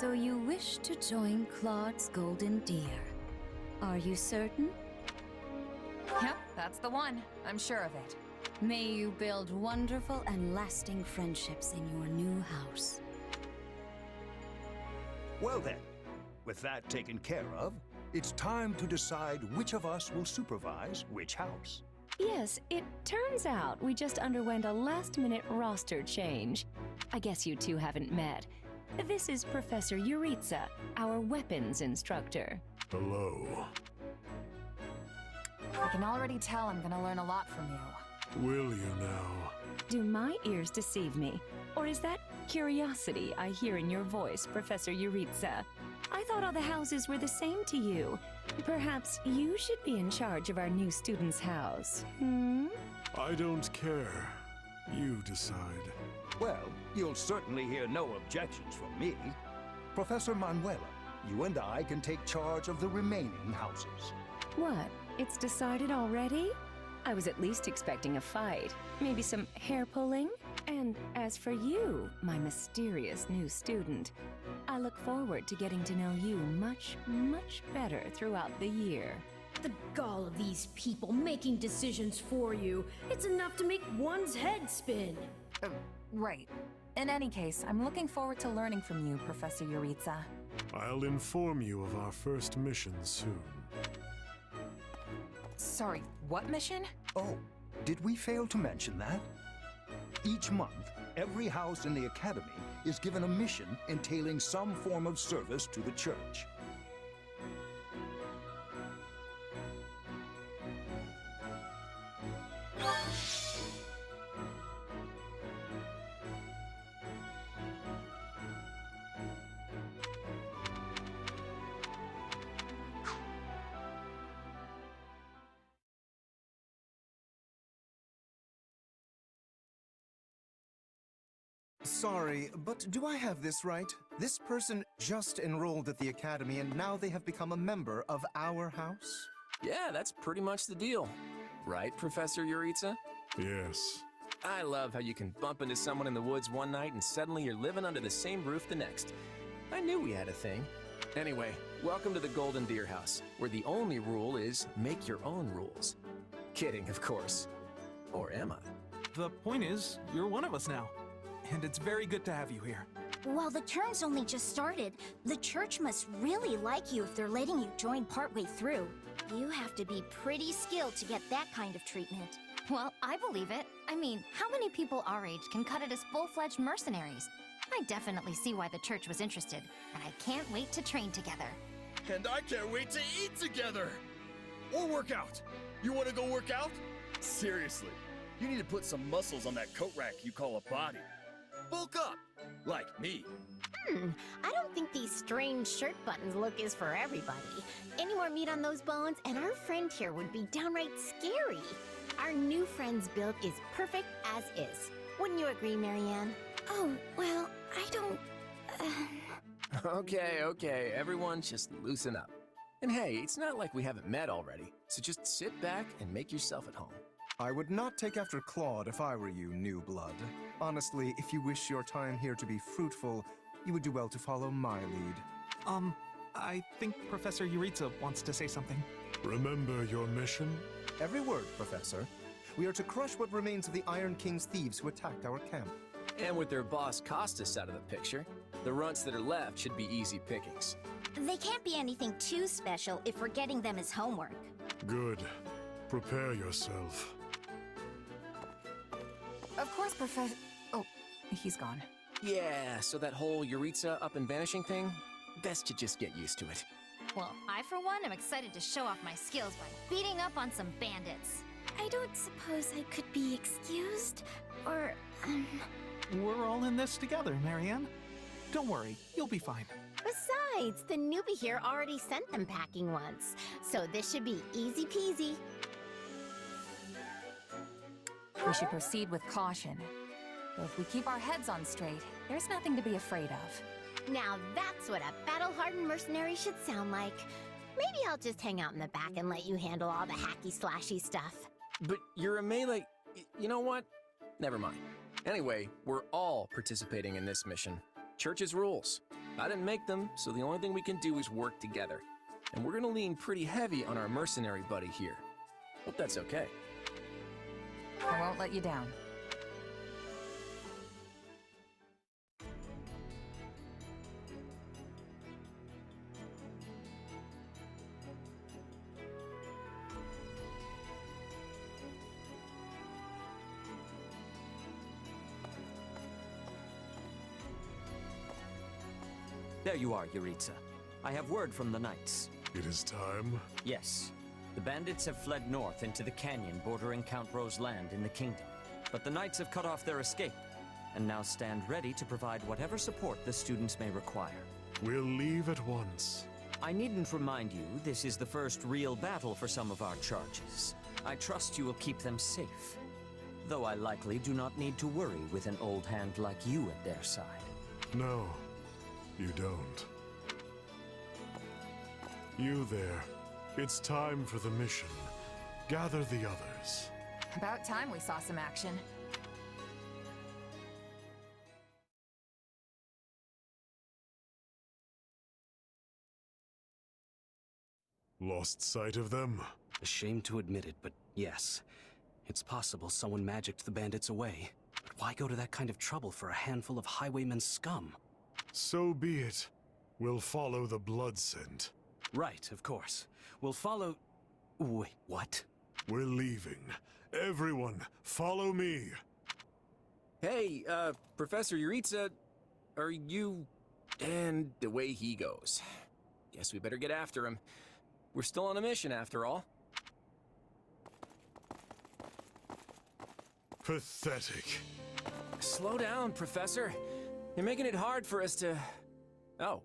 So you wish to join Claude's Golden Deer. Are you certain? Yep, that's the one. I'm sure of it. May you build wonderful and lasting friendships in your new house. Well then, with that taken care of, it's time to decide which of us will supervise which house. Yes, it turns out we just underwent a last-minute roster change. I guess you two haven't met. This is Professor Yuritsa, our weapons instructor. Hello. I can already tell I'm gonna learn a lot from you. Will you now? Do my ears deceive me? Or is that curiosity I hear in your voice, Professor Yuritsa? I thought all the houses were the same to you. Perhaps you should be in charge of our new student's house, hmm? I don't care. You decide. Well, you'll certainly hear no objections from me. Professor Manuela, you and I can take charge of the remaining houses. What? It's decided already? I was at least expecting a fight. Maybe some hair pulling? And as for you, my mysterious new student, I look forward to getting to know you much, much better throughout the year. The gall of these people making decisions for you. It's enough to make one's head spin. Right. In any case, I'm looking forward to learning from you, Professor Yuritsa. I'll inform you of our first mission soon. Sorry, what mission? Oh, did we fail to mention that? Each month, every house in the Academy is given a mission entailing some form of service to the church. Sorry, but do I have this right? This person just enrolled at the Academy and now they have become a member of our house? Yeah, that's pretty much the deal. Right, Professor Yuritsa? Yes. I love how you can bump into someone in the woods one night and suddenly you're living under the same roof the next. I knew we had a thing. Anyway, welcome to the Golden Deer House, where the only rule is make your own rules. Kidding, of course. Or am I? The point is, you're one of us now. And it's very good to have you here. Well, the term's only just started. The church must really like you if they're letting you join partway through. You have to be pretty skilled to get that kind of treatment. Well, I believe it. I mean, how many people our age can cut it as full-fledged mercenaries? I definitely see why the church was interested, and I can't wait to train together. And I can't wait to eat together! Or work out. You want to go work out? Seriously, you need to put some muscles on that coat rack you call a body. Bulk up, like me. I don't think these strange shirt buttons look is for everybody. Any more meat on those bones, and our friend here would be downright scary. Our new friend's build is perfect as is. Wouldn't you agree, Marianne? Oh, well, I don't... Okay, everyone just loosen up. And hey, it's not like we haven't met already, so just sit back and make yourself at home. I would not take after Claude if I were you, new blood. Honestly, if you wish your time here to be fruitful, you would do well to follow my lead. I think Professor Yuritsa wants to say something. Remember your mission? Every word, Professor. We are to crush what remains of the Iron King's thieves who attacked our camp. And with their boss Costas out of the picture, the runts that are left should be easy pickings. They can't be anything too special if we're getting them as homework. Good. Prepare yourself. Of course, Professor... Oh, he's gone. Yeah, so that whole Yuritsa up and vanishing thing? Best to just get used to it. Well, I for one am excited to show off my skills by beating up on some bandits. I don't suppose I could be excused, or, We're all in this together, Marianne. Don't worry, you'll be fine. Besides, the newbie here already sent them packing once, so this should be easy peasy. We should proceed with caution. But if we keep our heads on straight, there's nothing to be afraid of. Now that's what a battle-hardened mercenary should sound like. Maybe I'll just hang out in the back and let you handle all the hacky-slashy stuff. But you're a melee... You know what? Never mind. Anyway, we're all participating in this mission. Church's rules. I didn't make them, so the only thing we can do is work together. And we're gonna lean pretty heavy on our mercenary buddy here. Hope that's okay. I won't let you down. There you are, Yuritsa. I have word from the knights. It is time? Yes. The bandits have fled north into the canyon bordering Count Ro's land in the kingdom. But the knights have cut off their escape, and now stand ready to provide whatever support the students may require. We'll leave at once. I needn't remind you, this is the first real battle for some of our charges. I trust you will keep them safe. Though I likely do not need to worry with an old hand like you at their side. No. You don't. You there. It's time for the mission. Gather the others. About time we saw some action. Lost sight of them? A shame to admit it, but yes. It's possible someone magicked the bandits away. But why go to that kind of trouble for a handful of highwaymen scum? So be it. We'll follow the blood scent. Right, of course. We'll follow... Wait, what? We're leaving. Everyone, follow me. Hey, Professor Yuritsa, are you... And the way he goes. Guess we better get after him. We're still on a mission, after all. Pathetic. Slow down, Professor. You're making it hard for us to... Oh.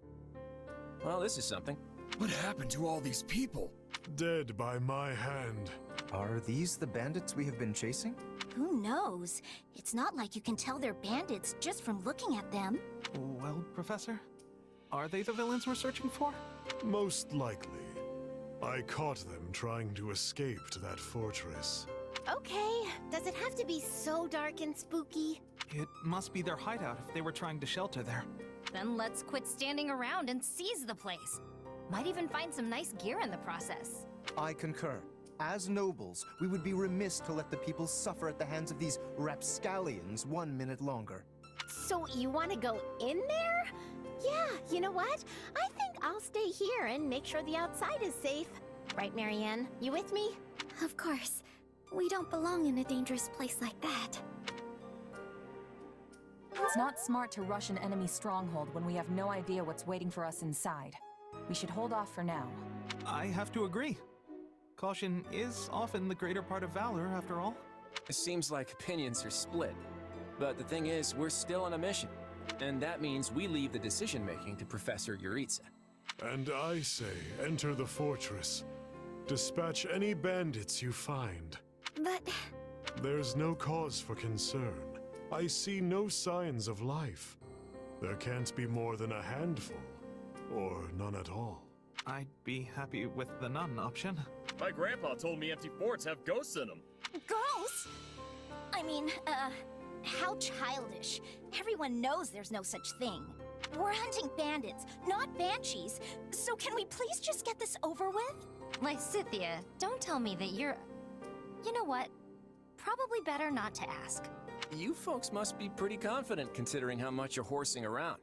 Well, this is something. What happened to all these people? Dead by my hand. Are these the bandits we have been chasing? Who knows? It's not like you can tell they're bandits just from looking at them. Well, Professor, are they the villains we're searching for? Most likely. I caught them trying to escape to that fortress. Okay, does it have to be so dark and spooky? It must be their hideout if they were trying to shelter there. Then let's quit standing around and seize the place. Might even find some nice gear in the process. I concur. As nobles, we would be remiss to let the people suffer at the hands of these rapscallions 1 minute longer. So you want to go in there? Yeah, you know what? I think I'll stay here and make sure the outside is safe. Right, Marianne? You with me? Of course. We don't belong in a dangerous place like that. It's not smart to rush an enemy stronghold when we have no idea what's waiting for us inside. We should hold off for now. I have to agree. Caution is often the greater part of valor, after all. It seems like opinions are split. But the thing is, we're still on a mission. And that means we leave the decision-making to Professor Yuritsa. And I say, enter the fortress. Dispatch any bandits you find. But... There's no cause for concern. I see no signs of life. There can't be more than a handful. Or none at all. I'd be happy with the none option. My grandpa told me empty forts have ghosts in them. Ghosts? I mean, how childish. Everyone knows there's no such thing. We're hunting bandits, not banshees. So can we please just get this over with? Lysithia, don't tell me that you're... You know what? Probably better not to ask. You folks must be pretty confident considering how much you're horsing around.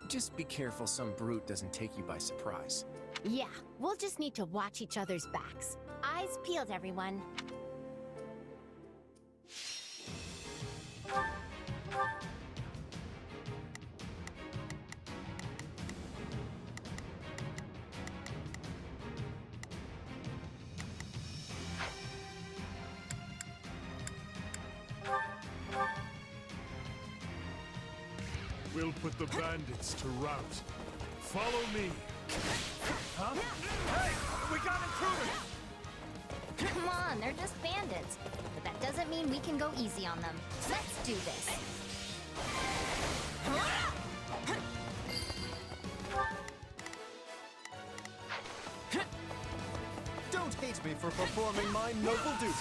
Just be careful some brute doesn't take you by surprise. Yeah, we'll just need to watch each other's backs. Eyes peeled, everyone. We'll put the bandits to rout. Follow me. Huh? Hey! We got intruders! Come on, they're just bandits. But that doesn't mean we can go easy on them. Let's do this. Don't hate me for performing my noble duty.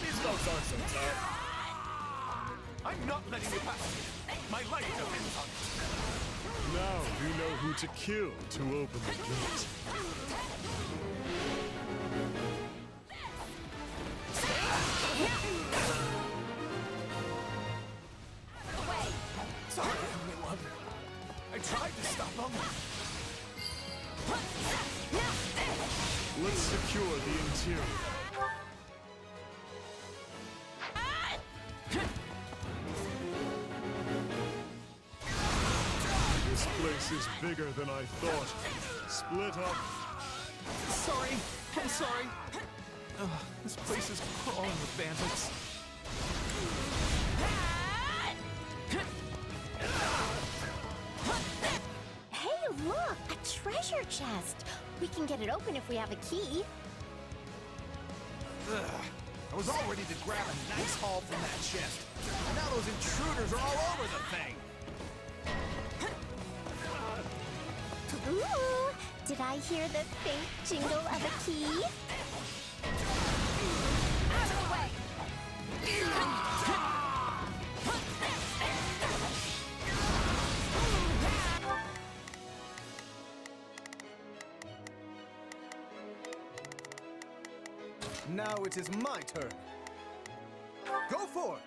These folks aren't so tough. I'm not letting you pass. My life depends on it. Now you know who to kill to open the gate. Sorry, young one. I tried to stop him. Let's secure the interior. This place is bigger than I thought. Split up. Sorry. I'm sorry. This place is crawling with bandits. Hey, look! A treasure chest! We can get it open if we have a key. Ugh. I was all ready to grab a nice haul from that chest. And now those intruders are all over the thing. Ooh! Did I hear the faint jingle of a key? Out of the way! Now it is my turn. Go for it!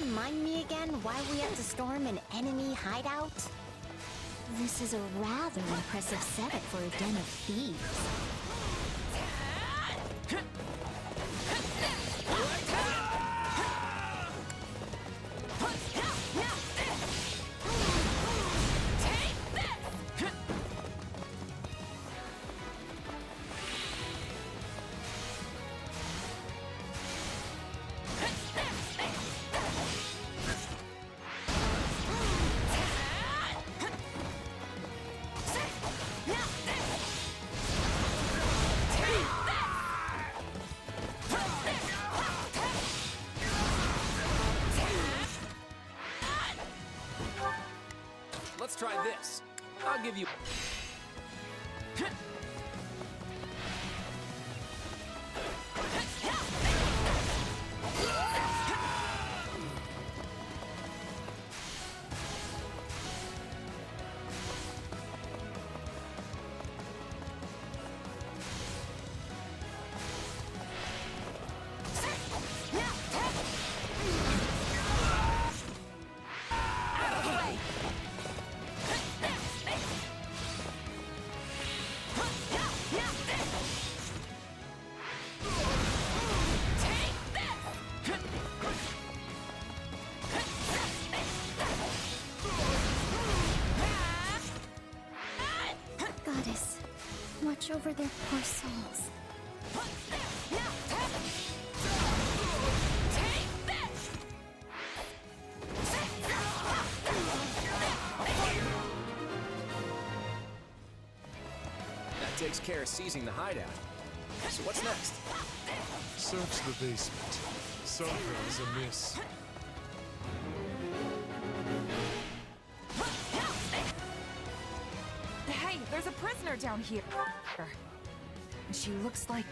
Remind me again why we have to storm an enemy hideout? This is a rather impressive setup for a den of thieves. Let's try this. I'll give you... Goddess, watch over their poor souls. That takes care of seizing the hideout. So what's next? Search the basement. Something's amiss. Hey, there's a prisoner down here. And she looks like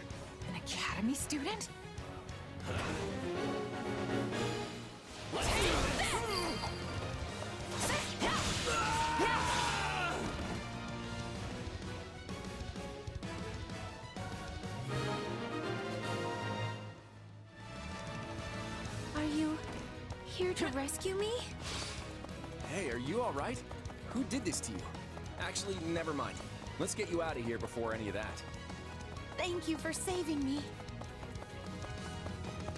an academy student? Are you here to rescue me? Hey, are you all right? Who did this to you? Actually, never mind. Let's get you out of here before any of that. Thank you for saving me.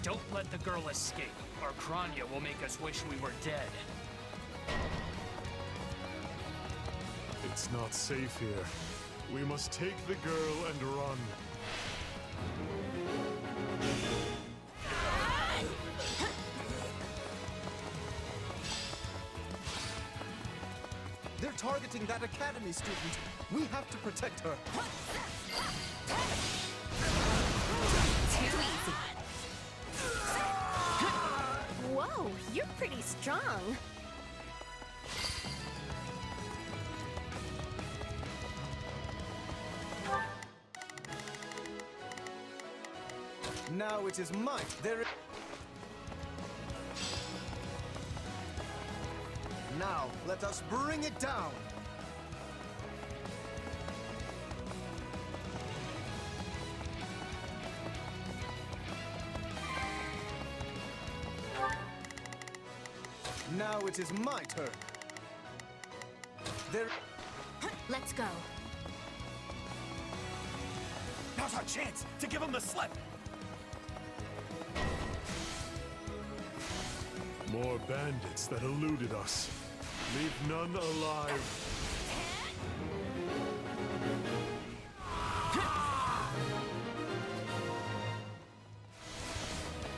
Don't let the girl escape, or Kranya will make us wish we were dead. It's not safe here. We must take the girl and run. They're targeting that academy student. We have to protect her. Too easy. Whoa, you're pretty strong. Now it is mine. Now, let us bring it down. Now it is my turn. Let's go. Now's our chance to give him the slip. More bandits that eluded us. Leave none alive.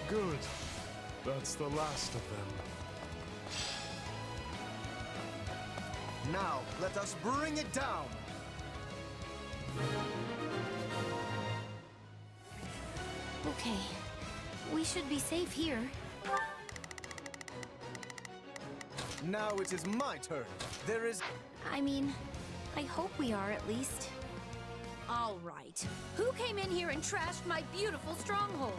Good. That's the last of them. Now, let us bring it down. Okay. We should be safe here. Now it is my turn. I mean, I hope we are at least. All right. Who came in here and trashed my beautiful stronghold?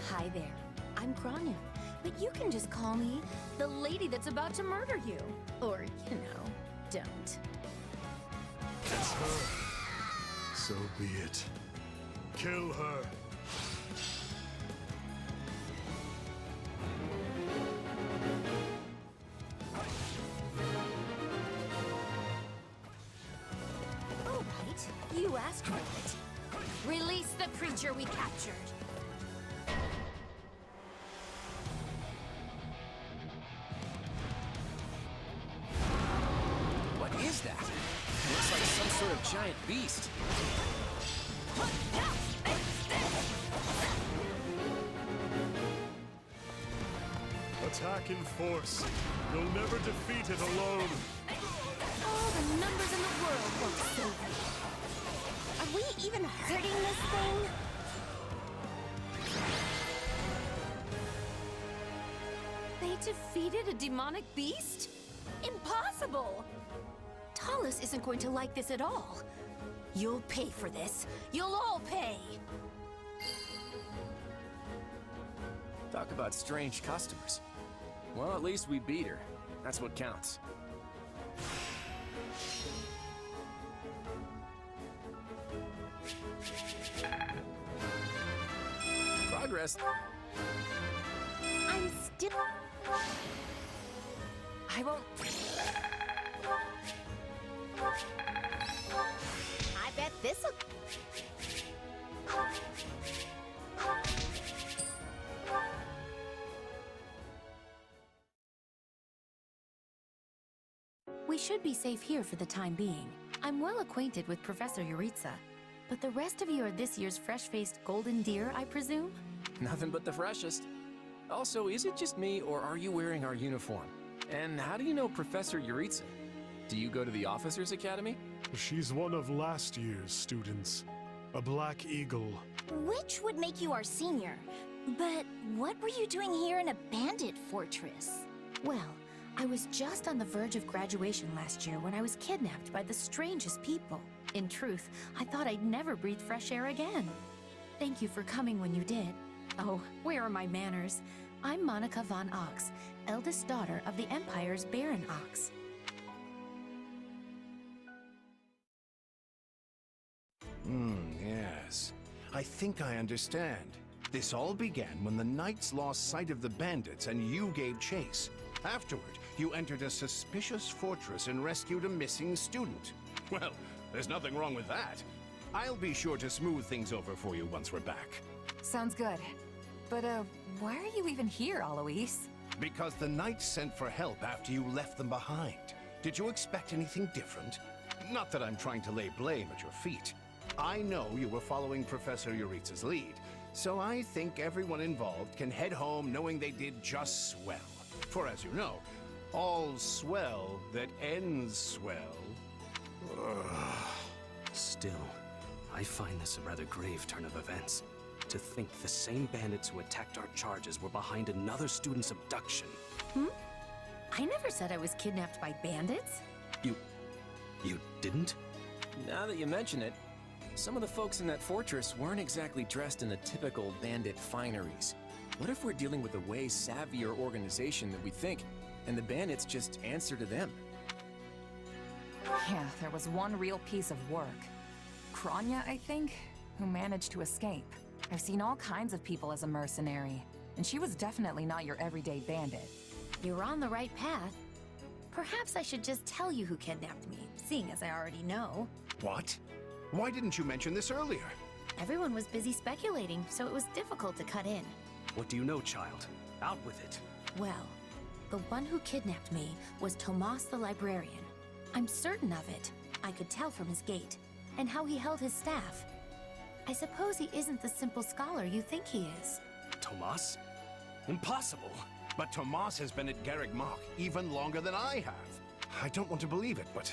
Hi there. I'm Grania, but you can just call me the lady that's about to murder you. Or, you know, don't. It's her. So be it. Kill her. All right, you asked for it. Release the creature we captured. What is that? Looks like some sort of giant beast. Attack in force. You'll never defeat it alone. All the numbers in the world won't save me. Are we even hurting this thing? They defeated a demonic beast? Impossible! Talus isn't going to like this at all. You'll pay for this. You'll all pay. Talk about strange customers. Well, at least we beat her. That's what counts. Progress. I'm still... I won't... I bet this'll... We should be safe here for the time being. I'm well acquainted with Professor Yuritsa. But the rest of you are this year's fresh-faced golden deer, I presume? Nothing but the freshest. Also, is it just me, or are you wearing our uniform? And how do you know Professor Yuritsa? Do you go to the Officers Academy? She's one of last year's students. A Black Eagle. Which would make you our senior. But what were you doing here in a bandit fortress? Well, I was just on the verge of graduation last year when I was kidnapped by the strangest people. In truth, I thought I'd never breathe fresh air again. Thank you for coming when you did. Oh, where are my manners? I'm Monica von Ox, eldest daughter of the Empire's Baron Ox. Yes. I think I understand. This all began when the knights lost sight of the bandits and you gave chase. Afterward, you entered a suspicious fortress and rescued a missing student. Well, there's nothing wrong with that. I'll be sure to smooth things over for you once we're back. Sounds good. But, why are you even here, Alois? Because the Knights sent for help after you left them behind. Did you expect anything different? Not that I'm trying to lay blame at your feet. I know you were following Professor Euritza's lead, so I think everyone involved can head home knowing they did just swell. For as you know, all swell that ends swell. Still, I find this a rather grave turn of events. To think the same bandits who attacked our charges were behind another student's abduction. I never said I was kidnapped by bandits. You didn't? Now that you mention it, some of the folks in that fortress weren't exactly dressed in the typical bandit fineries. What if we're dealing with a way savvier organization than we think, and the bandits just answer to them? Yeah, there was one real piece of work. Kranya, I think, who managed to escape. I've seen all kinds of people as a mercenary, and she was definitely not your everyday bandit. You're on the right path. Perhaps I should just tell you who kidnapped me, seeing as I already know. What? Why didn't you mention this earlier? Everyone was busy speculating, so it was difficult to cut in. What do you know, child? Out with it. Well, the one who kidnapped me was Tomas the librarian. I'm certain of it. I could tell from his gait, and how he held his staff. I suppose he isn't the simple scholar you think he is. Tomas? Impossible! But Tomas has been at Garreg Mach even longer than I have. I don't want to believe it, but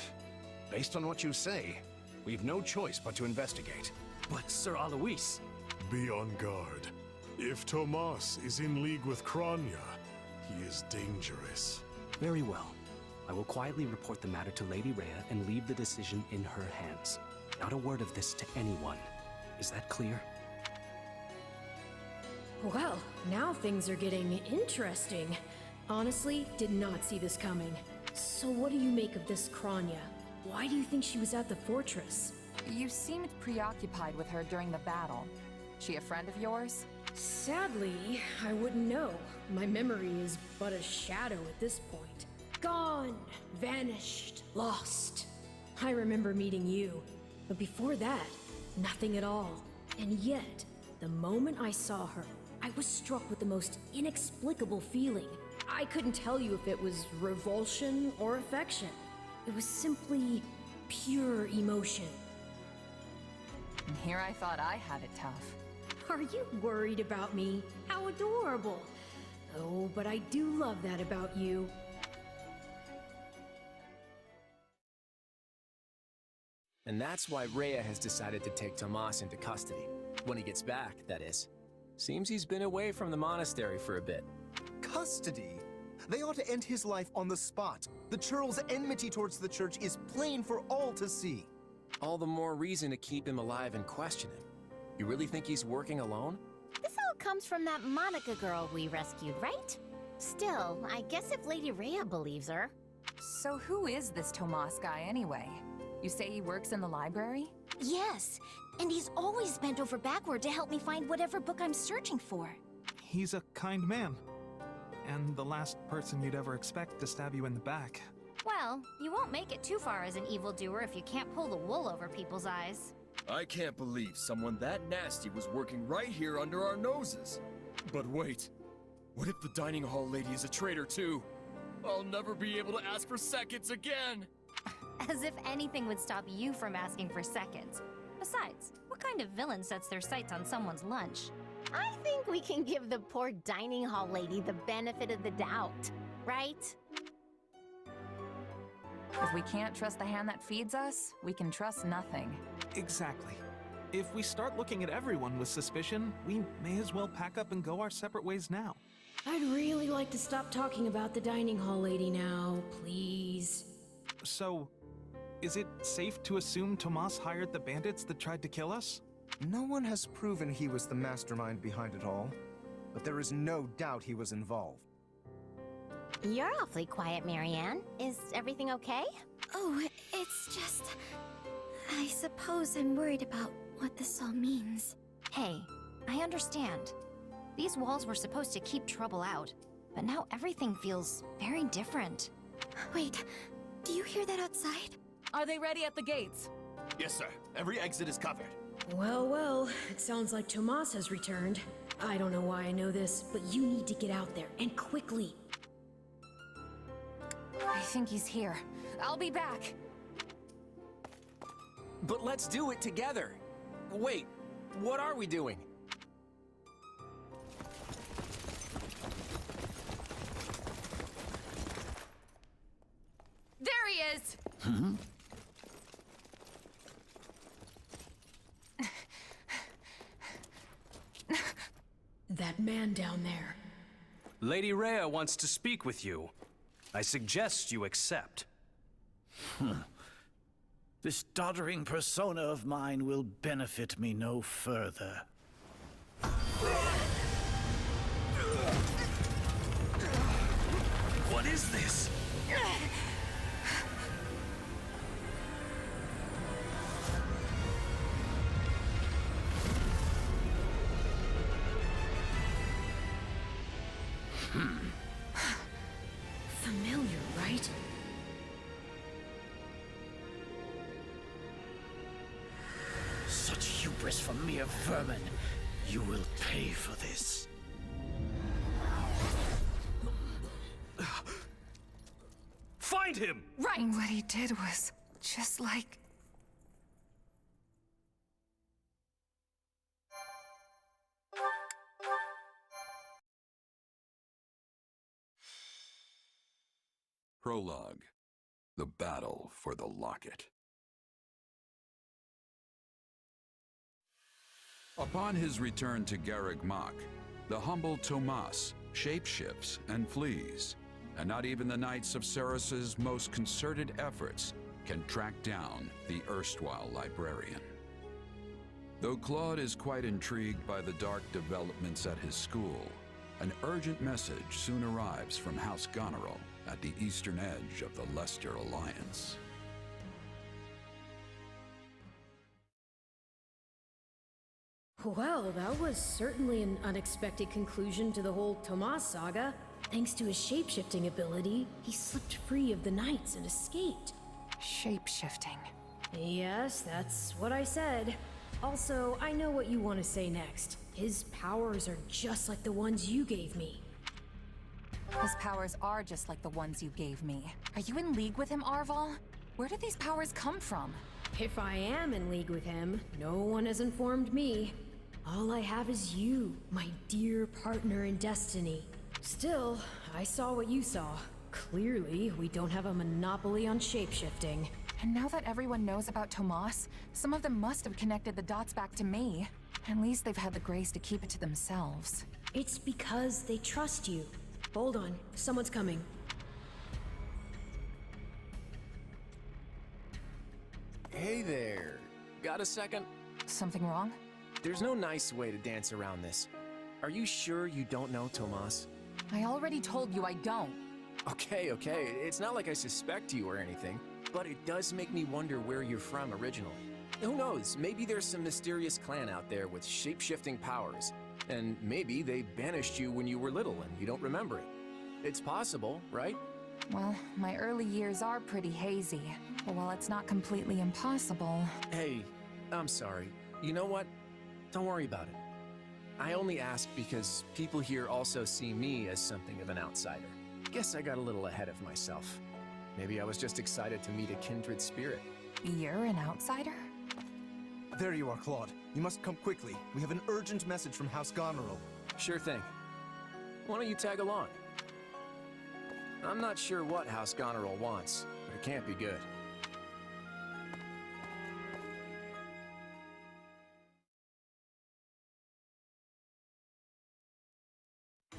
based on what you say, we've no choice but to investigate. But Sir Alois... Be on guard. If Tomas is in league with Kranya, he is dangerous. Very well. I will quietly report the matter to Lady Rhea and leave the decision in her hands. Not a word of this to anyone. Is that clear? Well, now things are getting interesting. Honestly, did not see this coming. So what do you make of this Kranya? Why do you think she was at the fortress? You seemed preoccupied with her during the battle. She a friend of yours? Sadly, I wouldn't know. My memory is but a shadow at this point. Gone, vanished, lost. I remember meeting you, but before that, nothing at all. And yet, the moment I saw her, I was struck with the most inexplicable feeling. I couldn't tell you if it was revulsion or affection. It was simply pure emotion. And here I thought I had it tough. Are you worried about me? How adorable. Oh, but I do love that about you. And that's why Rhea has decided to take Tomas into custody. When he gets back, that is. Seems he's been away from the monastery for a bit. Custody? They ought to end his life on the spot. The churl's enmity towards the church is plain for all to see. All the more reason to keep him alive and question him. You really think he's working alone? This all comes from that Monica girl we rescued, right? Still, I guess if Lady Rhea believes her. So who is this Tomas guy anyway? You say he works in the library? Yes, and he's always bent over backward to help me find whatever book I'm searching for. He's a kind man. And the last person you'd ever expect to stab you in the back. Well, you won't make it too far as an evildoer if you can't pull the wool over people's eyes. I can't believe someone that nasty was working right here under our noses. But wait, what if the dining hall lady is a traitor too? I'll never be able to ask for seconds again! As if anything would stop you from asking for seconds. Besides, what kind of villain sets their sights on someone's lunch? I think we can give the poor dining hall lady the benefit of the doubt, right? If we can't trust the hand that feeds us, we can trust nothing. Exactly. If we start looking at everyone with suspicion, we may as well pack up and go our separate ways now. I'd really like to stop talking about the dining hall lady now, please. So, is it safe to assume Tomas hired the bandits that tried to kill us? No one has proven he was the mastermind behind it all, but there is no doubt he was involved. You're awfully quiet, Marianne. Is everything okay? Oh, it's just... I suppose I'm worried about what this all means. Hey, I understand. These walls were supposed to keep trouble out, but now everything feels very different. Wait, do you hear that outside? Are they ready at the gates? Yes, sir. Every exit is covered. Well, well, it sounds like Tomas has returned. I don't know why I know this, but you need to get out there, and quickly. I think he's here. I'll be back. But let's do it together. Wait, what are we doing? There he is! That man down there. Lady Rhea wants to speak with you. I suggest you accept. This doddering persona of mine will benefit me no further. What is this? Familiar, right? Such hubris from mere vermin. You will pay for this. Find him! Right! What he did was just like... Prologue. The Battle for the Locket. Upon his return to Garreg Mach, the humble Tomas shapeshifts and flees, and not even the Knights of Ceres's most concerted efforts can track down the erstwhile librarian. Though Claude is quite intrigued by the dark developments at his school, an urgent message soon arrives from House Goneril at the eastern edge of the Leicester Alliance. Well, that was certainly an unexpected conclusion to the whole Tomas saga. Thanks to his shapeshifting ability, he slipped free of the Knights and escaped. Shapeshifting. Yes, that's what I said. Also, I know what you want to say next. His powers are just like the ones you gave me. His powers are just like the ones you gave me. Are you in league with him, Arval? Where did these powers come from? If I am in league with him, no one has informed me. All I have is you, my dear partner in destiny. Still, I saw what you saw. Clearly, we don't have a monopoly on shapeshifting. And now that everyone knows about Tomas, some of them must have connected the dots back to me. At least they've had the grace to keep it to themselves. It's because they trust you. Hold on, someone's coming. Hey there. Got a second? Something wrong? There's no nice way to dance around this. Are you sure you don't know Tomas? I already told you I don't. Okay. It's not like I suspect you or anything, but it does make me wonder where you're from originally. Who knows, maybe there's some mysterious clan out there with shape-shifting powers, and maybe they banished you when you were little and you don't remember it. It's possible, right? Well, my early years are pretty hazy, but while it's not completely impossible... Hey, I'm sorry. You know what? Don't worry about it. I only ask because people here also see me as something of an outsider. Guess I got a little ahead of myself. Maybe I was just excited to meet a kindred spirit. You're an outsider? There you are, Claude. You must come quickly. We have an urgent message from House Goneril. Sure thing. Why don't you tag along? I'm not sure what House Goneril wants, but it can't be good.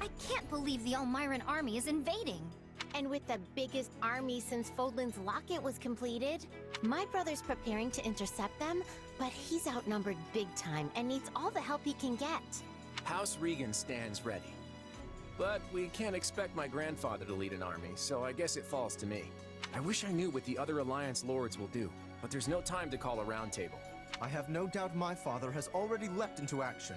I can't believe the Elmiran army is invading. And with the biggest army since Fodlan's Locket was completed, my brother's preparing to intercept them, but he's outnumbered big time and needs all the help he can get. House Regan stands ready. But we can't expect my grandfather to lead an army, so I guess it falls to me. I wish I knew what the other Alliance lords will do, but there's no time to call a roundtable. I have no doubt my father has already leapt into action,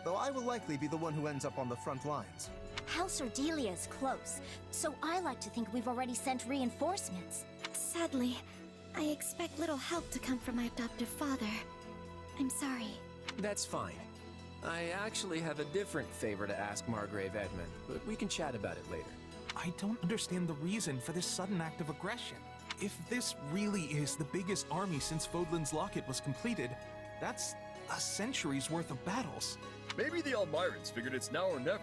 though I will likely be the one who ends up on the front lines. House Ordelia is close, so I like to think we've already sent reinforcements. Sadly, I expect little help to come from my adoptive father. I'm sorry. That's fine. I actually have a different favor to ask Margrave Edmund, but we can chat about it later. I don't understand the reason for this sudden act of aggression. If this really is the biggest army since Fodlan's Locket was completed, that's a century's worth of battles. Maybe the Almirans figured it's now or never,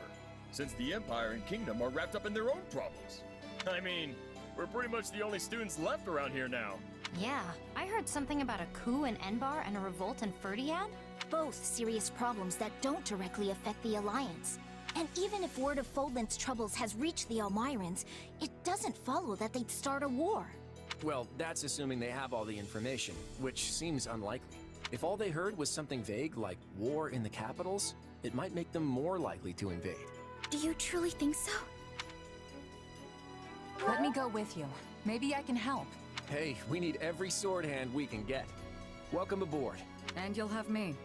since the Empire and Kingdom are wrapped up in their own problems. I mean, we're pretty much the only students left around here now. Yeah, I heard something about a coup in Enbar and a revolt in Ferdiad. Both serious problems that don't directly affect the Alliance. And even if word of Fodlan's troubles has reached the Almirans, it doesn't follow that they'd start a war. Well, that's assuming they have all the information, which seems unlikely. If all they heard was something vague like war in the capitals, it might make them more likely to invade. Do you truly think so? Let me go with you. Maybe I can help. Hey, we need every sword hand we can get. Welcome aboard. And you'll have me.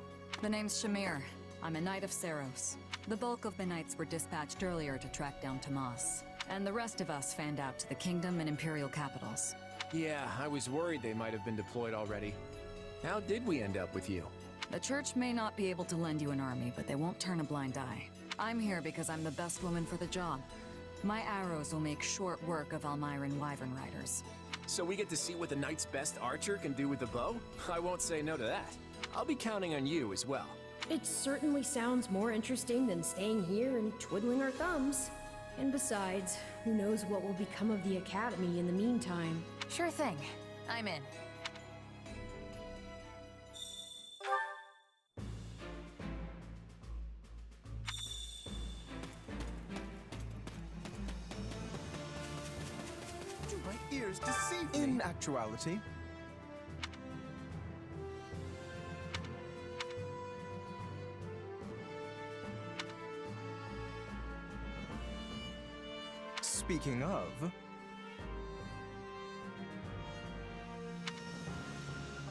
The name's Shamir. I'm a Knight of Saros. The bulk of the Knights were dispatched earlier to track down Tomas. And the rest of us fanned out to the Kingdom and Imperial capitals. Yeah, I was worried they might have been deployed already. How did we end up with you? The Church may not be able to lend you an army, but they won't turn a blind eye. I'm here because I'm the best woman for the job. My arrows will make short work of Almiran Wyvern Riders. So we get to see what the Knight's best archer can do with the bow? I won't say no to that. I'll be counting on you as well. It certainly sounds more interesting than staying here and twiddling our thumbs. And besides, who knows what will become of the Academy in the meantime. Sure thing. I'm in. Do my ears deceive me? In actuality, speaking of,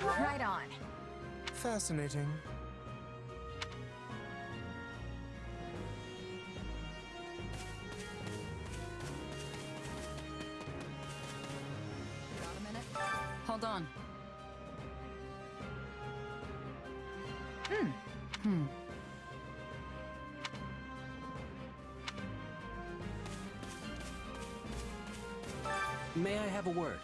Right on. fascinating. Got a minute? Hold on. May I have a word?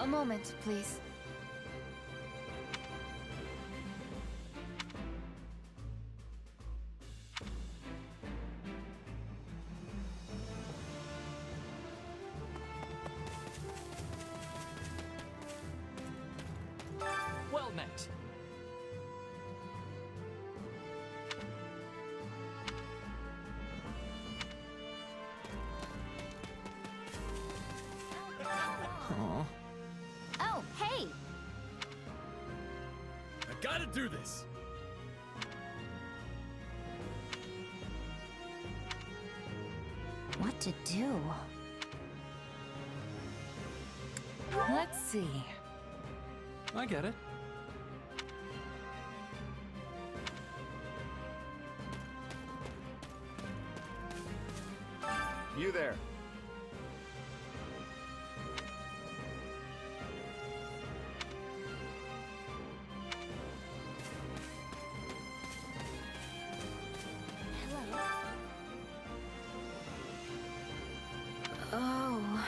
A moment, please. Well met. Aw. Oh, hey! I gotta do this! What to do? Let's see. I get it. You there. Oh.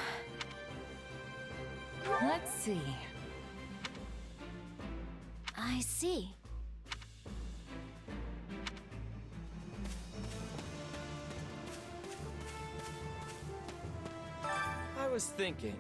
Let's see. I see. I was thinking.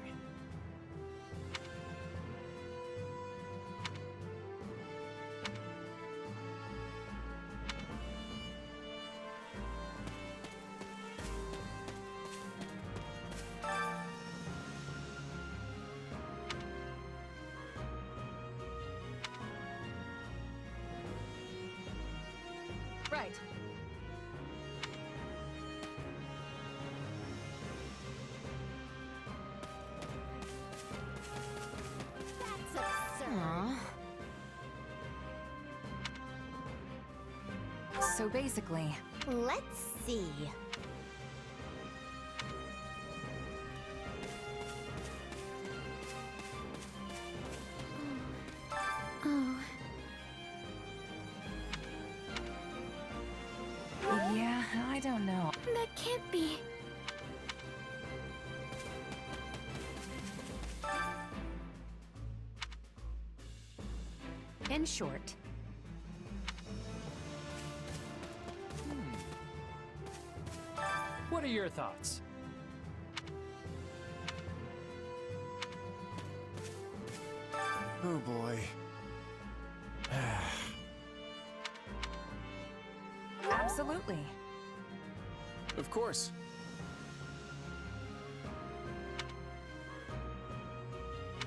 Right. So basically... Let's see. Oh. Yeah, I don't know. That can't be. In short... What are your thoughts? Oh boy. Absolutely. Of course.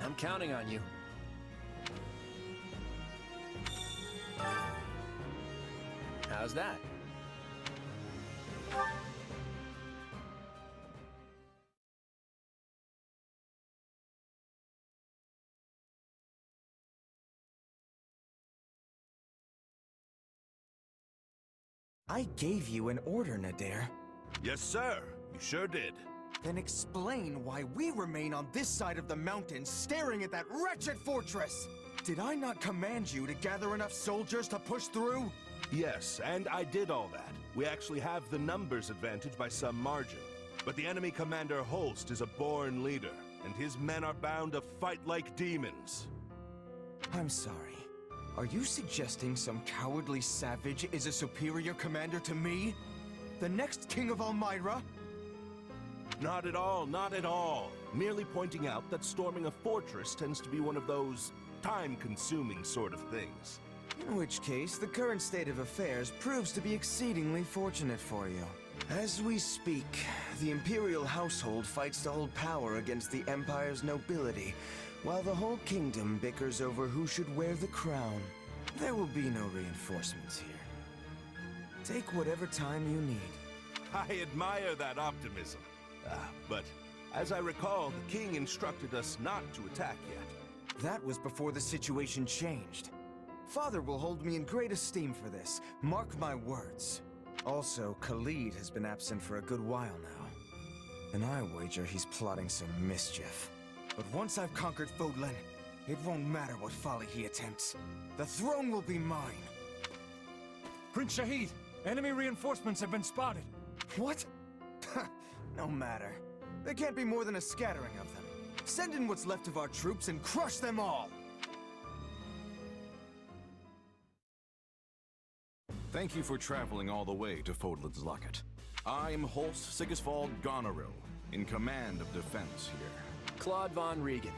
I'm counting on you. How's that? I gave you an order, Nadir. Yes, sir. You sure did. Then explain why we remain on this side of the mountain staring at that wretched fortress! Did I not command you to gather enough soldiers to push through? Yes, and I did all that. We actually have the numbers advantage by some margin. But the enemy commander Holst is a born leader, and his men are bound to fight like demons. I'm sorry. Are you suggesting some cowardly savage is a superior commander to me? The next king of Almyra? Not at all, not at all. Merely pointing out that storming a fortress tends to be one of those time-consuming sort of things. In which case, the current state of affairs proves to be exceedingly fortunate for you. As we speak, the Imperial household fights to hold power against the Empire's nobility, while the whole kingdom bickers over who should wear the crown. There will be no reinforcements here. Take whatever time you need. I admire that optimism. But as I recall, the king instructed us not to attack yet. That was before the situation changed. Father will hold me in great esteem for this. Mark my words. Also, Khalid has been absent for a good while now. And I wager he's plotting some mischief. But once I've conquered Fodlan, it won't matter what folly he attempts. The throne will be mine. Prince Shahid, enemy reinforcements have been spotted. What? No matter. There can't be more than a scattering of them. Send in what's left of our troops and crush them all! Thank you for traveling all the way to Fodlan's Locket. I'm Holst Sigisvald Goneril, in command of defense here. Claude von Regan.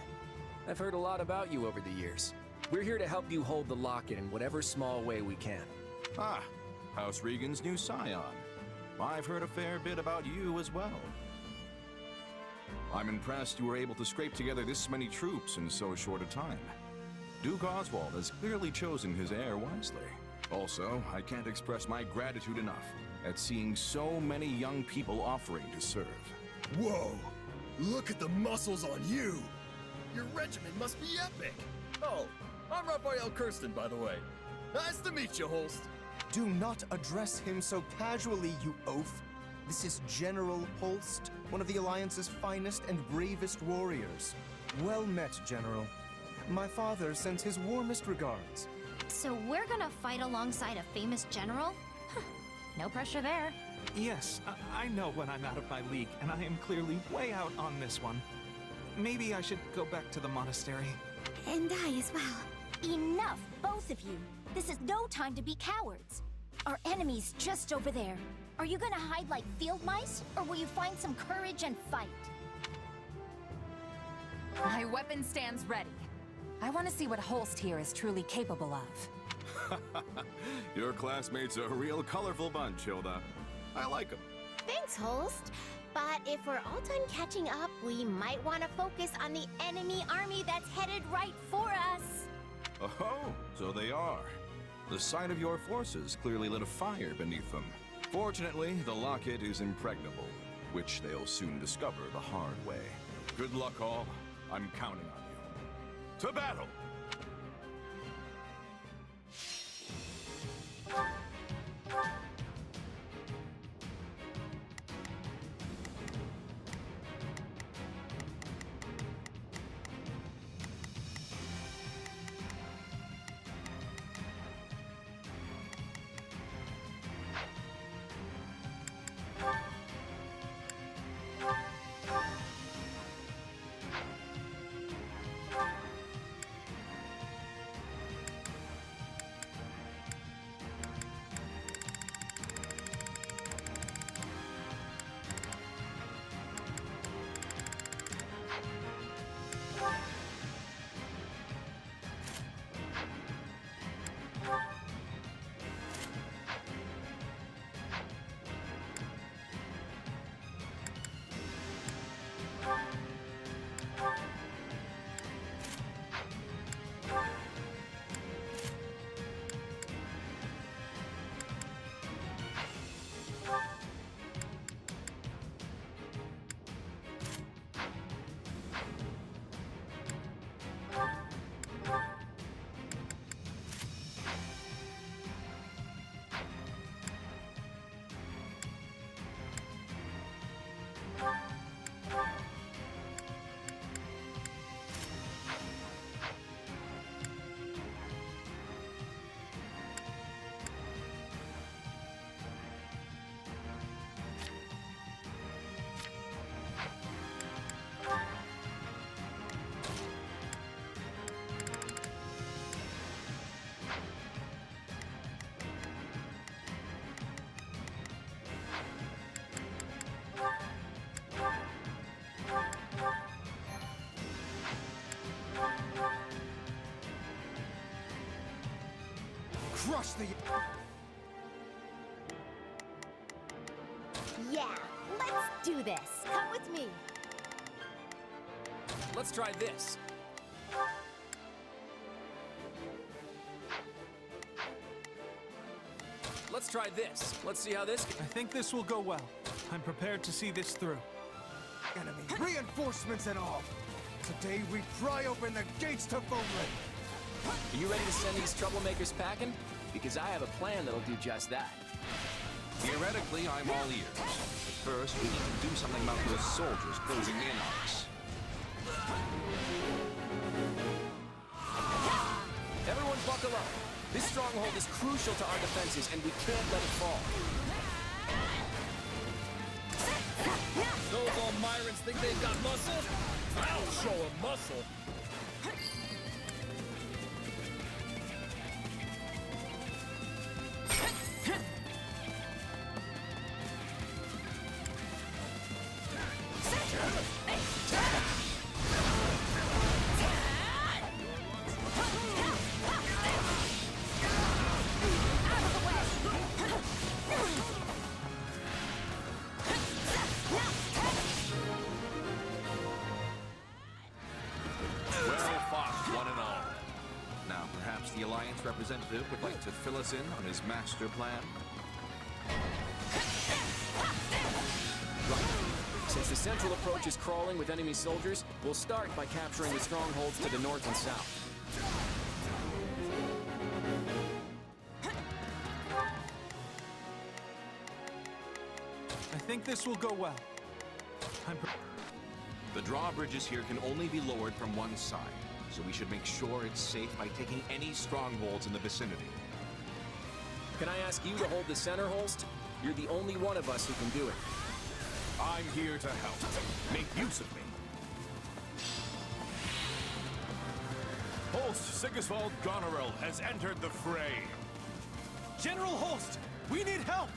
I've heard a lot about you over the years. We're here to help you hold the locket in whatever small way we can. Ah, House Regan's new scion. I've heard a fair bit about you as well. I'm impressed you were able to scrape together this many troops in so short a time. Duke Oswald has clearly chosen his heir wisely. Also, I can't express my gratitude enough at seeing so many young people offering to serve. Whoa! Look at the muscles on you! Your regiment must be epic! Oh, I'm Raphael Kirsten, by the way. Nice to meet you, Holst. Do not address him so casually, you oaf. This is General Holst, one of the Alliance's finest and bravest warriors. Well met, General. My father sends his warmest regards. So we're gonna fight alongside a famous general? Huh. No pressure there. Yes, I know when I'm out of my league, and I am clearly way out on this one. Maybe I should go back to the monastery. And I as well. Enough, both of you. This is no time to be cowards. Our enemy's just over there. Are you gonna hide like field mice, or will you find some courage and fight? My weapon stands ready. I want to see what Holst here is truly capable of. Your classmates are a real colorful bunch, Hilda. I like them. Thanks, Holst. But if we're all done catching up, we might want to focus on the enemy army that's headed right for us. Oh, so they are. The sight of your forces clearly lit a fire beneath them. Fortunately, the locket is impregnable, which they'll soon discover the hard way. Good luck, all. I'm counting on you. To battle! Crush the... Yeah, let's do this. Come with me. Let's try this. Let's try this. Let's see how this... I think this will go well. I'm prepared to see this through. Enemy reinforcements and all. Today we pry open the gates to Fodlan. Are you ready to send these troublemakers packing? Because I have a plan that'll do just that. Theoretically, I'm all ears. But first, we need to do something about those soldiers closing in on us. Everyone buckle up. This stronghold is crucial to our defenses, and we can't let it fall. Those Almirans think they've got muscle? I'll show them muscle. The Alliance representative would like to fill us in on his master plan? Right. Since the central approach is crawling with enemy soldiers, we'll start by capturing the strongholds to the north and south. I think this will go well. The drawbridges here can only be lowered from one side, so we should make sure it's safe by taking any strongholds in the vicinity. Can I ask you to hold the center, Holst? You're the only one of us who can do it. I'm here to help. Make use of me. Holst Sigisvald Goneril has entered the fray. General Holst, we need help!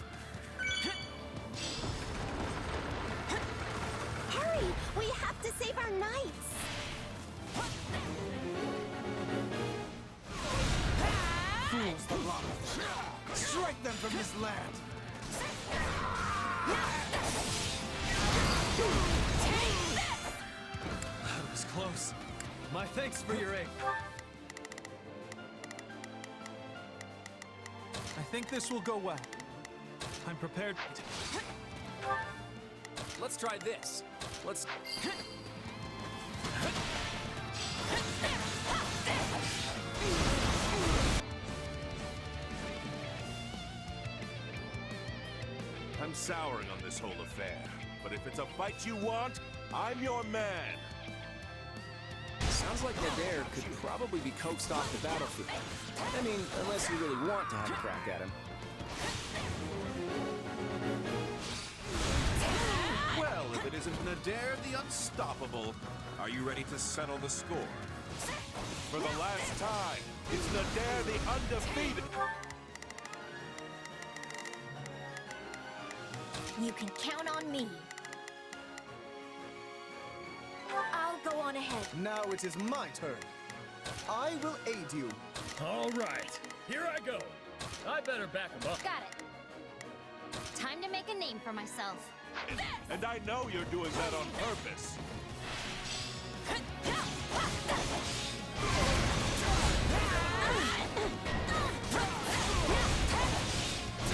Hurry! We have to save our knights! Fools the lot of them. Strike them from this land! That was close. My thanks for your aid. I think this will go well. I'm prepared. Let's try this. Let's... I'm souring on this whole affair, but if it's a fight you want, I'm your man. Sounds like Nadir could probably be coaxed off the battlefield. I mean, unless you really want to have a crack at him. Nadir the Unstoppable. Are you ready to settle the score? For the last time, it's Nadir the Undefeated. You can count on me. I'll go on ahead. Now it is my turn. I will aid you. All right, here I go. I better back him up. Got it. Time to make a name for myself. And I know you're doing that on purpose.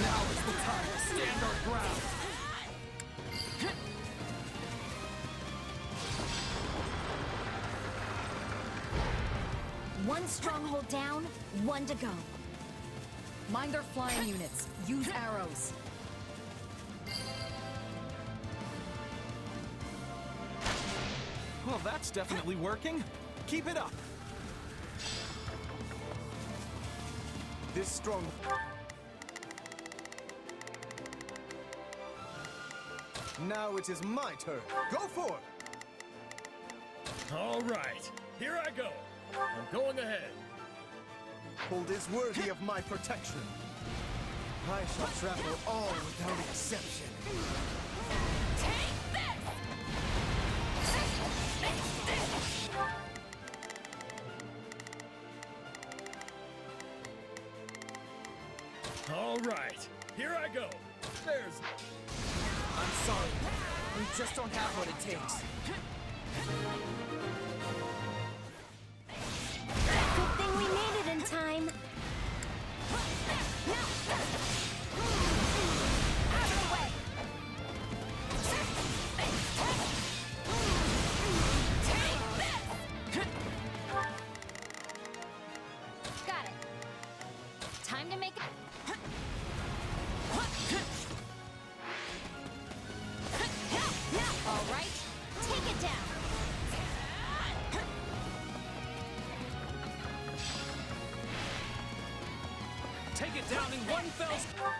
Now is the time to stand our ground. One stronghold down, one to go. Mind their flying units. Use arrows. Well, that's definitely working. Keep it up. This strong... Now it is my turn. Go for it! All right, here I go. I'm going ahead. Hold is worthy of my protection. I shall travel all without exception. All right, here I go. There's... I'm sorry. We just don't have what it takes. Good thing we made it in time. Out of the way. Got it. Time to make it. All right, take it down. Take it down in one fell swoop.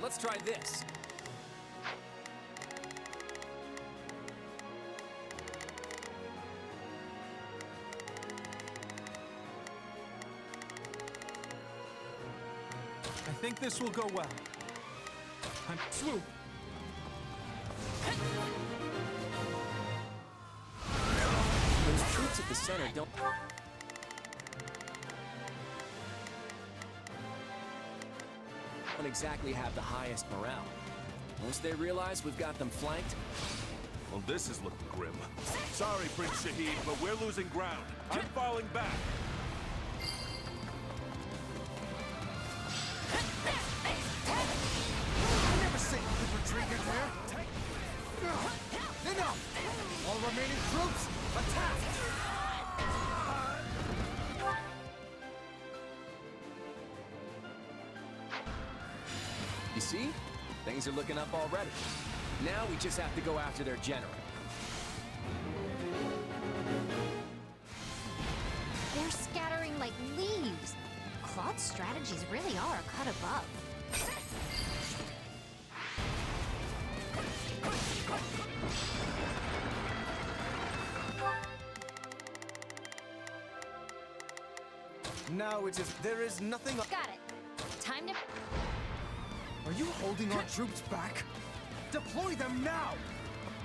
Let's try this. I think this will go well. I'm swoop. Those troops at the center don't exactly have the highest morale. Once they realize we've got them flanked... Well, this is looking grim. Sorry, Prince Shahid, but we're losing ground. I'm falling back. I never said you could retreat in there. Enough! All remaining troops, attack! You see? Things are looking up already. Now we just have to go after their general. They're scattering like leaves. Claude's strategies really are a cut above. Now it is... There is nothing... Got it. Time to... Are you holding our troops back? Deploy them now!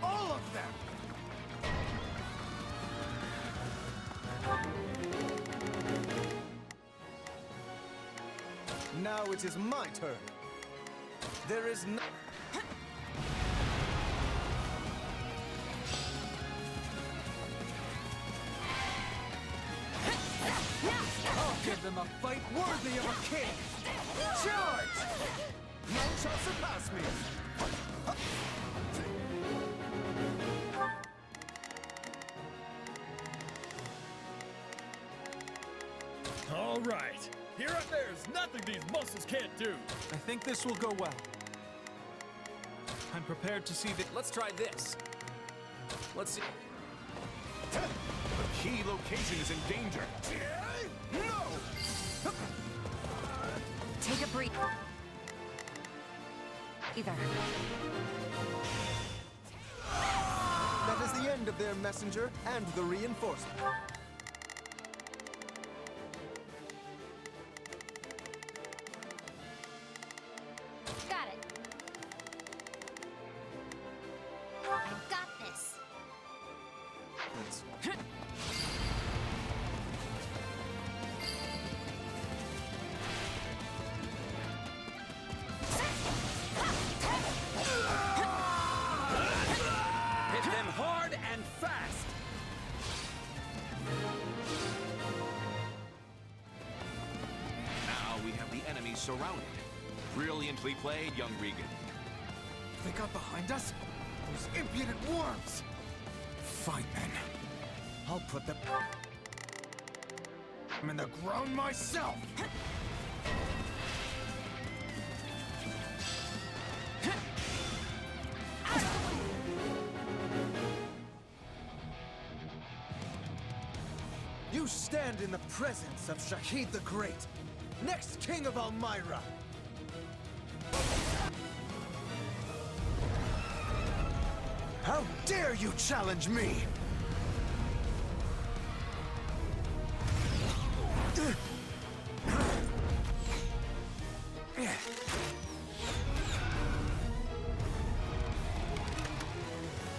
All of them! Now it is my turn. There is no... I'll give them a fight worthy of a king! Charge! None shall surpass me! All right, there's nothing these muscles can't do. I think this will go well. I'm prepared to see that. Let's try this. Let's see. key location is in danger. No! Take a breath. Either. That is the end of their messenger and the reinforcement. Got it. I've got this. Hit them hard and fast! Now we have the enemy surrounded. Brilliantly played, young Regan. They got behind us? Those impudent worms! Fine then. I'll put them in the ground myself! You stand in the presence of Shahid the Great, next king of Elmyra. How dare you challenge me?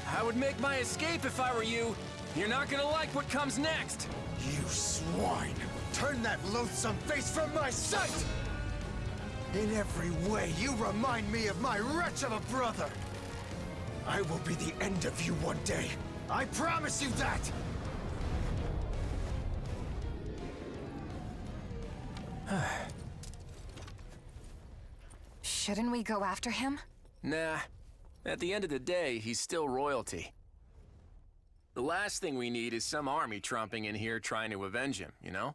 I would make my escape if I were you. You're not gonna like what comes next. You swine! Turn that loathsome face from my sight! In every way, you remind me of my wretch of a brother! I will be the end of you one day. I promise you that! Shouldn't we go after him? Nah. At the end of the day, he's still royalty. The last thing we need is some army tromping in here trying to avenge him, you know?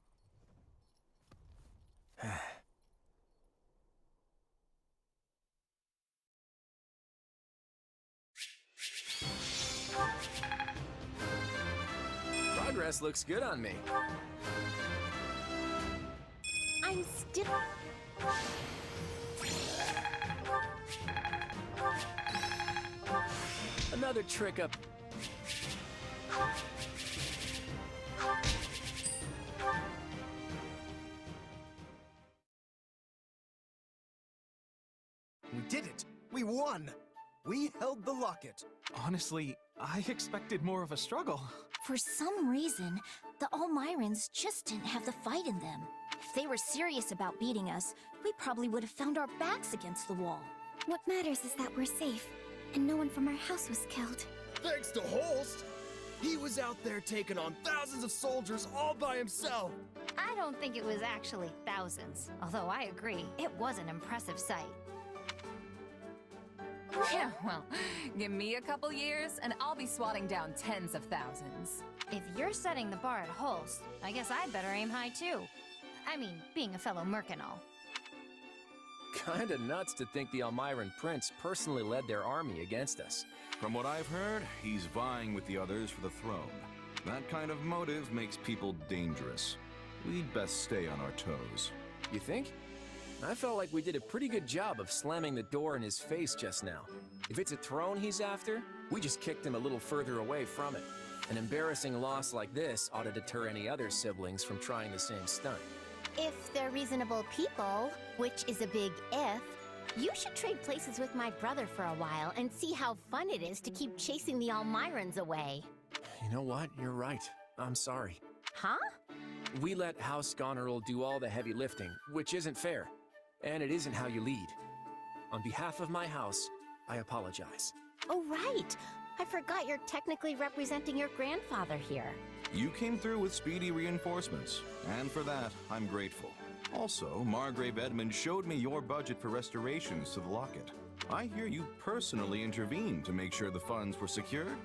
Progress looks good on me. I'm still... Another trick up. We did it! We won! We held the locket. Honestly, I expected more of a struggle. For some reason, the Elmyrans just didn't have the fight in them. If they were serious about beating us, we probably would have found our backs against the wall. What matters is that we're safe, and no one from our house was killed. Thanks to Holst! He was out there taking on thousands of soldiers all by himself! I don't think it was actually thousands, although I agree, it was an impressive sight. Yeah, well, give me a couple years and I'll be swatting down tens of thousands. If you're setting the bar at Holst, I guess I'd better aim high too. I mean, being a fellow merc and all. Kinda nuts to think the Elmyran prince personally led their army against us. From what I've heard, he's vying with the others for the throne. That kind of motive makes people dangerous. We'd best stay on our toes. You think? I felt like we did a pretty good job of slamming the door in his face just now. If it's a throne he's after, we just kicked him a little further away from it. An embarrassing loss like this ought to deter any other siblings from trying the same stunt. If they're reasonable people, which is a big if, you should trade places with my brother for a while and see how fun it is to keep chasing the Elmyrans away. You know what? You're right. I'm sorry. Huh? We let House Goneril do all the heavy lifting, which isn't fair. And it isn't how you lead. On behalf of my house, I apologize. Oh, right. I forgot you're technically representing your grandfather here. You came through with speedy reinforcements, and for that, I'm grateful. Also, Margrave Edmund showed me your budget for restorations to the locket. I hear you personally intervened to make sure the funds were secured.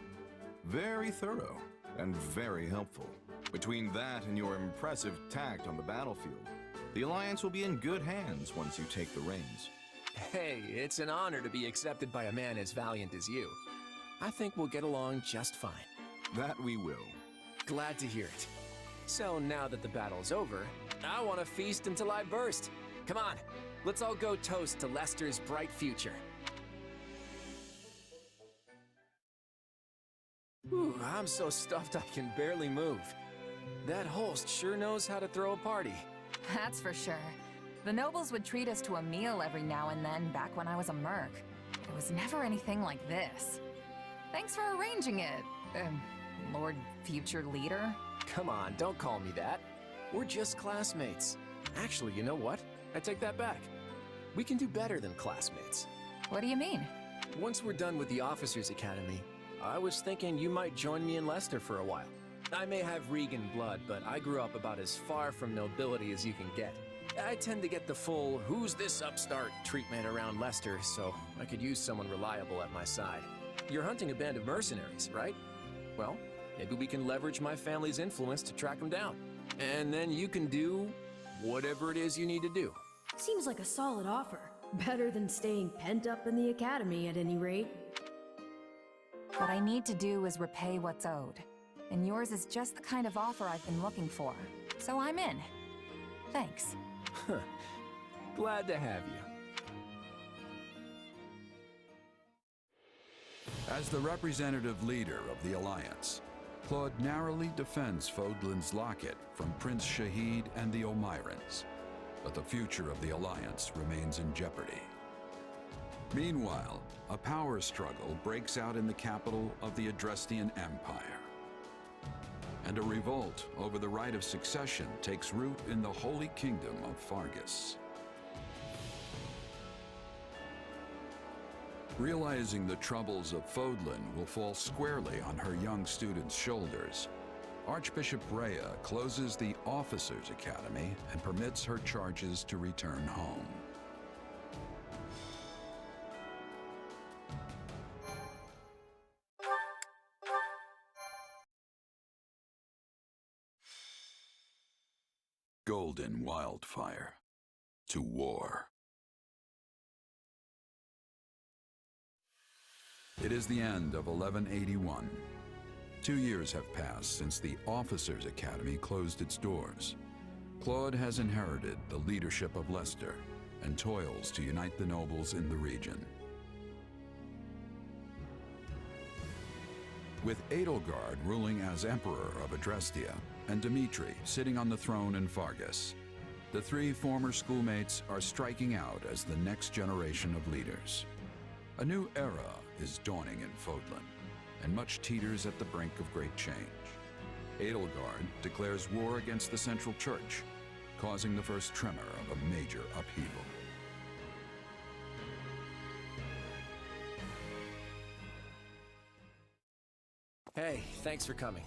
Very thorough, and very helpful. Between that and your impressive tact on the battlefield, the Alliance will be in good hands once you take the reins. Hey, it's an honor to be accepted by a man as valiant as you. I think we'll get along just fine. That we will. Glad to hear it. So now that the battle's over, I want to feast until I burst. Come on, let's all go toast to Lester's bright future. Ooh, I'm so stuffed I can barely move. That host sure knows how to throw a party. That's for sure. The nobles would treat us to a meal every now and then back when I was a merc. It was never anything like this. Thanks for arranging it, Lord Future Leader. Come on, don't call me that. We're just classmates. Actually, you know what? I take that back. We can do better than classmates. What do you mean? Once we're done with the Officers Academy, I was thinking you might join me in Lester for a while. I may have Regan blood, but I grew up about as far from nobility as you can get. I tend to get the full, who's this upstart treatment around Lester, so I could use someone reliable at my side. You're hunting a band of mercenaries, right? Well, maybe we can leverage my family's influence to track them down. And then you can do whatever it is you need to do. Seems like a solid offer. Better than staying pent up in the academy at any rate. What I need to do is repay what's owed. And yours is just the kind of offer I've been looking for. So I'm in. Thanks. Glad to have you. As the representative leader of the Alliance, Claude narrowly defends Fodlan's locket from Prince Shahid and the Omirans, but the future of the Alliance remains in jeopardy. Meanwhile, a power struggle breaks out in the capital of the Adrestian Empire, and a revolt over the right of succession takes root in the Holy Kingdom of Fargus. Realizing the troubles of Fodlan will fall squarely on her young students' shoulders, Archbishop Rhea closes the Officers' Academy and permits her charges to return home. Golden Wildfire. To war. It is the end of 1181. 2 years have passed since the Officers' Academy closed its doors. Claude has inherited the leadership of Lester and toils to unite the nobles in the region. With Edelgard ruling as Emperor of Adrestia and Dimitri sitting on the throne in Fargus, the three former schoolmates are striking out as the next generation of leaders. A new era is dawning in Fodlan, and much teeters at the brink of great change. Edelgard declares war against the Central Church, causing the first tremor of a major upheaval. Hey, thanks for coming.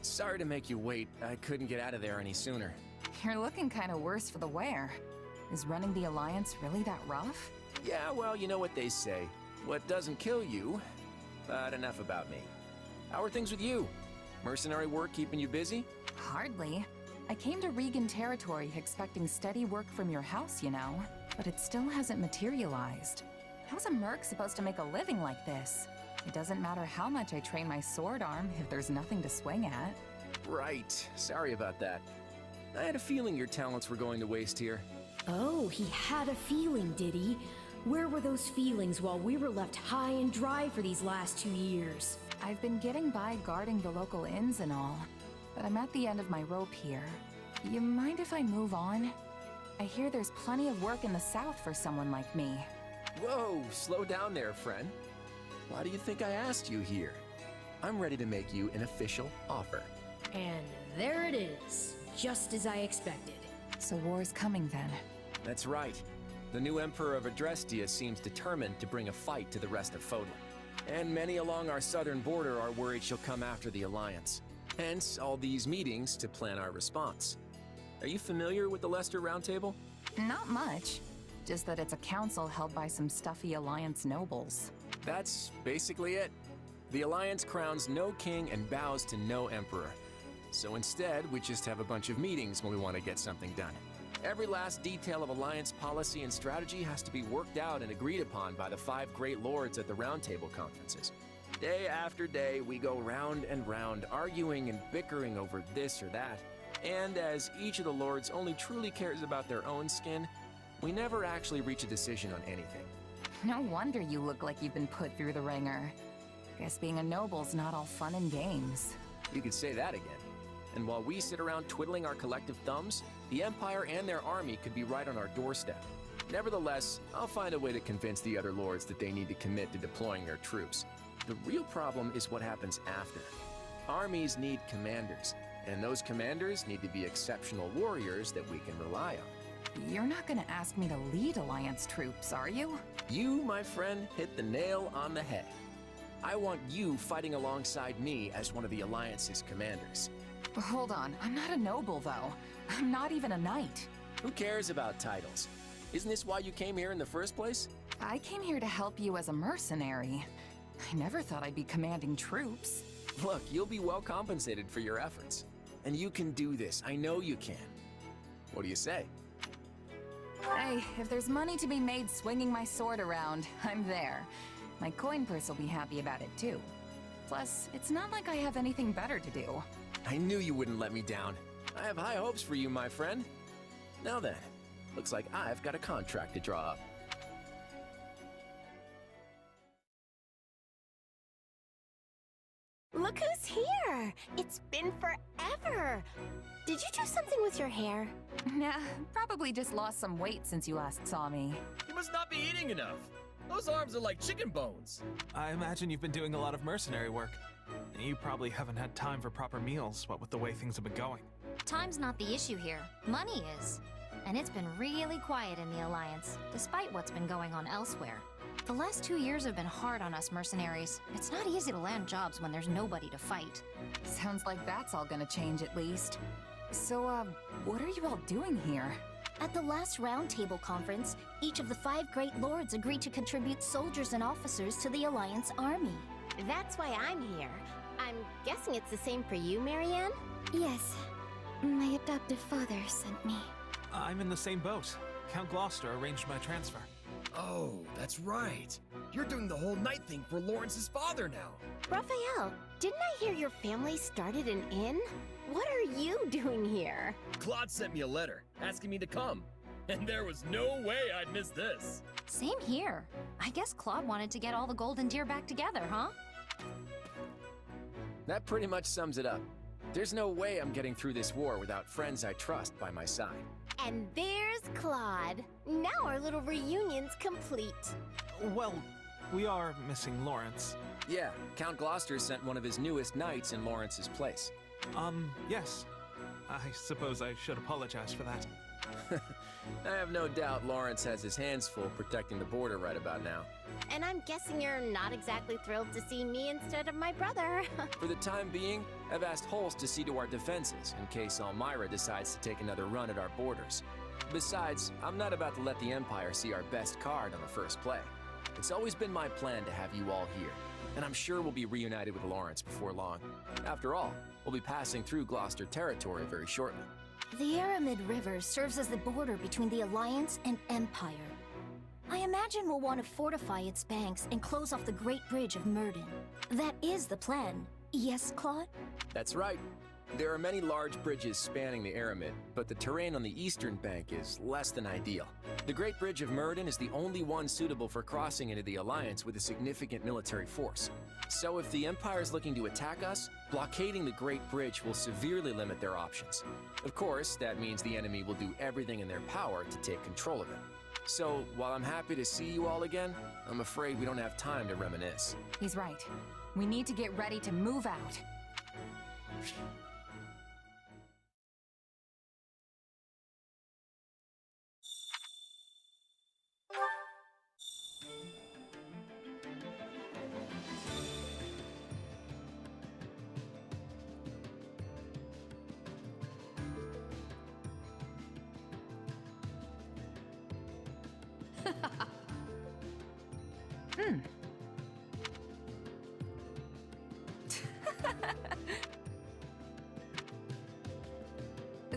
Sorry to make you wait. I couldn't get out of there any sooner. You're looking kind of worse for the wear. Is running the Alliance really that rough? Yeah, well, you know what they say. What doesn't kill you, but enough about me. How are things with you? Mercenary work keeping you busy? Hardly. I came to Regan territory expecting steady work from your house, you know, but it still hasn't materialized. How's a merc supposed to make a living like this? It doesn't matter how much I train my sword arm if there's nothing to swing at. Right. Sorry about that. I had a feeling your talents were going to waste here. Oh, he had a feeling, did he? Where were those feelings while we were left high and dry for these last 2 years? I've been getting by guarding the local inns and all, but I'm at the end of my rope here. You mind if I move on? I hear there's plenty of work in the south for someone like me. Whoa, slow down there, friend. Why do you think I asked you here? I'm ready to make you an official offer. And there it is, just as I expected. So war's coming then. That's right. The new Emperor of Adrestia seems determined to bring a fight to the rest of Fodlan. And many along our southern border are worried she'll come after the Alliance. Hence, all these meetings to plan our response. Are you familiar with the Lester Roundtable? Not much. Just that it's a council held by some stuffy Alliance nobles. That's basically it. The Alliance crowns no king and bows to no emperor. So instead, we just have a bunch of meetings when we want to get something done. Every last detail of Alliance policy and strategy has to be worked out and agreed upon by the 5 great lords at the Roundtable conferences. Day after day, we go round and round, arguing and bickering over this or that. And as each of the lords only truly cares about their own skin, we never actually reach a decision on anything. No wonder you look like you've been put through the ringer. Guess being a noble's not all fun and games. You could say that again. And while we sit around twiddling our collective thumbs, the Empire and their army could be right on our doorstep. Nevertheless, I'll find a way to convince the other lords that they need to commit to deploying their troops. The real problem is what happens after. Armies need commanders, and those commanders need to be exceptional warriors that we can rely on. You're not gonna ask me to lead Alliance troops, are you? You, my friend, hit the nail on the head. I want you fighting alongside me as one of the Alliance's commanders. Hold on, I'm not a noble, though. I'm not even a knight. Who cares about titles? Isn't this why you came here in the first place? I came here to help you as a mercenary. I never thought I'd be commanding troops. Look, you'll be well compensated for your efforts. And you can do this. I know you can. What do you say? Hey, if there's money to be made swinging my sword around, I'm there. My coin purse will be happy about it, too. Plus, it's not like I have anything better to do. I knew you wouldn't let me down. I have high hopes for you, my friend. Now then, looks like I've got a contract to draw up. Look who's here! It's been forever! Did you do something with your hair? Nah, probably just lost some weight since you last saw me. You must not be eating enough. Those arms are like chicken bones. I imagine you've been doing a lot of mercenary work. And you probably haven't had time for proper meals, what with the way things have been going. Time's not the issue here. Money is. And it's been really quiet in the Alliance, despite what's been going on elsewhere. The last 2 years have been hard on us mercenaries. It's not easy to land jobs when there's nobody to fight. Sounds like that's all gonna change at least. So, what are you all doing here? At the last roundtable conference, each of the 5 great lords agreed to contribute soldiers and officers to the Alliance army. That's why I'm here. I'm guessing it's the same for you, Marianne? Yes. My adoptive father sent me. I'm in the same boat. Count Gloucester arranged my transfer. Oh, that's right. You're doing the whole night thing for Lawrence's father now. Raphael, didn't I hear your family started an inn? What are you doing here? Claude sent me a letter asking me to come. And there was no way I'd miss this. Same here. I guess Claude wanted to get all the golden deer back together, huh? That pretty much sums it up. There's no way I'm getting through this war without friends I trust by my side. And there's Claude. Now our little reunion's complete. Well, we are missing Lawrence. Yeah, Count Gloucester sent one of his newest knights in Lawrence's place. Yes. I suppose I should apologize for that. I have no doubt Lawrence has his hands full protecting the border right about now. And I'm guessing you're not exactly thrilled to see me instead of my brother. For the time being, I've asked Holst to see to our defenses in case Elmira decides to take another run at our borders. Besides, I'm not about to let the Empire see our best card on the first play. It's always been my plan to have you all here, and I'm sure we'll be reunited with Lawrence before long. After all, we'll be passing through Gloucester territory very shortly. The Aramid River serves as the border between the Alliance and Empire. I imagine we'll want to fortify its banks and close off the Great Bridge of Myrden. That is the plan. Yes, Claude? That's right. There are many large bridges spanning the Aramid, but the terrain on the eastern bank is less than ideal. The Great Bridge of Myrden is the only one suitable for crossing into the Alliance with a significant military force. So if the Empire's looking to attack us, blockading the Great Bridge will severely limit their options. Of course, that means the enemy will do everything in their power to take control of it. So, while I'm happy to see you all again, I'm afraid we don't have time to reminisce. He's right. We need to get ready to move out.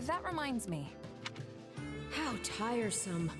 That reminds me. How tiresome.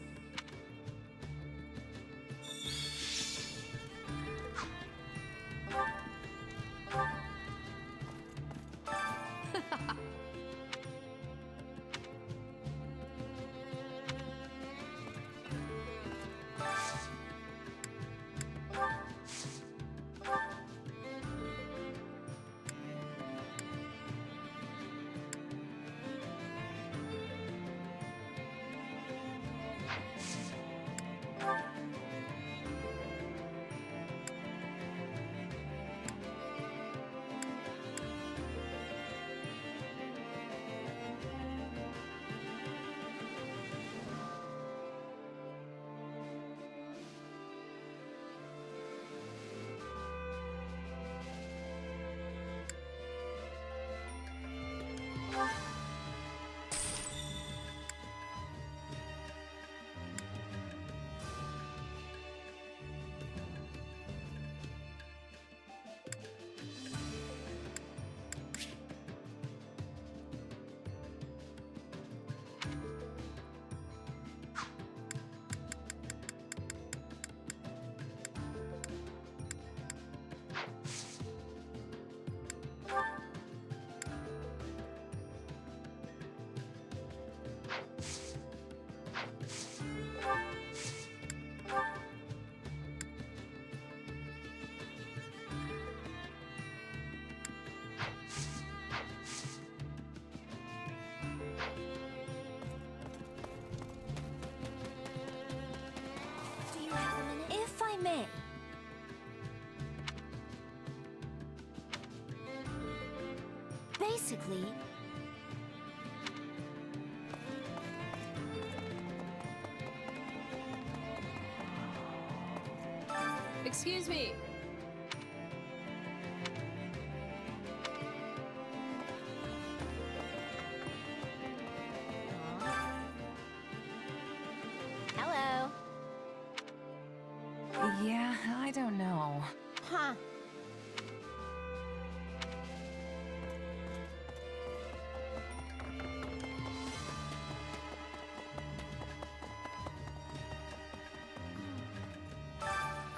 Basically... Excuse me. Hello. Yeah, I don't know. Huh.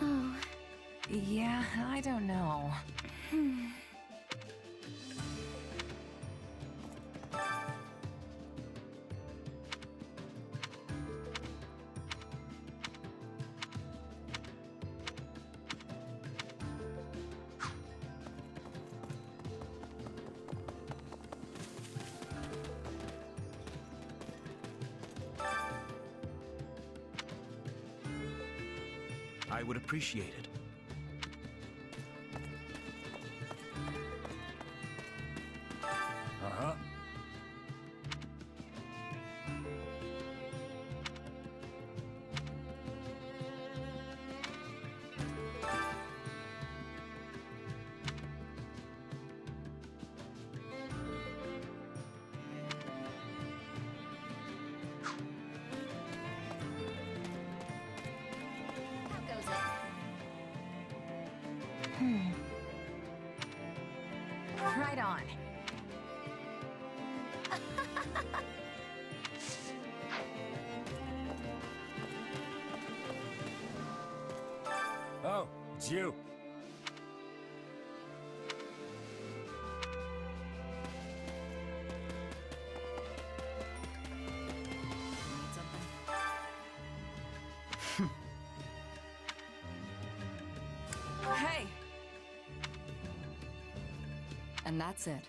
Oh. Yeah, I don't know. I would appreciate it. Uh-huh. Right on. Oh, it's you. Hey! And that's it.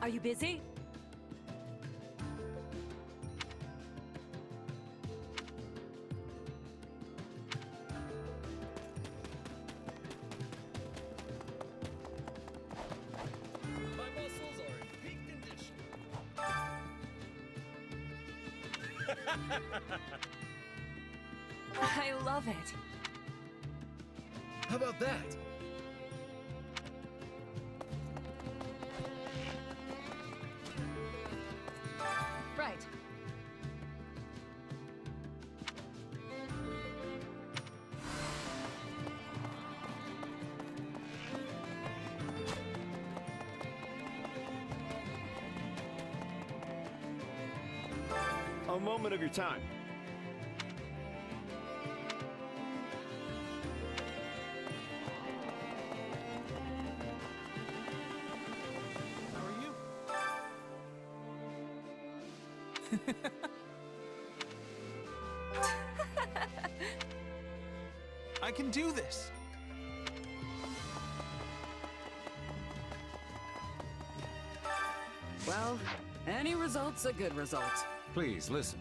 Are you busy? My muscles are in peak condition. I love it. How about that? Right. A moment of your time. How are you? I can do this. Well, any result's a good result. Please listen.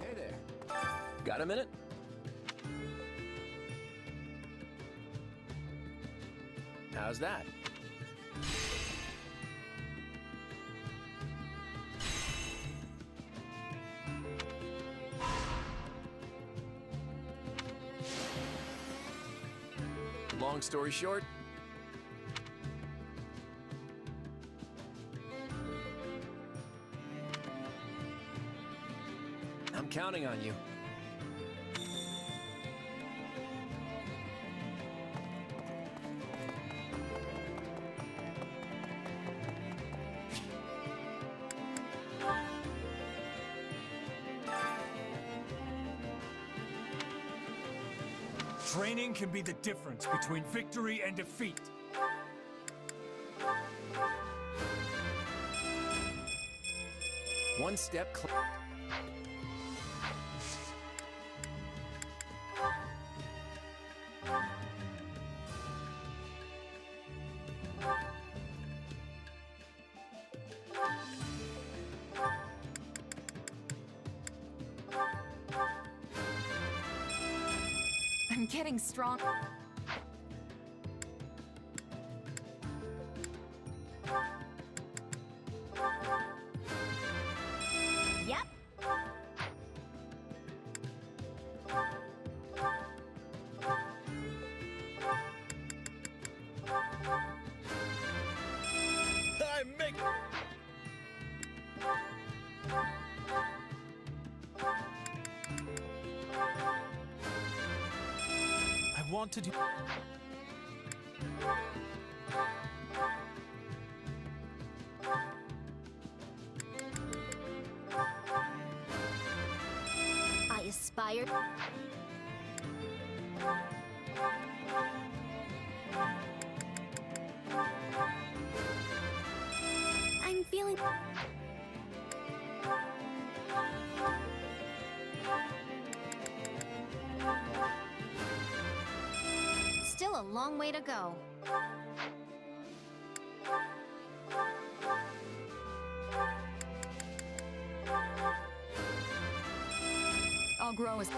Hey there. Got a minute? How's that? Long story short, I'm counting on you. Training can be the difference between victory and defeat. One step closer. I'm getting strong. Yep. I make. I want to do. I aspire. I'm feeling. Still a long way to go. I'll grow as...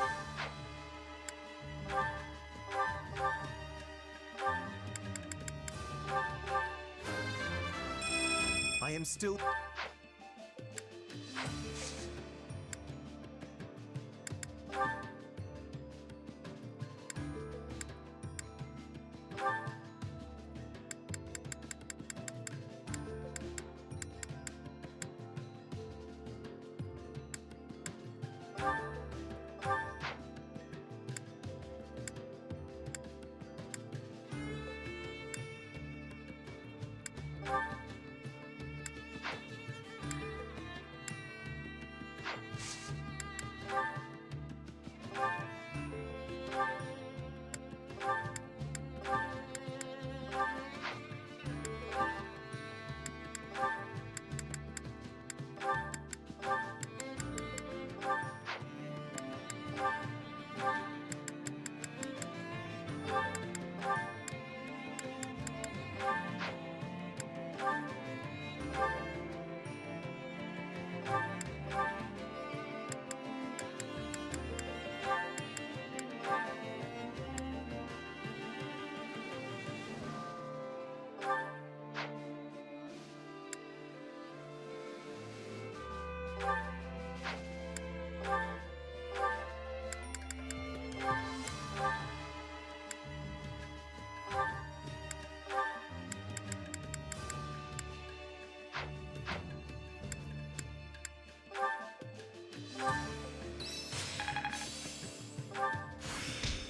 I am still...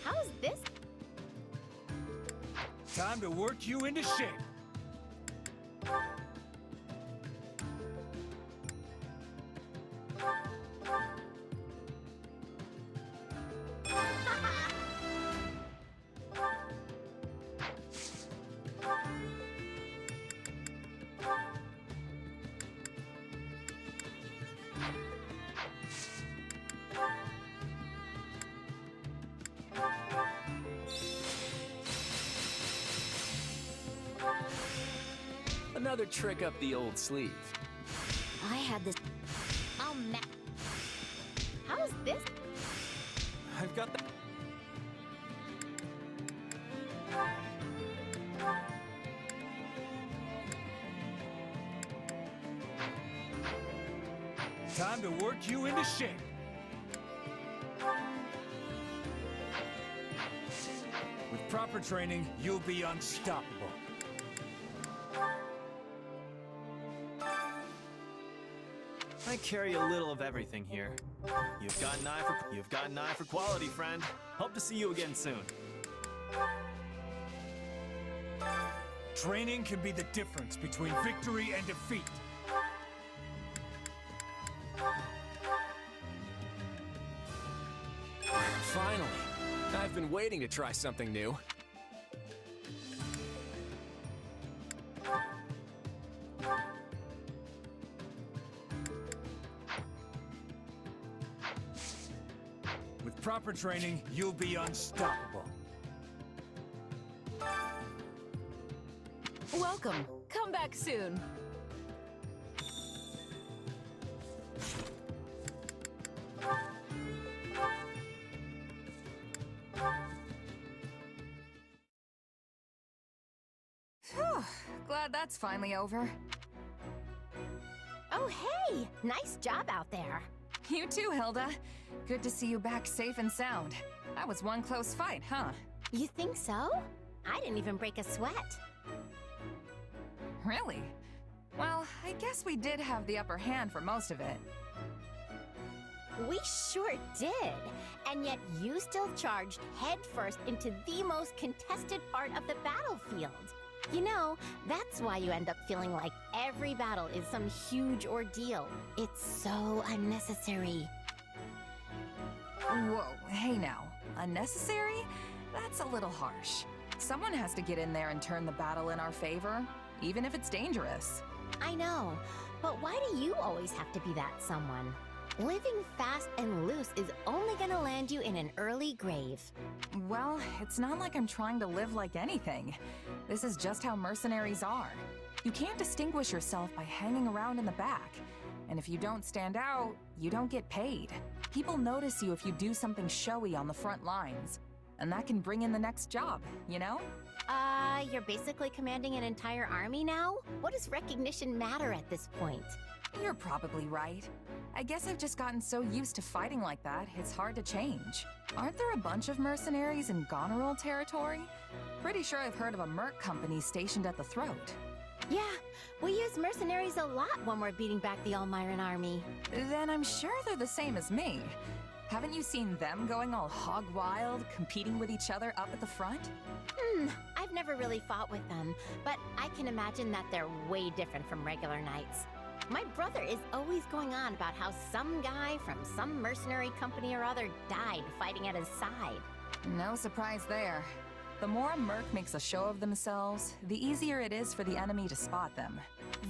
How's this? Time to work you into shape. Another trick up the old sleeve. I had this. Oh, how's this? I've got that. Time to work you into shape. With proper training, you'll be unstoppable. I carry a little of everything here. You've got an eye for quality, friend. Hope to see you again soon. Training can be the difference between victory and defeat. Finally. I've been waiting to try something new. proper training, you'll be unstoppable. Welcome. Come back soon. Phew, glad that's finally over. Oh, hey! Nice job out there. You too, Hilda. Good to see you back safe and sound. That was one close fight, huh? You think so? I didn't even break a sweat. Really? Well, I guess we did have the upper hand for most of it. We sure did. And yet you still charged headfirst into the most contested part of the battlefield. You know, that's why you end up feeling like every battle is some huge ordeal. It's so unnecessary. Whoa, hey now. Unnecessary? That's a little harsh. Someone has to get in there and turn the battle in our favor, even if it's dangerous. I know, but why do you always have to be that someone? Living fast and loose is only gonna land you in an early grave. Well, it's not like I'm trying to live like anything. This is just how mercenaries are. You can't distinguish yourself by hanging around in the back. And if you don't stand out, you don't get paid. People notice you if you do something showy on the front lines. And that can bring in the next job, you know? You're basically commanding an entire army now? What does recognition matter at this point? You're probably right. I guess I've just gotten so used to fighting like that, it's hard to change. Aren't there a bunch of mercenaries in Goneril territory? Pretty sure I've heard of a merc company stationed at the throat. Yeah, we use mercenaries a lot when we're beating back the Almiran army. Then I'm sure they're the same as me. Haven't you seen them going all hog wild, competing with each other up at the front? I've never really fought with them, but I can imagine that they're way different from regular knights. My brother is always going on about how some guy from some mercenary company or other died fighting at his side. No surprise there. The more a merc makes a show of themselves, the easier it is for the enemy to spot them.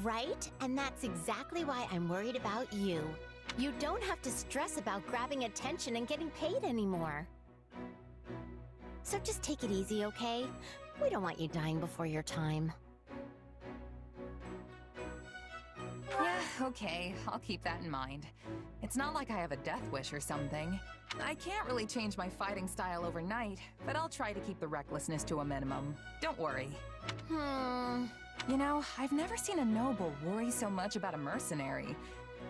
Right? And that's exactly why I'm worried about you. You don't have to stress about grabbing attention and getting paid anymore. So just take it easy, okay? We don't want you dying before your time. Yeah, okay, I'll keep that in mind. It's not like I have a death wish or something. I can't really change my fighting style overnight, but I'll try to keep the recklessness to a minimum. Don't worry. You know, I've never seen a noble worry so much about a mercenary.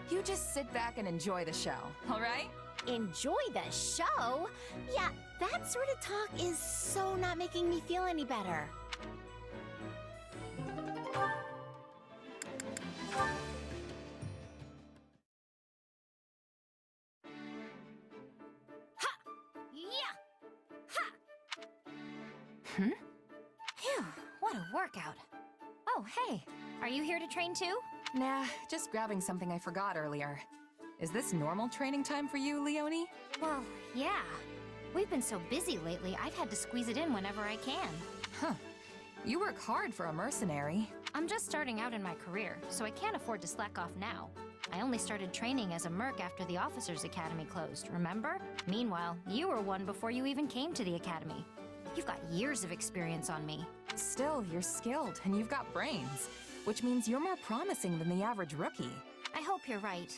You just sit back and enjoy the show, all right? Enjoy the show? Yeah, that sort of talk is so not making me feel any better. Phew, what a workout. Oh, hey, are you here to train too? Nah, just grabbing something I forgot earlier. Is this normal training time for you, Leonie? Well, yeah. We've been so busy lately, I've had to squeeze it in whenever I can. Huh. You work hard for a mercenary. I'm just starting out in my career, so I can't afford to slack off now. I only started training as a merc after the Officers' Academy closed, remember? Meanwhile, you were one before you even came to the Academy. You've got years of experience on me. Still, you're skilled and you've got brains, which means you're more promising than the average rookie. I hope you're right.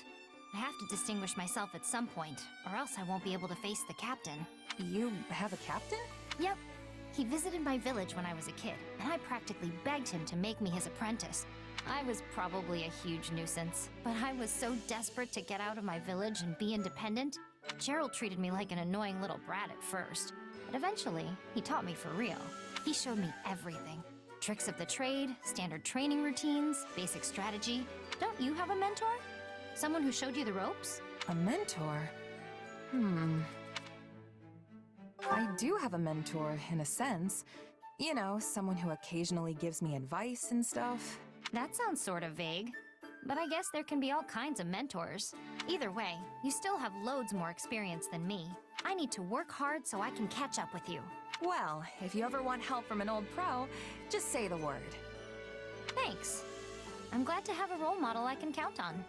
I have to distinguish myself at some point, or else I won't be able to face the captain. You have a captain? Yep. He visited my village when I was a kid, and I practically begged him to make me his apprentice. I was probably a huge nuisance, but I was so desperate to get out of my village and be independent. Gerald treated me like an annoying little brat at first, but eventually, he taught me for real. He showed me everything. Tricks of the trade, standard training routines, basic strategy. Don't you have a mentor? Someone who showed you the ropes? A mentor? I do have a mentor, in a sense. You know, someone who occasionally gives me advice and stuff. That sounds sort of vague. But I guess there can be all kinds of mentors. Either way, you still have loads more experience than me. I need to work hard so I can catch up with you. Well, if you ever want help from an old pro, just say the word. Thanks. I'm glad to have a role model I can count on.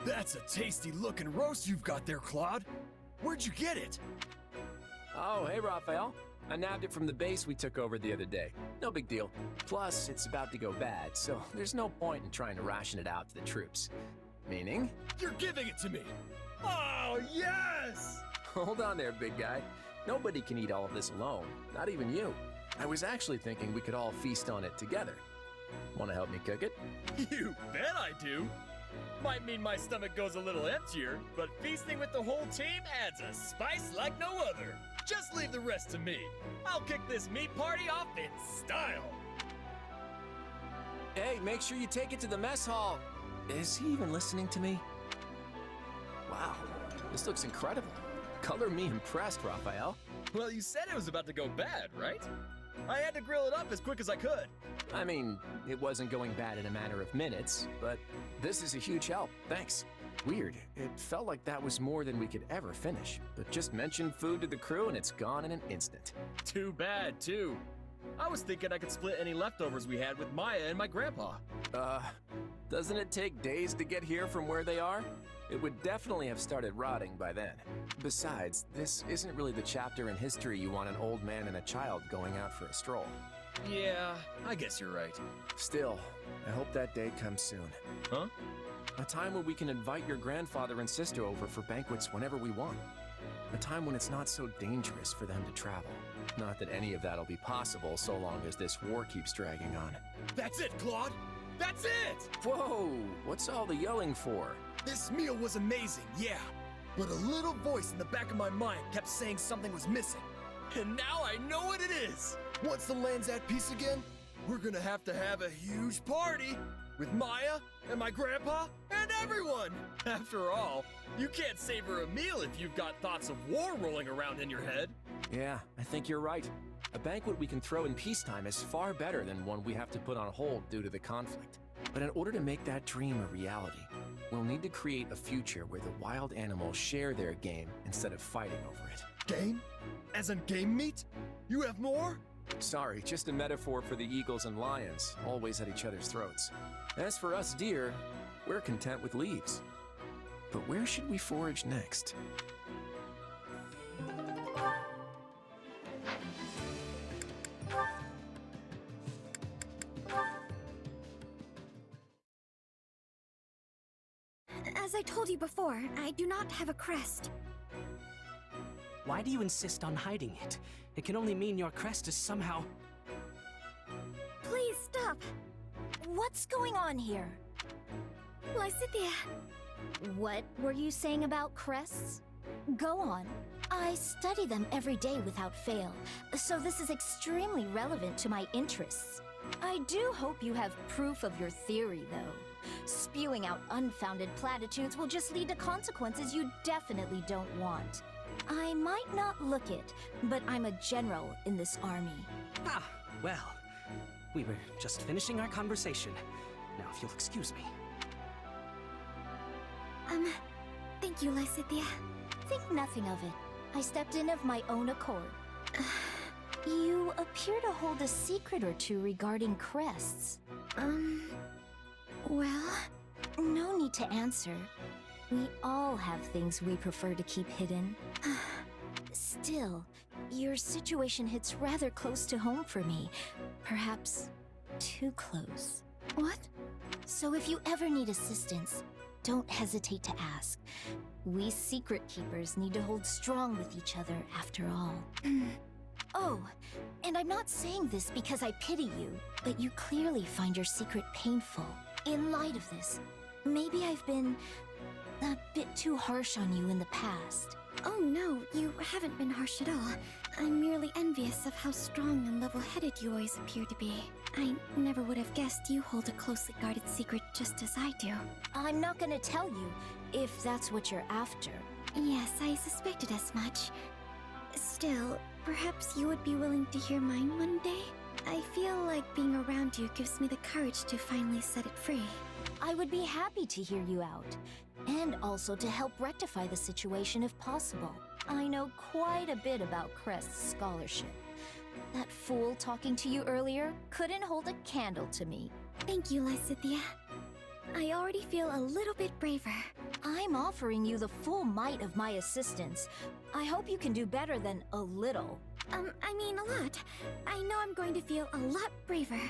That's a tasty-looking roast you've got there, Claude. Where'd you get it? Oh, hey, Raphael. I nabbed it from the base we took over the other day. No big deal. Plus, it's about to go bad, so there's no point in trying to ration it out to the troops. Meaning? You're giving it to me! Oh, yes! Hold on there, big guy. Nobody can eat all of this alone, not even you. I was actually thinking we could all feast on it together. Want to help me cook it? You bet I do! Might mean my stomach goes a little emptier, but feasting with the whole team adds a spice like no other. Just leave the rest to me. I'll kick this meat party off in style. Hey, make sure you take it to the mess hall. Is he even listening to me? Wow, this looks incredible. Color me impressed, Raphael. Well, you said it was about to go bad, right? I had to grill it up as quick as I could. I mean, it wasn't going bad in a matter of minutes, but this is a huge help. Thanks. Weird. It felt like that was more than we could ever finish. But just mention food to the crew and it's gone in an instant. Too bad, too. I was thinking I could split any leftovers we had with Maya and my grandpa. Doesn't it take days to get here from where they are? It would definitely have started rotting by then. Besides, this isn't really the chapter in history you want an old man and a child going out for a stroll. Yeah, I guess you're right. Still, I hope that day comes soon. Huh? A time when we can invite your grandfather and sister over for banquets whenever we want. A time when it's not so dangerous for them to travel. Not that any of that'll be possible so long as this war keeps dragging on. That's it, Claude! That's it! Whoa! What's all the yelling for? This meal was amazing, yeah. But a little voice in the back of my mind kept saying something was missing. And now I know what it is! Once the land's at peace again, we're gonna have a huge party! With Maya, and my grandpa, and everyone! After all, you can't savor a meal if you've got thoughts of war rolling around in your head. Yeah, I think you're right. A banquet we can throw in peacetime is far better than one we have to put on hold due to the conflict. But in order to make that dream a reality, we'll need to create a future where the wild animals share their game instead of fighting over it. Game? As in game meat? You have more? Sorry, just a metaphor for the eagles and lions, always at each other's throats. As for us deer, we're content with leaves. But where should we forage next? As I told you before, I do not have a crest. Why do you insist on hiding it? It can only mean your crest is somehow... Please stop! What's going on here? Lysithea. What were you saying about crests? Go on. I study them every day without fail, so this is extremely relevant to my interests. I do hope you have proof of your theory, though. Spewing out unfounded platitudes will just lead to consequences you definitely don't want. I might not look it, but I'm a general in this army. Ah, well, we were just finishing our conversation. Now, if you'll excuse me. Thank you, Lysithea. Think nothing of it. I stepped in of my own accord. You appear to hold a secret or two regarding crests. Well... No need to answer. We all have things we prefer to keep hidden. Still, your situation hits rather close to home for me. Perhaps too close. What? So if you ever need assistance, don't hesitate to ask. We secret keepers need to hold strong with each other after all. Oh, and I'm not saying this because I pity you, but you clearly find your secret painful. In light of this, maybe I've been a bit too harsh on you in the past. Oh no, you haven't been harsh at all. I'm merely envious of how strong and level-headed you always appear to be. I never would have guessed you hold a closely guarded secret just as I do. I'm not gonna tell you, if that's what you're after. Yes, I suspected as much. Still, perhaps you would be willing to hear mine one day? I feel like being around you gives me the courage to finally set it free. I would be happy to hear you out, and also to help rectify the situation if possible. I know quite a bit about Crest's scholarship. That fool talking to you earlier couldn't hold a candle to me. Thank you, Lysithea. I already feel a little bit braver. I'm offering you the full might of my assistance. I hope you can do better than a little. I mean a lot. I know I'm going to feel a lot braver.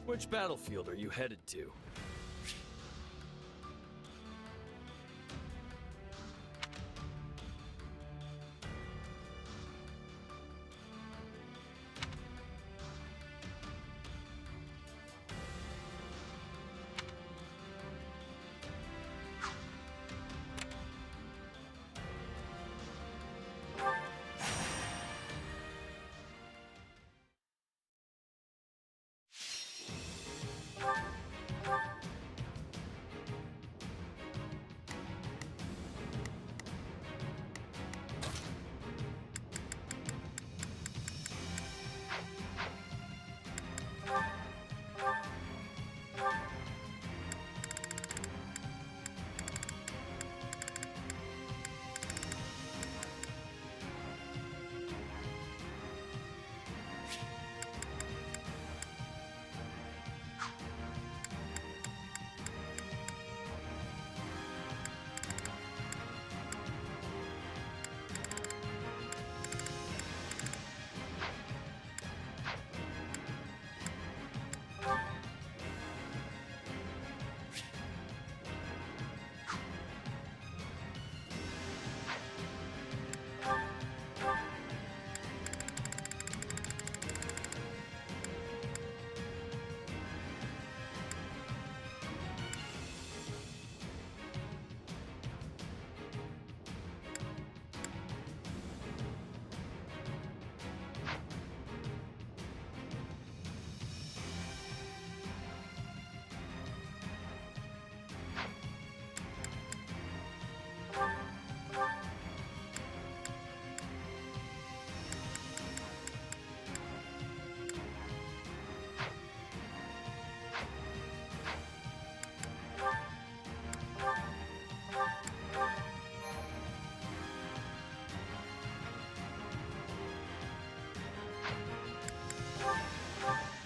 Which battlefield are you headed to?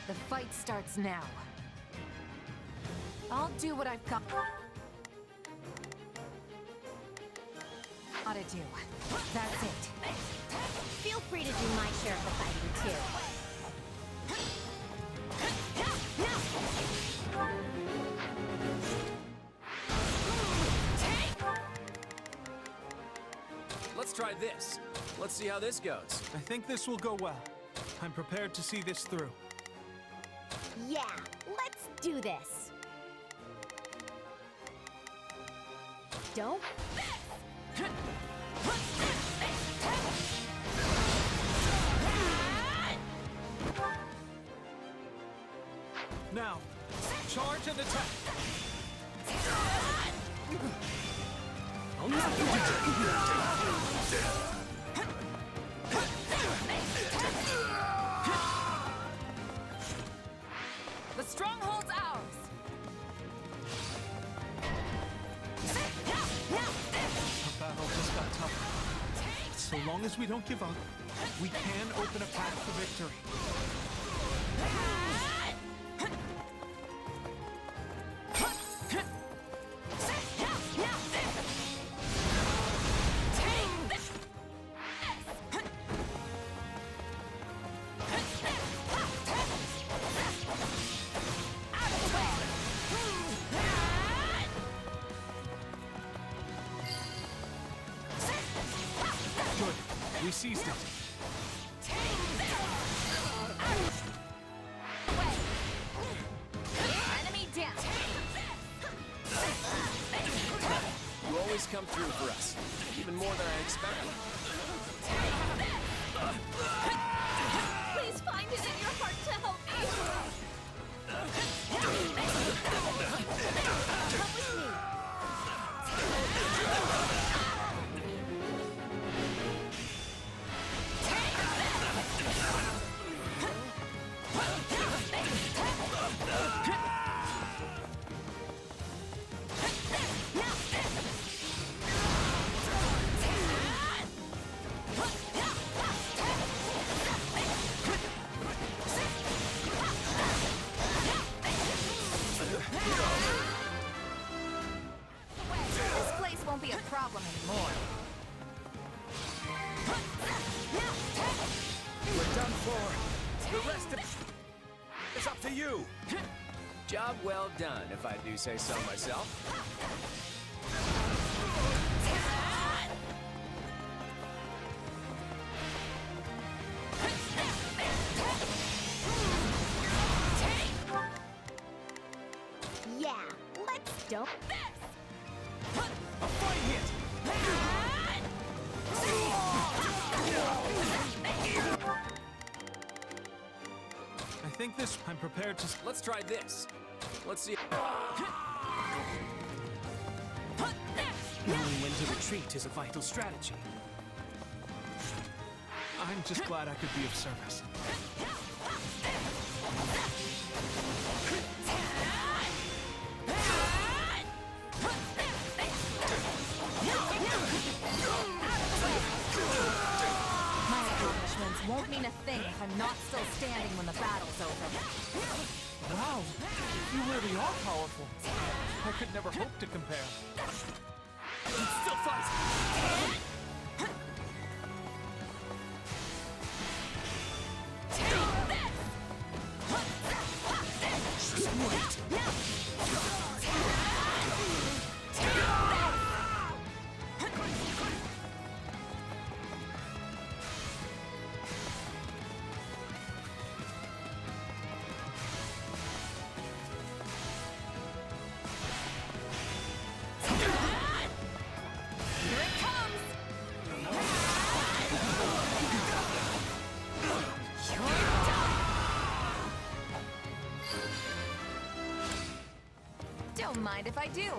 The fight starts now. I'll do what I've got to do. That's it. Feel free to do my share of the fighting, too. Let's try this. Let's see how this goes. I think this will go well. I'm prepared to see this through. Yeah, let's do this. Don't. Now, charge and attack. The stronghold's ours. The battle just got tougher. So long as we don't give up, we can open a path to victory. Good. We seized it. Enemy down. You always come through for us, even more than I expected. Please find it in your heart to help me. Come with me. problem anymore. We're done for. The rest of it's up to you. Job well done, if I do say so myself. Yeah, let's dump this! A fight hit! I think this... I'm prepared to... Let's try this. Let's see. Knowing when to retreat is a vital strategy. I'm just glad I could be of service. My accomplishments won't mean a thing if I'm not still standing when the battle's over. Wow, you really are powerful. I could never hope to compare. Still fight! Don't mind if I do.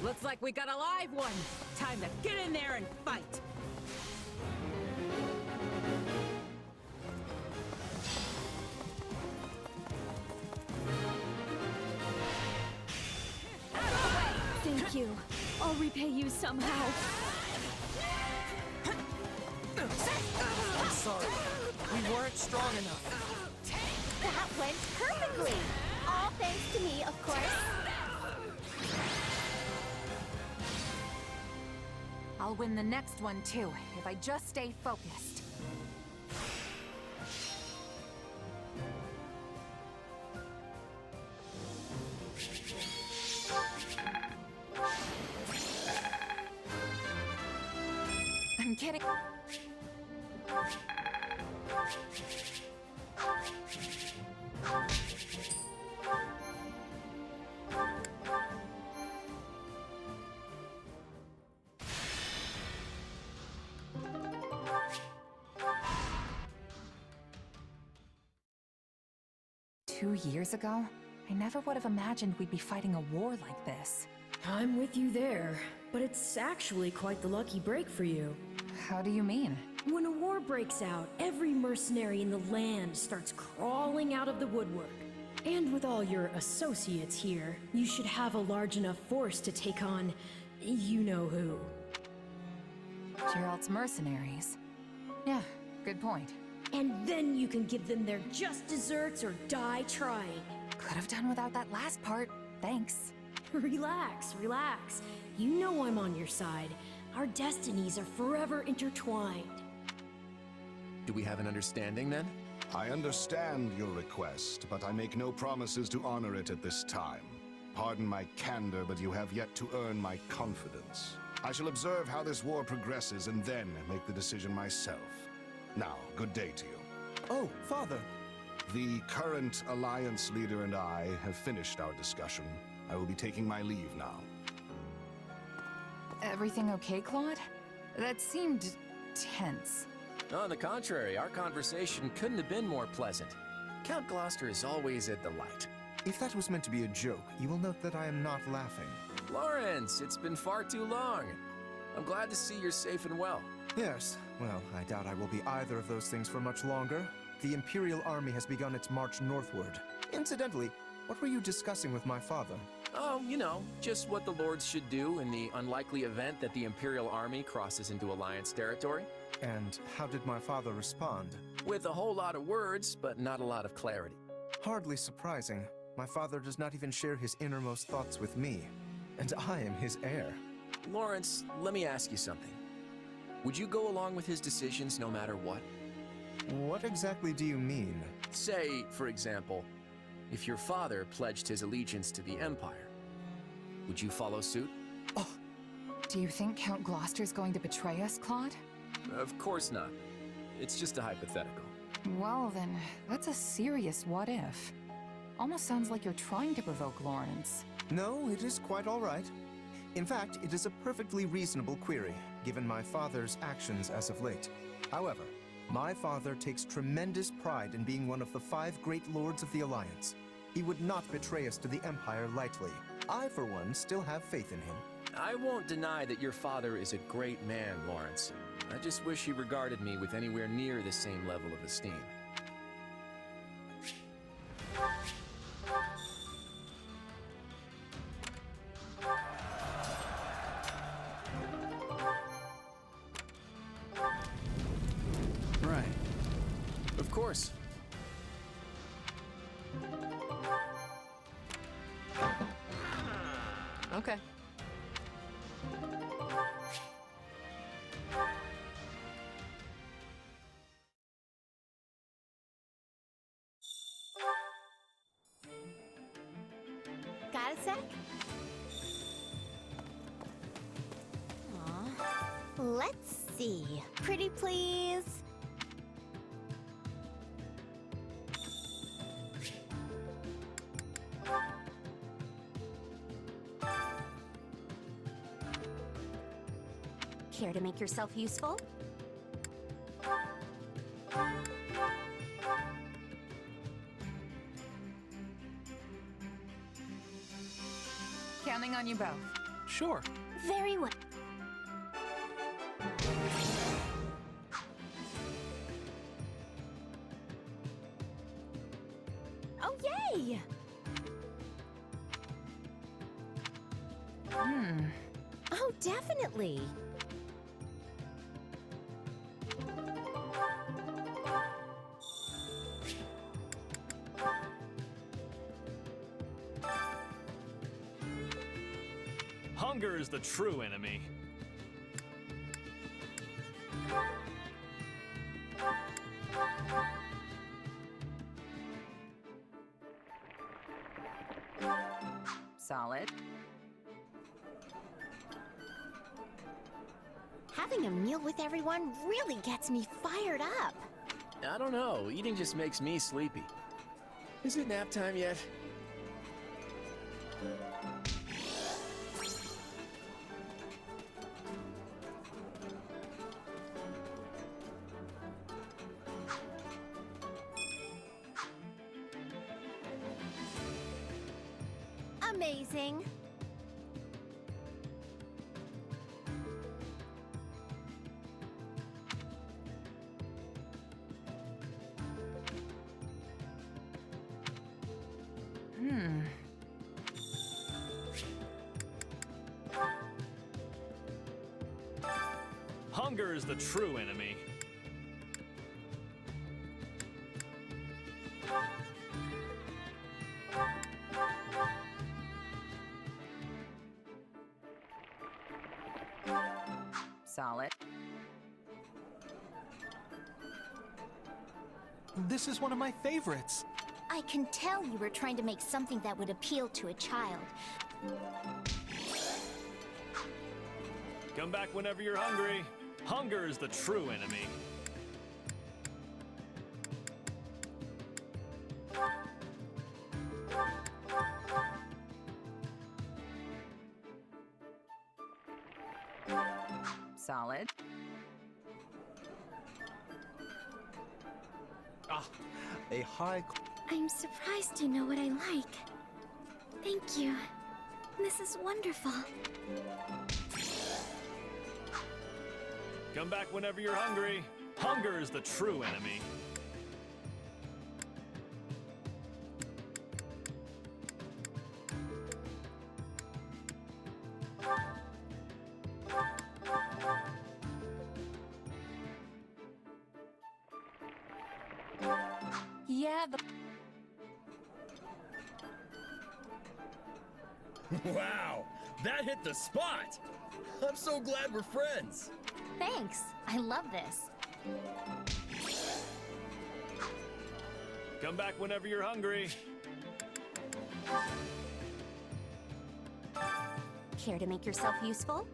Looks like we got a live one. Time to get in there and fight. Thank you. I'll repay you somehow. I'm sorry. We weren't strong enough. That went perfectly! All thanks to me, of course. I'll win the next one too, if I just stay focused. I'm kidding. 2 years ago, I never would have imagined we'd be fighting a war like this. I'm with you there, but it's actually quite the lucky break for you. How do you mean? When a war breaks out, every mercenary in the land starts crawling out of the woodwork. And with all your associates here, you should have a large enough force to take on you-know-who. Gerald's mercenaries. Yeah, good point. And then you can give them their just desserts or die trying. Could have done without that last part. Thanks. Relax, relax. You know I'm on your side. Our destinies are forever intertwined. Do we have an understanding then? I understand your request, but I make no promises to honor it at this time. Pardon my candor, but you have yet to earn my confidence. I shall observe how this war progresses and then make the decision myself. Now, good day to you. Oh, Father. The current Alliance leader and I have finished our discussion. I will be taking my leave now. Everything okay, Claude? That seemed tense. On the contrary, our conversation couldn't have been more pleasant. Count Gloucester is always a delight. If that was meant to be a joke, you will note that I am not laughing. Lawrence, it's been far too long. I'm glad to see you're safe and well. Yes, well, I doubt I will be either of those things for much longer. The Imperial Army has begun its march northward. Incidentally, what were you discussing with my father? Oh, you know, just what the Lords should do in the unlikely event that the Imperial Army crosses into Alliance territory. And how did my father respond? With a whole lot of words, but not a lot of clarity. Hardly surprising. My father does not even share his innermost thoughts with me. And I am his heir. Lawrence, let me ask you something. Would you go along with his decisions no matter what? What exactly do you mean? Say, for example, if your father pledged his allegiance to the Empire, would you follow suit? Do you think Count Gloucester's going to betray us, Claude? Of course not. It's just a hypothetical. Well then, that's a serious what if. Almost sounds like you're trying to provoke Lawrence. No, it is quite all right. In fact, it is a perfectly reasonable query, given my father's actions as of late. However, my father takes tremendous pride in being one of the 5 great lords of the Alliance. He would not betray us to the Empire lightly. I, for one, still have faith in him. I won't deny that your father is a great man, Lawrence. I just wish he regarded me with anywhere near the same level of esteem. Right. Of course. Okay. Got a sec? Aw. Let's see. Pretty please. Care to make yourself useful? Counting on you both. Sure. Very well. Oh, yay! Oh, definitely. Hunger is the true enemy. Solid. Having a meal with everyone really gets me fired up. I don't know, eating just makes me sleepy. Is it nap time yet? Amazing. Hunger is the true enemy. Solid. This is one of my favorites. I can tell you were trying to make something that would appeal to a child. Come back whenever you're hungry. Hunger is the true enemy. Solid. A high... I'm surprised you know what I like. Thank you. This is wonderful. Come back whenever you're hungry. Hunger is the true enemy. Yeah, Wow, that hit the spot! I'm so glad we're friends. Thanks. I love this. Come back whenever you're hungry. Care to make yourself useful?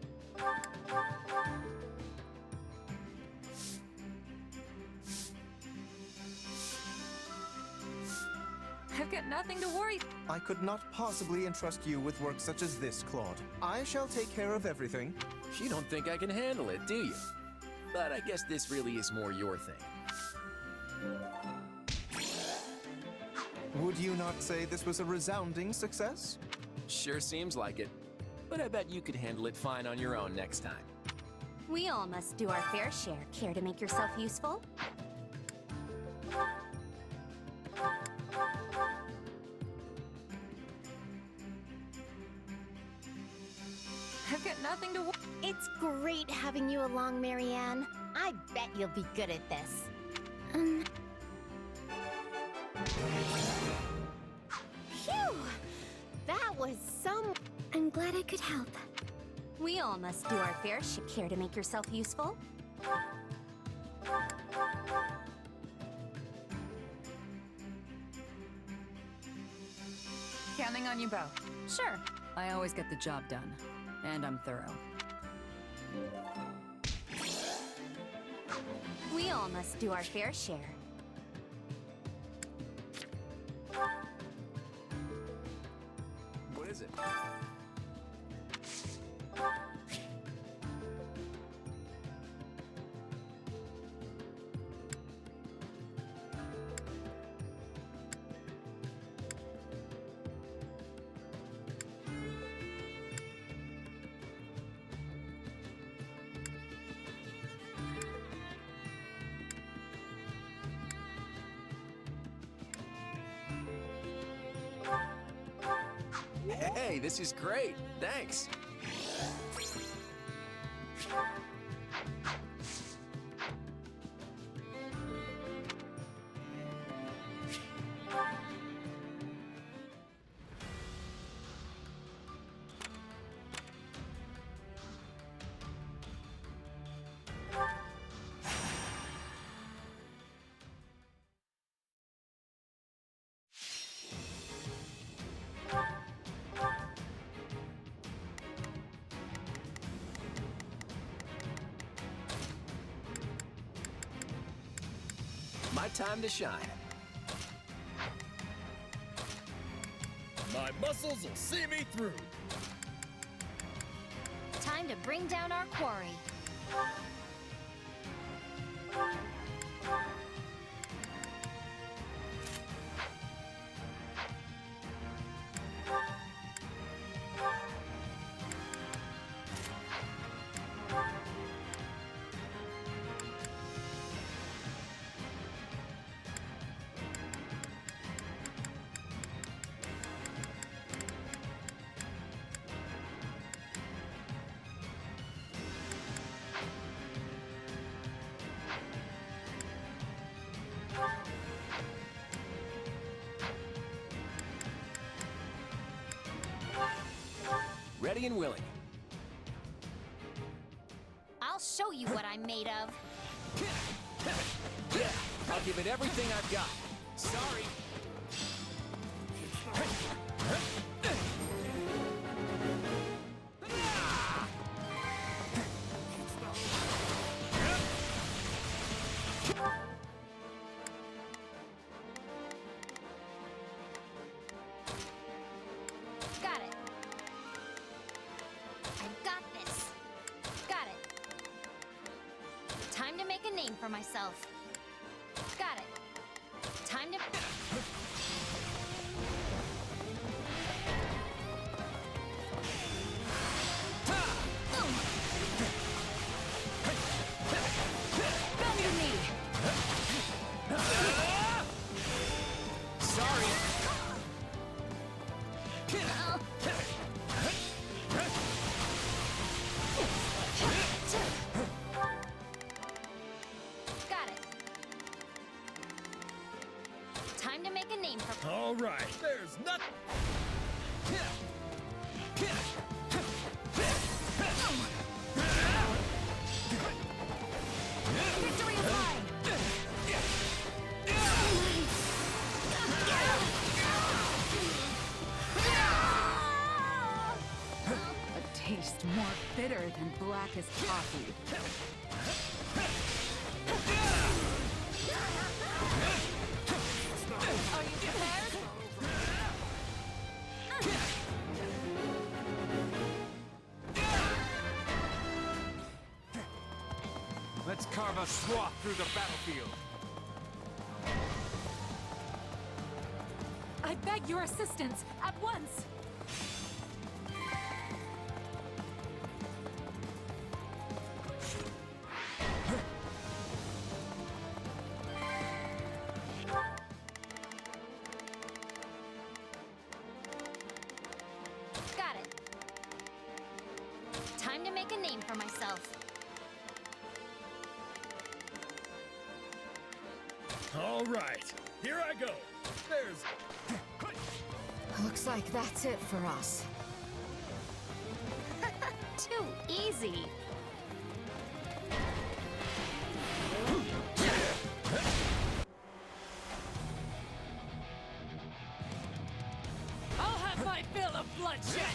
I've got nothing to worry. I could not possibly entrust you with work such as this, Claude. I shall take care of everything. You don't think I can handle it, do you? But I guess this really is more your thing. Would you not say this was a resounding success? Sure seems like it. But I bet you could handle it fine on your own next time. We all must do our fair share. Care to make yourself useful? I've got nothing to worry. It's great having you along, Marianne. I bet you'll be good at this. Phew! That was some... I'm glad I could help. We all must do our fair share. Care to make yourself useful? Counting on you both. Sure. I always get the job done, and I'm thorough. We all must do our fair share. What is it? Hey, this is great. Thanks. My time to shine. My muscles will see me through. Time to bring down our quarry. Ready and willing. I'll show you what I'm made of. Yeah, I'll give it everything I've got. Sorry. Got it. I've got this. Got it. Time to make a name for myself. Got it. Time to... Come to me! Sorry. Got it. make a name for... All right, there's nothing... Victory is mine! A taste more bitter than blackest coffee. Are you prepared? Let's carve a swath through the battlefield. I beg your assistance, at once! Got it. Time to make a name for myself. All right, here I go. There's... Looks like that's it for us. Too easy. I'll have my fill of bloodshed!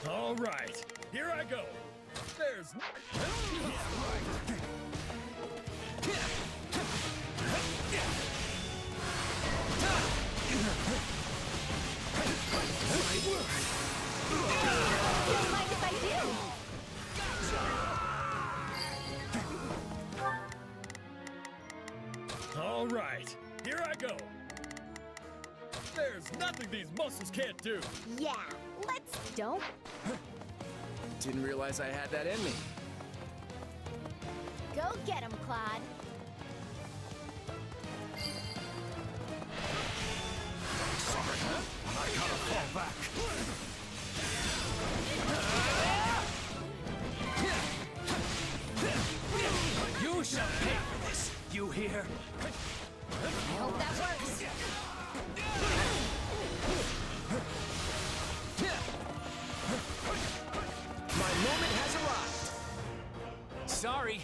All right, here I go. There's... Don't mind if I do. All right, here I go. There's nothing these muscles can't do. Yeah, let's don't. Didn't realize I had that in me. Go get him, Claude. Sorry, I gotta fall back. You shall pay for this. You hear? I hope that works. My moment has arrived. Sorry.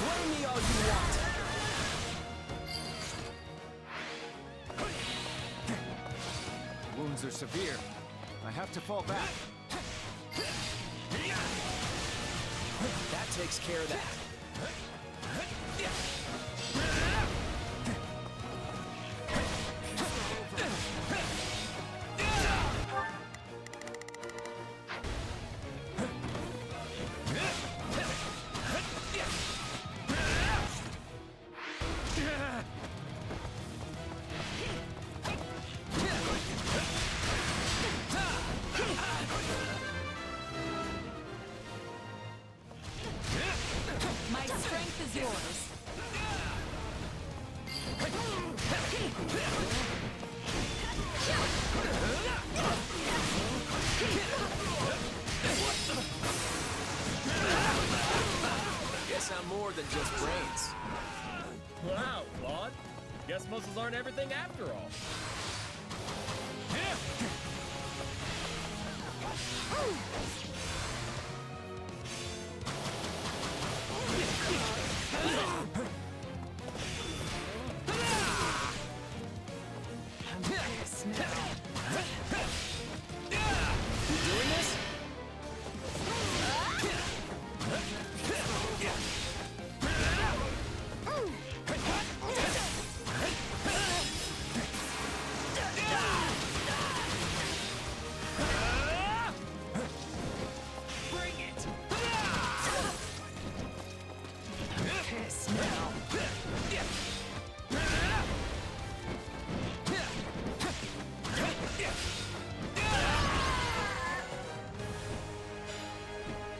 Blame me all you want. Wounds are severe. I have to fall back. That takes care of that. My strength is yours. Guess I'm more than just brains. Wow, Claude. Guess muscles aren't everything after all. You doing this? Bring it! Piss now.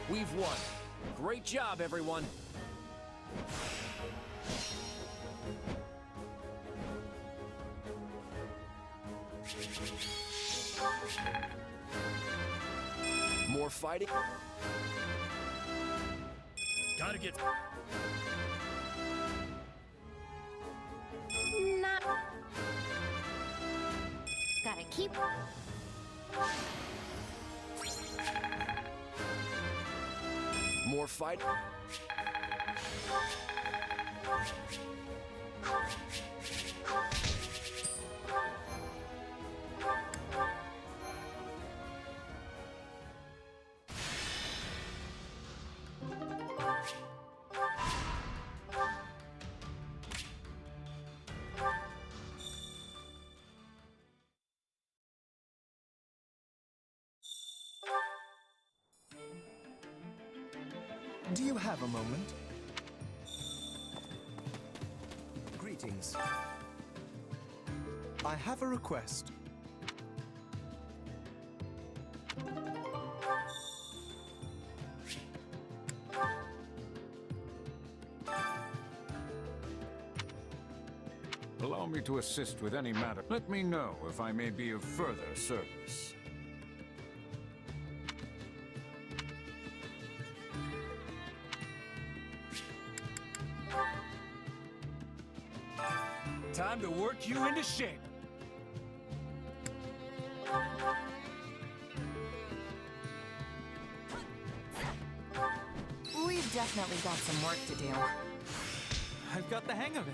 We've won. Great job, everyone. More fighting? Gotta get... Not... Gotta keep... More fight? Do you have a moment? Greetings. I have a request. Allow me to assist with any matter. Let me know if I may be of further service. Time to work you into shape. We've definitely got some work to do. I've got the hang of it.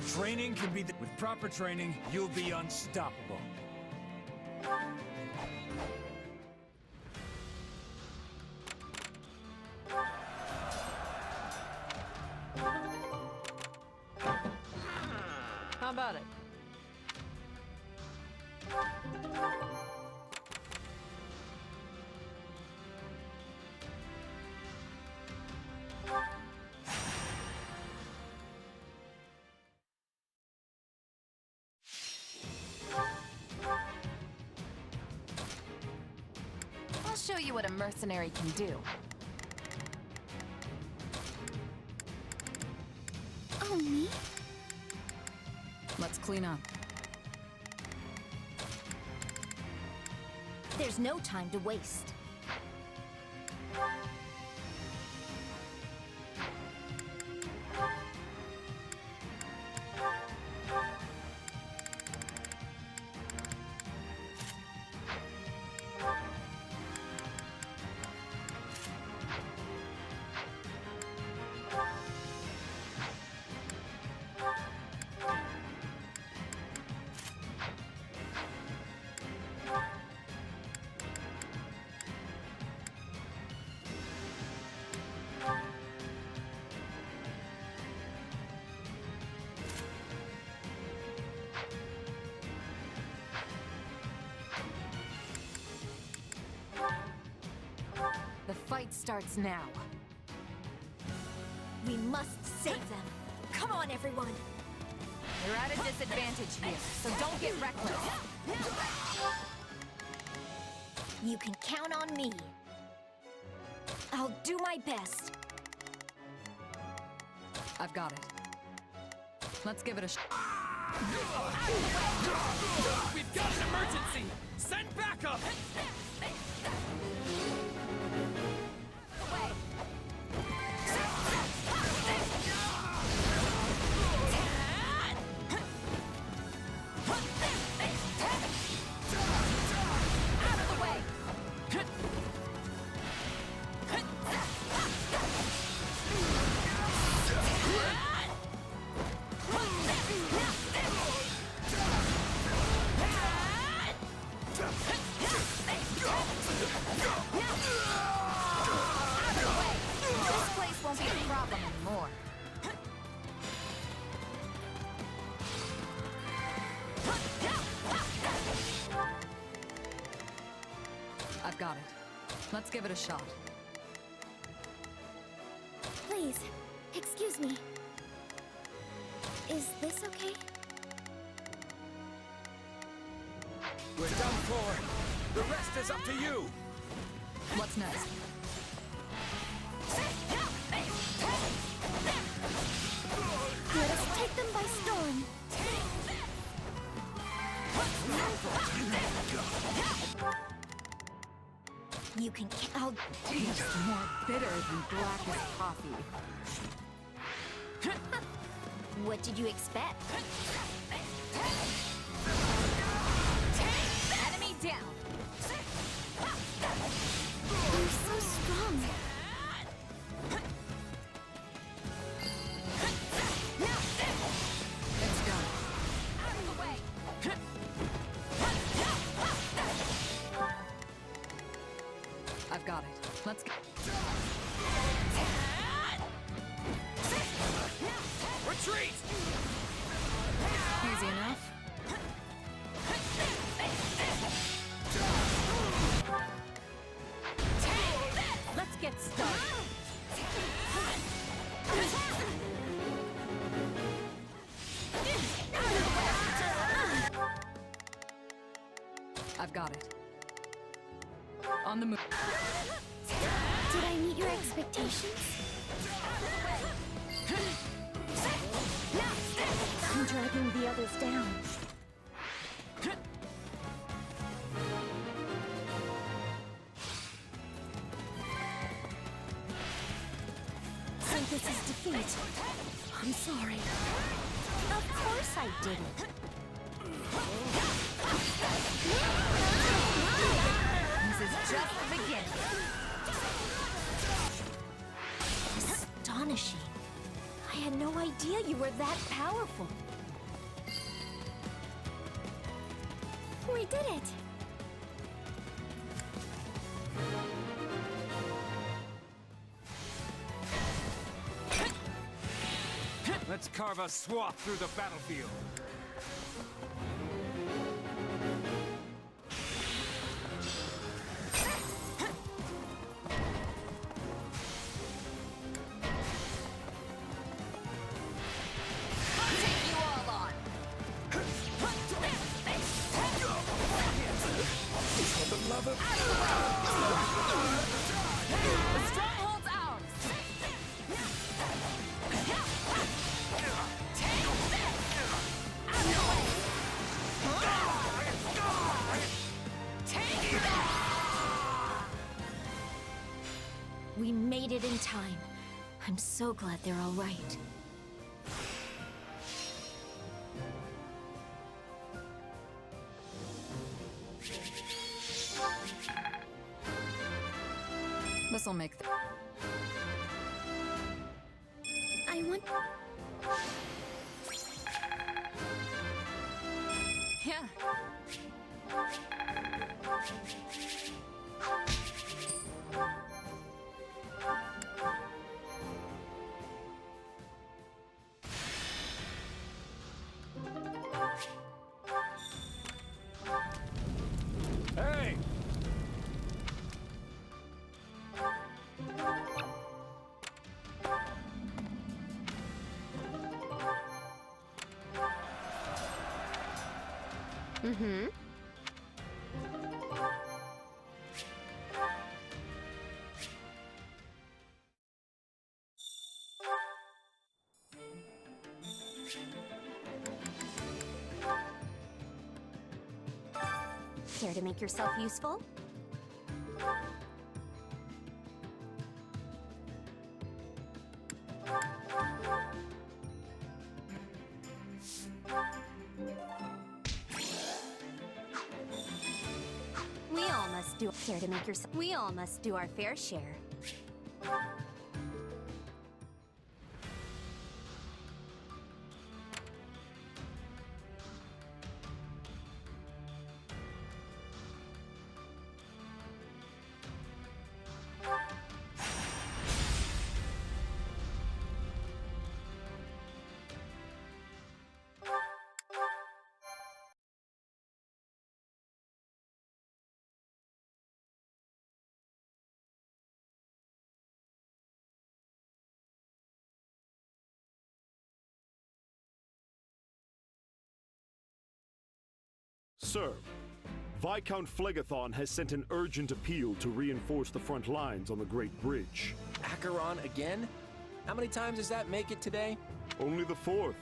Training can be with proper training, you'll be unstoppable. How about it? I'll show you what a mercenary can do. Oh, me? Let's clean up. There's no time to waste. The fight starts now. We must save them. Come on, everyone. You're at a disadvantage here, so don't get reckless. You can count on me. I'll do my best. I've got it. Let's give it a shot. We've got an emergency! Send backup! I've got it. Let's give it a shot. Please, excuse me. Is this okay? We're done for. The rest is up to you. What's next? Let us take them by storm. you can. I'll taste more bitter than blackest coffee. What did you expect? Enemy down. You're so strong. It's done. Out of the way. I've got it. Let's go. Retreat! Easy enough. Let's get started. I've got it. On the move. Did I meet your expectations? I'm dragging the others down. Think this is defeat? I'm sorry. Of course I didn't. This is just the beginning. Astonishing. I had no idea you were that powerful. We did it! Let's carve a swath through the battlefield. We made it in time. I'm so glad they're all right. This'll make. I want. Yeah. Hey! Mm-hmm. Care to make yourself useful? We all must do our fair share. Sir, Viscount Phlegathon has sent an urgent appeal to reinforce the front lines on the Great Bridge. Acheron again? How many times does that make it today? Only the fourth.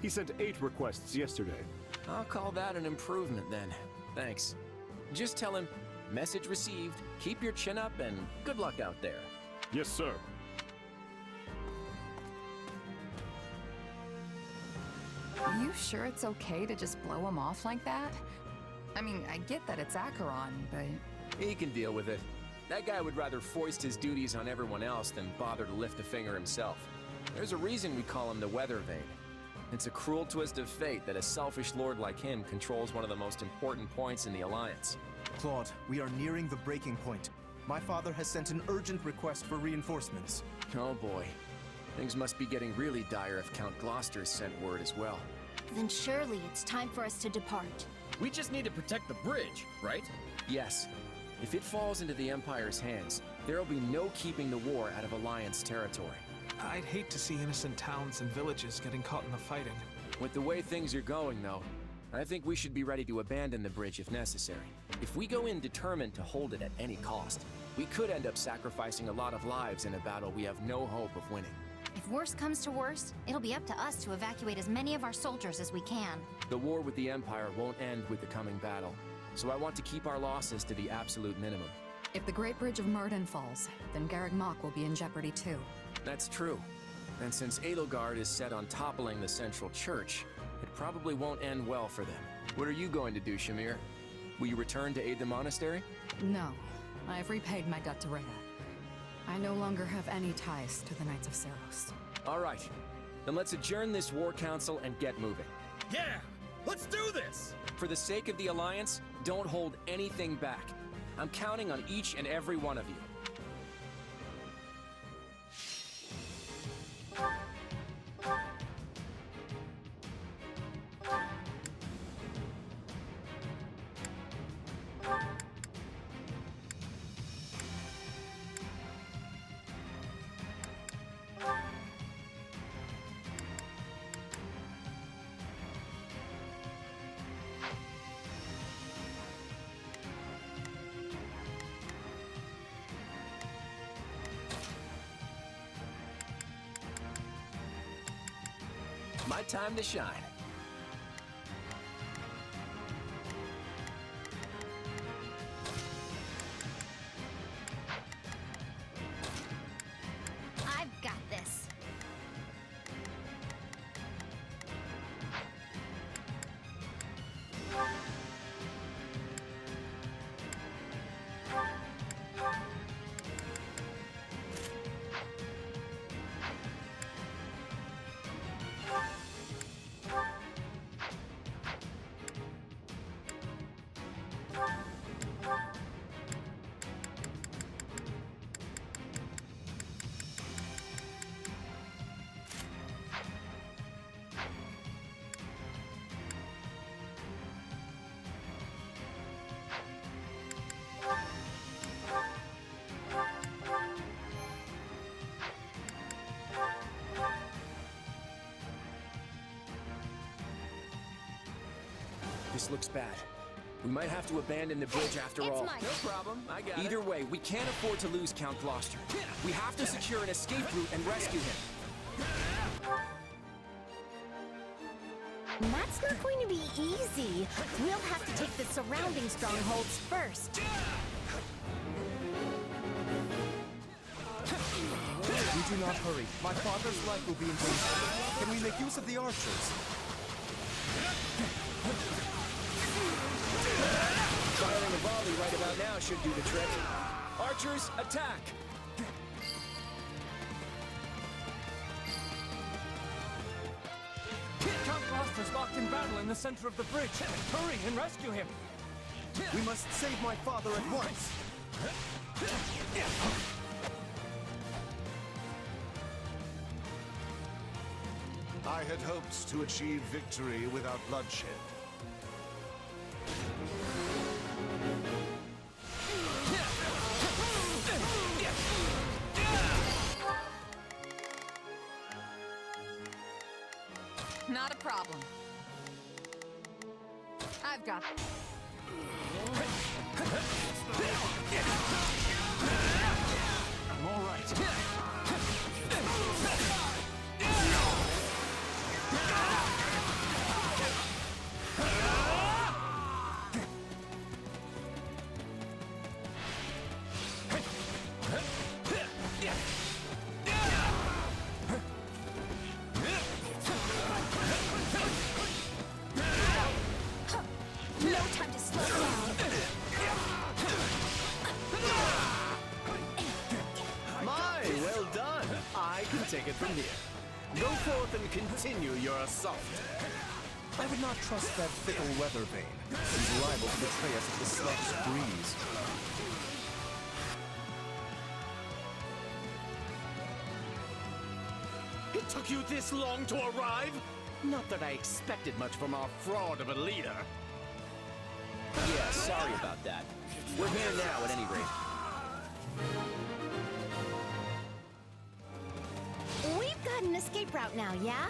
He sent 8 requests yesterday. I'll call that an improvement then. Thanks. Just tell him, Message received. Keep your chin up and good luck out there. Yes, sir. You sure it's okay to just blow him off like that? I mean, I get that it's Acheron, but... He can deal with it. That guy would rather foist his duties on everyone else than bother to lift a finger himself. There's a reason we call him the Weather Vane. It's a cruel twist of fate that a selfish lord like him controls one of the most important points in the Alliance. Claude, we are nearing the breaking point. My father has sent an urgent request for reinforcements. Oh boy. Things must be getting really dire if Count Gloucester's sent word as well. Then surely it's time for us to depart. We just need to protect the bridge, right? Yes. If it falls into the Empire's hands, there'll be no keeping the war out of Alliance territory. I'd hate to see innocent towns and villages getting caught in the fighting. With the way things are going, though, I think we should be ready to abandon the bridge if necessary. If we go in determined to hold it at any cost, we could end up sacrificing a lot of lives in a battle we have no hope of winning. If worst comes to worst, it'll be up to us to evacuate as many of our soldiers as we can. The war with the Empire won't end with the coming battle, so I want to keep our losses to the absolute minimum. If the Great Bridge of Myrden falls, then Garreg Mach will be in jeopardy too. That's true. And since Edelgard is set on toppling the central church, it probably won't end well for them. What are you going to do, Shamir? Will you return to aid the monastery? No. I have repaid my debt to Rhea. I no longer have any ties to the Knights of Seros. All right. Then let's adjourn this war council and get moving. Yeah! Let's do this! For the sake of the Alliance, don't hold anything back. I'm counting on each and every one of you. My time to shine. I've got this. This looks bad. We might have to abandon the bridge after all. No problem, I got it. Either way, we can't afford to lose Count Gloucester. We have to secure an escape route and rescue him. That's not going to be easy. We'll have to take the surrounding strongholds first. We do not hurry. My father's life will be in danger. Can we make use of the archers? Firing a volley right about now should do the trick. Archers, attack! Count Gloucester's locked in battle in the center of the bridge. Hurry and rescue him. We must save my father at once. I had hoped to achieve victory without bloodshed. Not a problem. I've got... I'm all right. from here. Go forth and continue your assault. I would not trust that fickle weather vane. He's liable to betray us at the slightest breeze. It took you this long to arrive? Not that I expected much from our fraud of a leader. Yeah, sorry about that. We're here now at any rate. We've got an escape route now, yeah?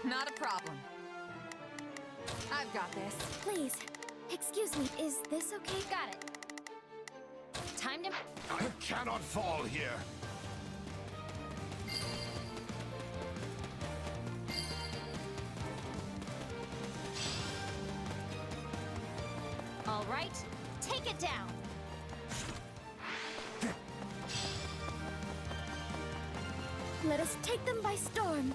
Not a problem. I've got this. Please, excuse me, is this okay? Got it. Time to... I cannot fall here. All right, take it down. Let us take them by storm.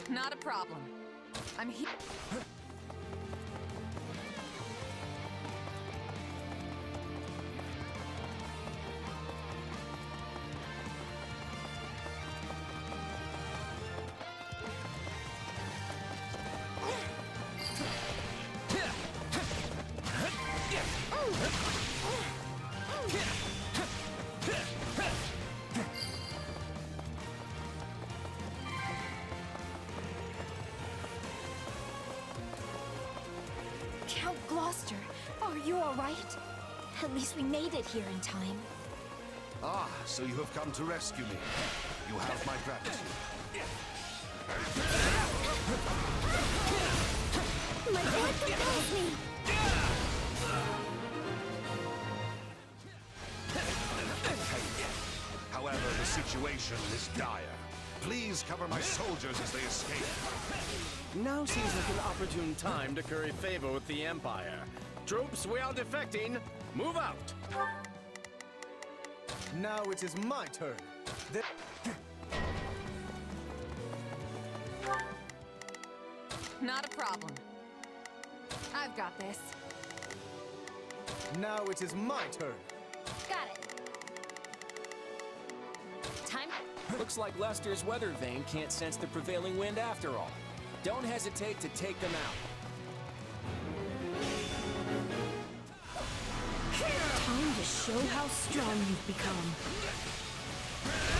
Not a problem. I'm here. Count Gloucester, are you all right? At least we made it here in time. Ah, so you have come to rescue me. You have my gratitude. My blood compels me. However, the situation is dire. Please cover my soldiers as they escape. Now seems like an opportune time to curry favor with the Empire. Troops, we are defecting. Move out. Now it is my turn. Not a problem. I've got this. Now it is my turn. Got it. Time... Looks like Lester's weather vane can't sense the prevailing wind after all. Don't hesitate to take them out. Time to show how strong you've become.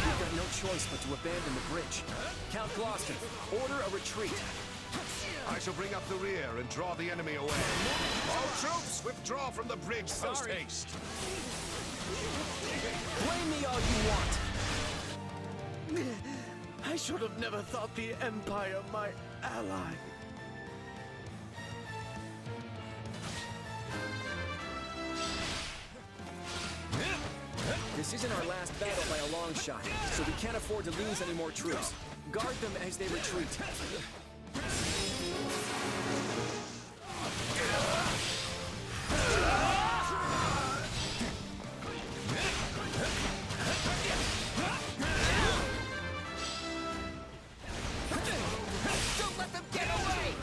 We've got no choice but to abandon the bridge. Count Gloucester, order a retreat. I shall bring up the rear and draw the enemy away. All troops, withdraw from the bridge post haste. Blame me all you want. I should have never thought the Empire my ally. This isn't our last battle by a long shot, so we can't afford to lose any more troops. Guard them as they retreat. Don't let them get away!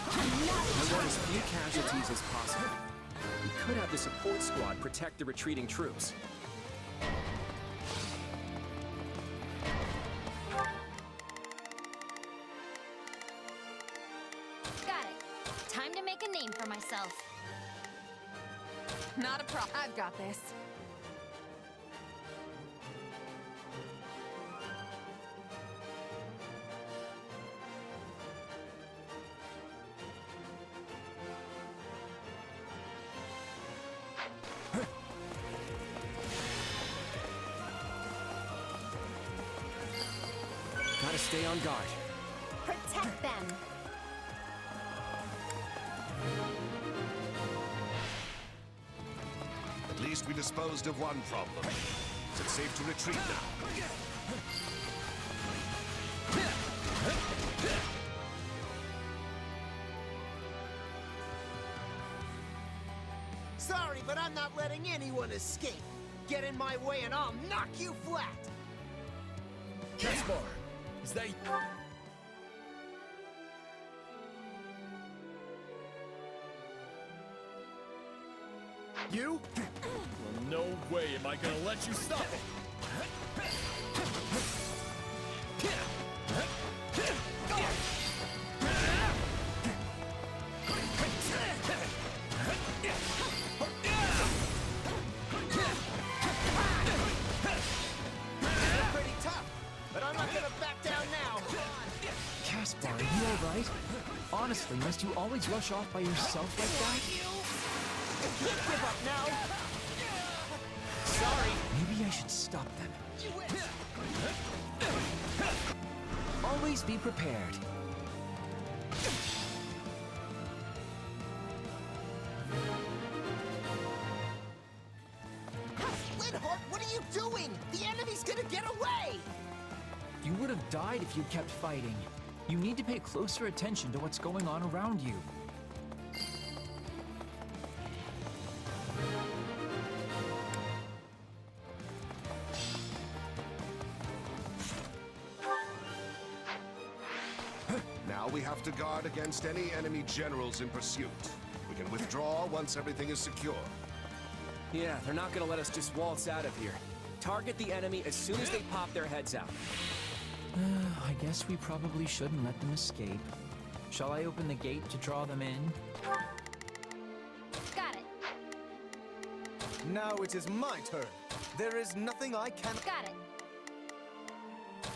I want as few casualties as possible. We could have the support squad protect the retreating troops. Got it. Time to make a name for myself. Not a problem. I've got this. Gotta stay on guard. Protect them. At least we disposed of one problem. Is it safe to retreat now? Sorry, but I'm not letting anyone escape. Get in my way and I'll knock you flat! Caspar, is that... You? Well, no way am I gonna let you stop it! Pretty tough, but I'm not gonna back down now. Caspar, are you alright? Honestly, must you always rush off by yourself like that? Can't give up now. Sorry. Maybe I should stop them. Always be prepared. Linhardt, what are you doing? The enemy's gonna get away! You would have died if you'd kept fighting. You need to pay closer attention to what's going on around you. Now we have to guard against any enemy generals in pursuit. We can withdraw once everything is secure. Yeah, they're not gonna let us just waltz out of here. Target the enemy as soon as they pop their heads out. I guess we probably shouldn't let them escape. Shall I open the gate to draw them in? Got it. Now it is my turn. There is nothing I can... Got it.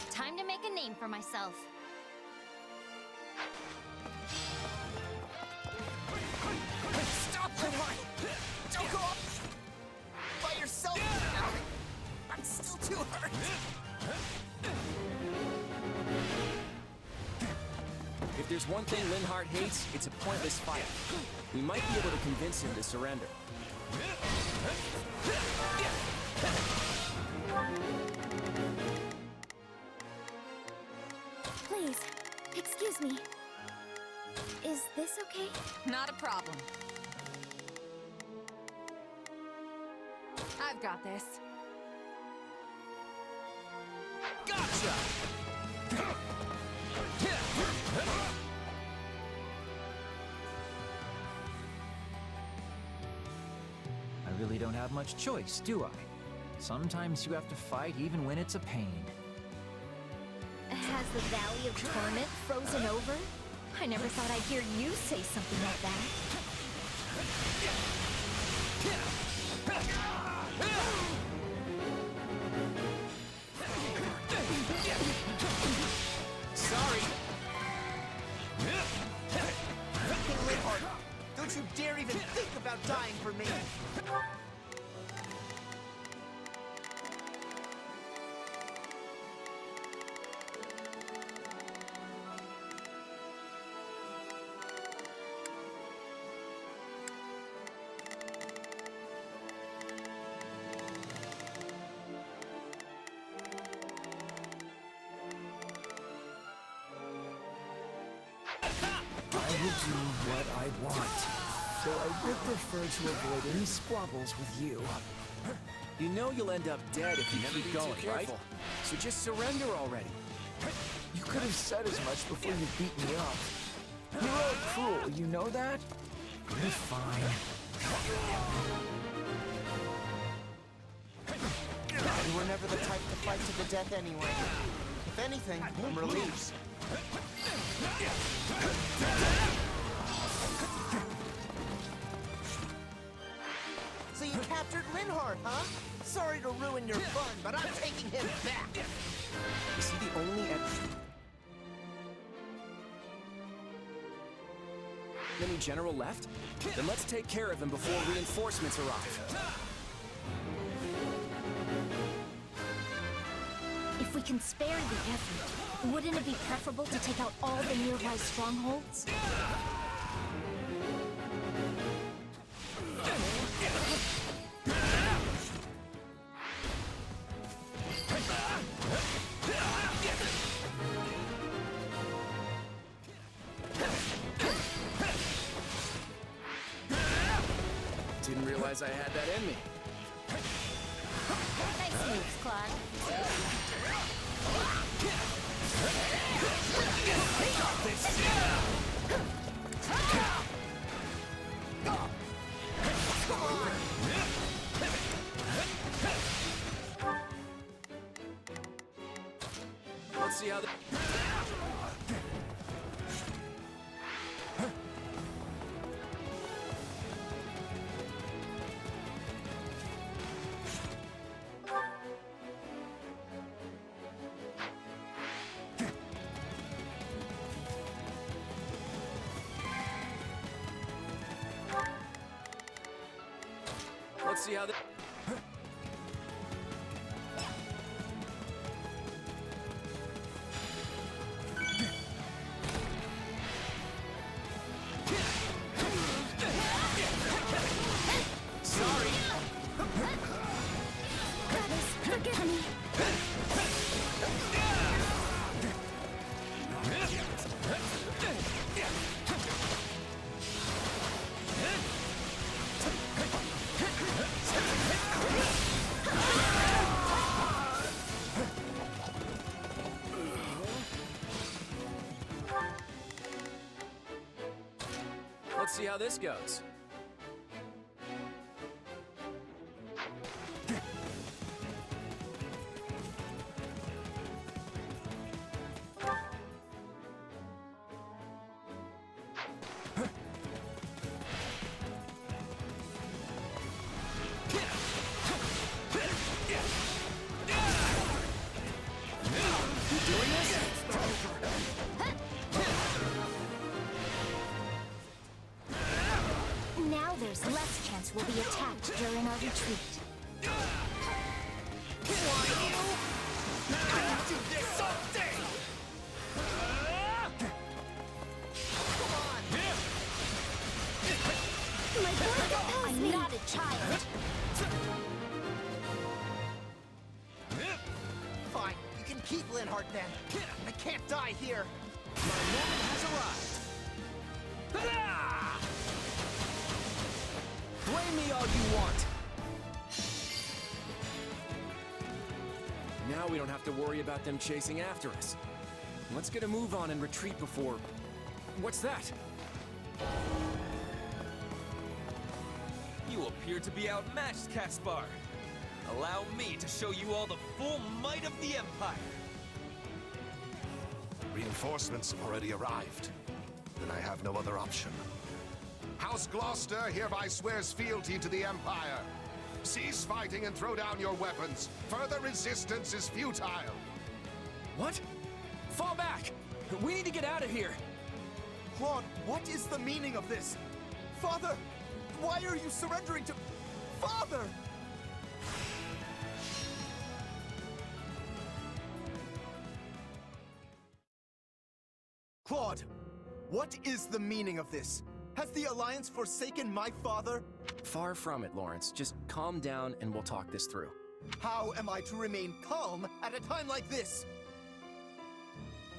Time to make a name for myself. Stop, Linhardt! Don't go up by yourself now. I'm still too hurt. If there's one thing Linhardt hates, it's a pointless fight. We might be able to convince him to surrender. Please, excuse me. Is this okay? Not a problem. I've got this. Gotcha! I really don't have much choice, do I? Sometimes you have to fight even when it's a pain. Has the Valley of Torment frozen over? I never thought I'd hear you say something like that. Sorry. Hey, Linhardt, don't you dare even think about dying for me. I will do what I want, though I would prefer to avoid any squabbles with you. You know you'll end up dead if you keep going, right? So just surrender already. You could have said as much before you beat me up. You're all cruel, you know that? You're fine. You were never the type to fight to the death anyway. If anything, I'm relieved. So you captured Linhardt, huh? Sorry to ruin your fun, but I'm taking him back. Is he the only enemy general left? Then let's take care of him before reinforcements arrive. If we can spare the effort, wouldn't it be preferable to take out all the nearby strongholds? Didn't realize I had that in me. Nice moves, Claude. Let's see how the... Let's see how the... Sorry. Goddess, forgive me. Let's see how this goes. Now there's less chance we'll be attacked during our retreat. I'm not a child. Fine, you can keep Linhardt then. I can't die here. My moment has arrived. Blame me all you want. Now we don't have to worry about them chasing after us. Let's get a move on and retreat before... What's that? You appear to be outmatched, Caspar. Allow me to show you all the full might of the Empire. Reinforcements have already arrived. Then I have no other option. House Gloucester hereby swears fealty to the Empire. Cease fighting and throw down your weapons. Further resistance is futile. What? Fall back! We need to get out of here! Claude, what is the meaning of this? Father, why are you surrendering to... Father! Claude, what is the meaning of this? Has the Alliance forsaken my father? Far from it, Lawrence. Just calm down and we'll talk this through. How am I to remain calm at a time like this?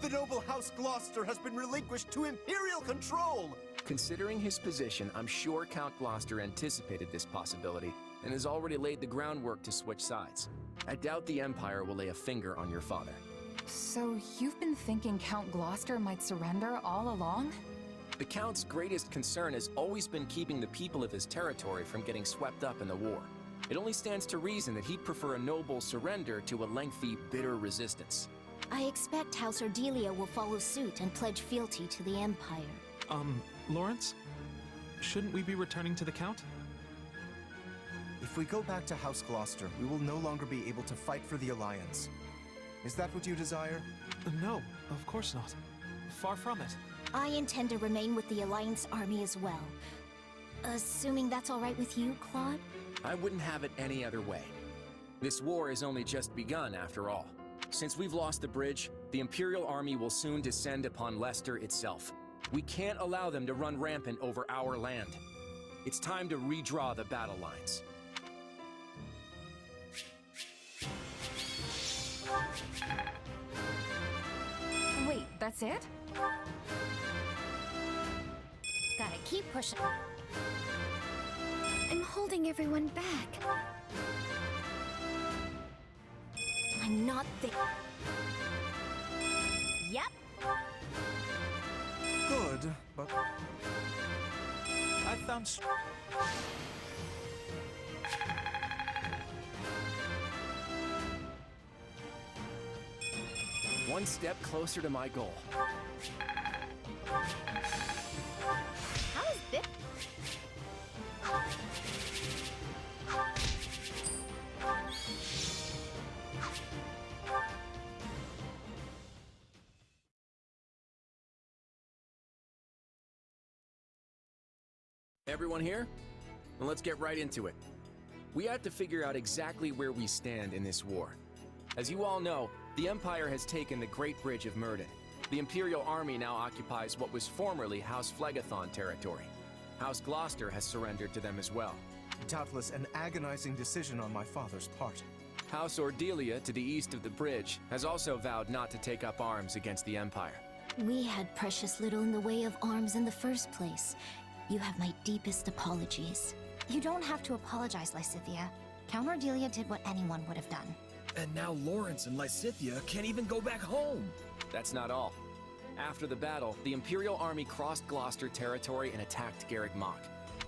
The noble House Gloucester has been relinquished to Imperial control! Considering his position, I'm sure Count Gloucester anticipated this possibility and has already laid the groundwork to switch sides. I doubt the Empire will lay a finger on your father. So you've been thinking Count Gloucester might surrender all along? The Count's greatest concern has always been keeping the people of his territory from getting swept up in the war. It only stands to reason that he'd prefer a noble surrender to a lengthy, bitter resistance. I expect House Ardelia will follow suit and pledge fealty to the Empire. Lawrence? Shouldn't we be returning to the Count? If we go back to House Gloucester, we will no longer be able to fight for the Alliance. Is that what you desire? No, of course not. Far from it. I intend to remain with the Alliance army as well. Assuming that's all right with you, Claude? I wouldn't have it any other way. This war has only just begun, after all. Since we've lost the bridge, the Imperial army will soon descend upon Leicester itself. We can't allow them to run rampant over our land. It's time to redraw the battle lines. Wait, that's it? Gotta keep pushing. I'm holding holding everyone back? I'm not there. Yep. Good, but... I found... One step closer to my goal. How is this? Everyone here? Well, let's get right into it. We have to figure out exactly where we stand in this war. As you all know, the Empire has taken the Great Bridge of Myrddin. The Imperial Army now occupies what was formerly House Phlegethon territory. House Gloucester has surrendered to them as well. Doubtless an agonizing decision on my father's part. House Ordelia, to the east of the bridge, has also vowed not to take up arms against the Empire. We had precious little in the way of arms in the first place. You have my deepest apologies. You don't have to apologize, Lysithea. Count Ordelia did what anyone would have done. And now Lawrence and Lysithea can't even go back home. That's not all. After the battle, the Imperial Army crossed Gloucester territory and attacked Garreg Mach.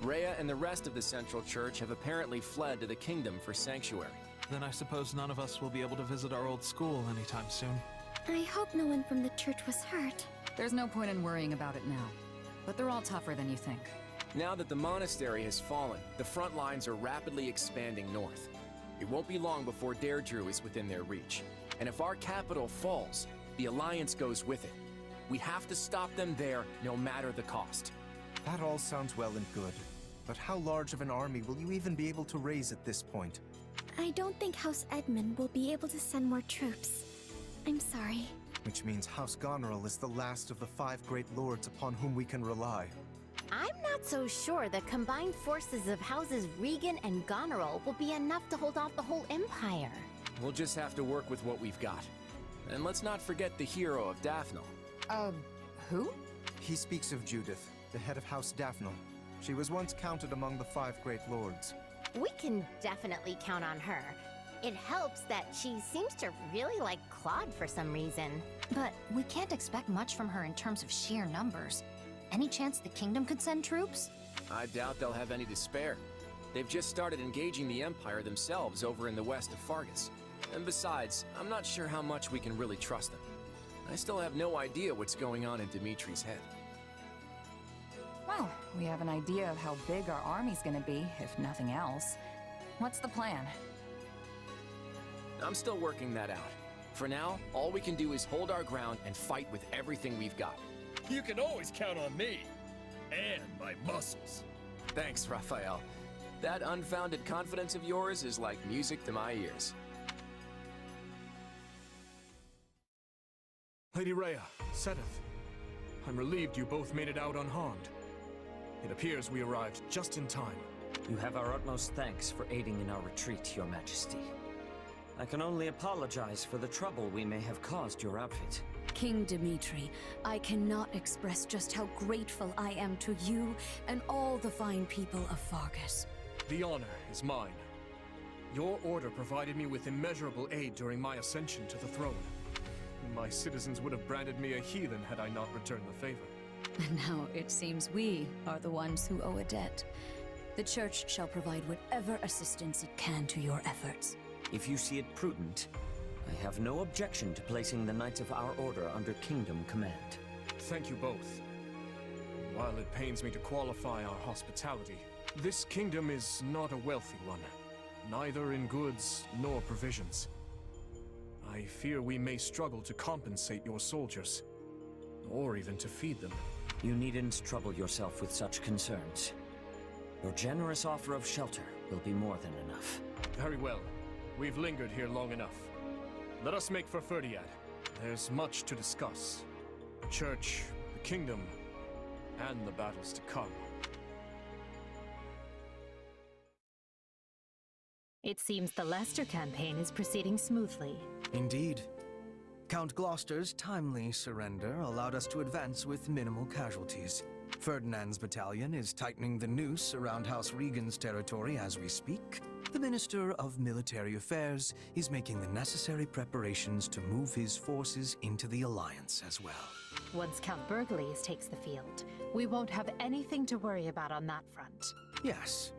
Rhea and the rest of the Central Church have apparently fled to the Kingdom for sanctuary. Then I suppose none of us will be able to visit our old school anytime soon. I hope no one from the church was hurt. There's no point in worrying about it now. But they're all tougher than you think. Now that the monastery has fallen, the front lines are rapidly expanding north. It won't be long before Deirdre is within their reach. And if our capital falls, the Alliance goes with it. We have to stop them there, no matter the cost. That all sounds well and good. But how large of an army will you even be able to raise at this point? I don't think House Edmund will be able to send more troops. I'm sorry. Which means House Goneril is the last of the 5 great lords upon whom we can rely. I'm not so sure the combined forces of Houses Regan and Goneril will be enough to hold off the whole Empire. We'll just have to work with what we've got. And let's not forget the hero of Daphnel. Who? He speaks of Judith, the head of House Daphnel. She was once counted among the 5 great lords. We can definitely count on her. It helps that she seems to really like Claude for some reason. But we can't expect much from her in terms of sheer numbers. Any chance the Kingdom could send troops? I doubt they'll have any to spare. They've just started engaging the Empire themselves over in the west of Fargus. And besides, I'm not sure how much we can really trust them. I still have no idea what's going on in Dimitri's head. Well, we have an idea of how big our army's gonna be, if nothing else. What's the plan? I'm still working that out. For now, all we can do is hold our ground and fight with everything we've got. You can always count on me. And my muscles. Thanks, Raphael. That unfounded confidence of yours is like music to my ears. Lady Rhea, Sedith, I'm relieved you both made it out unharmed. It appears we arrived just in time. You have our utmost thanks for aiding in our retreat, Your Majesty. I can only apologize for the trouble we may have caused your outfit. King Dimitri, I cannot express just how grateful I am to you and all the fine people of Fargus. The honor is mine. Your order provided me with immeasurable aid during my ascension to the throne. My citizens would have branded me a heathen had I not returned the favor. And now it seems we are the ones who owe a debt. The Church shall provide whatever assistance it can to your efforts. If you see it prudent, I have no objection to placing the Knights of our Order under Kingdom command. Thank you both. While it pains me to qualify our hospitality, this kingdom is not a wealthy one, neither in goods nor provisions. I fear we may struggle to compensate your soldiers, or even to feed them. You needn't trouble yourself with such concerns. Your generous offer of shelter will be more than enough. Very well. We've lingered here long enough. Let us make for Ferdiad. There's much to discuss. The Church, the Kingdom, and the battles to come. It seems the Leicester campaign is proceeding smoothly. Indeed. Count Gloucester's timely surrender allowed us to advance with minimal casualties. Ferdinand's battalion is tightening the noose around House Regan's territory as we speak. The Minister of Military Affairs is making the necessary preparations to move his forces into the Alliance as well. Once Count Burgles takes the field, we won't have anything to worry about on that front. Yes.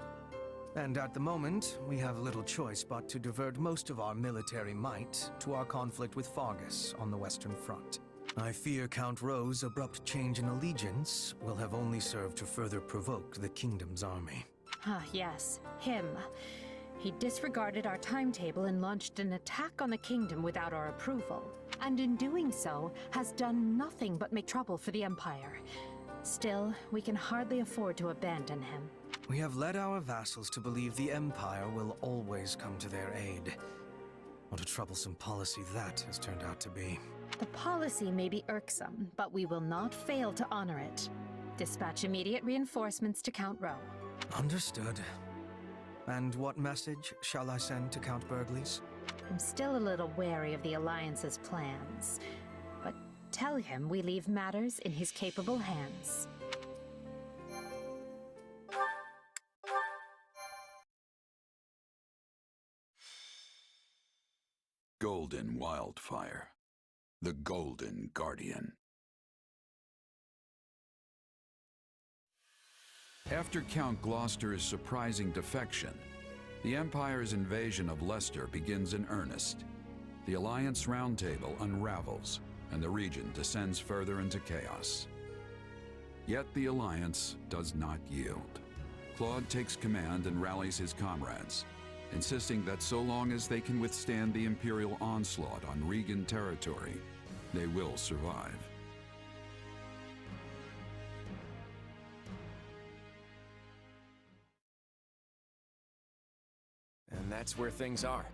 And at the moment, we have little choice but to divert most of our military might to our conflict with Fargus on the Western Front. I fear Count Rowe's abrupt change in allegiance will have only served to further provoke the Kingdom's army. Ah, yes, him. He disregarded our timetable and launched an attack on the Kingdom without our approval. And in doing so, has done nothing but make trouble for the Empire. Still, we can hardly afford to abandon him. We have led our vassals to believe the Empire will always come to their aid. What a troublesome policy that has turned out to be. The policy may be irksome, but we will not fail to honor it. Dispatch immediate reinforcements to Count Rowe. Understood. And what message shall I send to Count Burgles? I'm still a little wary of the Alliance's plans, but tell him we leave matters in his capable hands. Golden Wildfire. The Golden Guardian. After Count Gloucester's surprising defection, the Empire's invasion of Leicester begins in earnest. The Alliance Roundtable unravels, and the region descends further into chaos. Yet the Alliance does not yield. Claude takes command and rallies his comrades, insisting that so long as they can withstand the Imperial onslaught on Regan territory, they will survive. And that's where things are.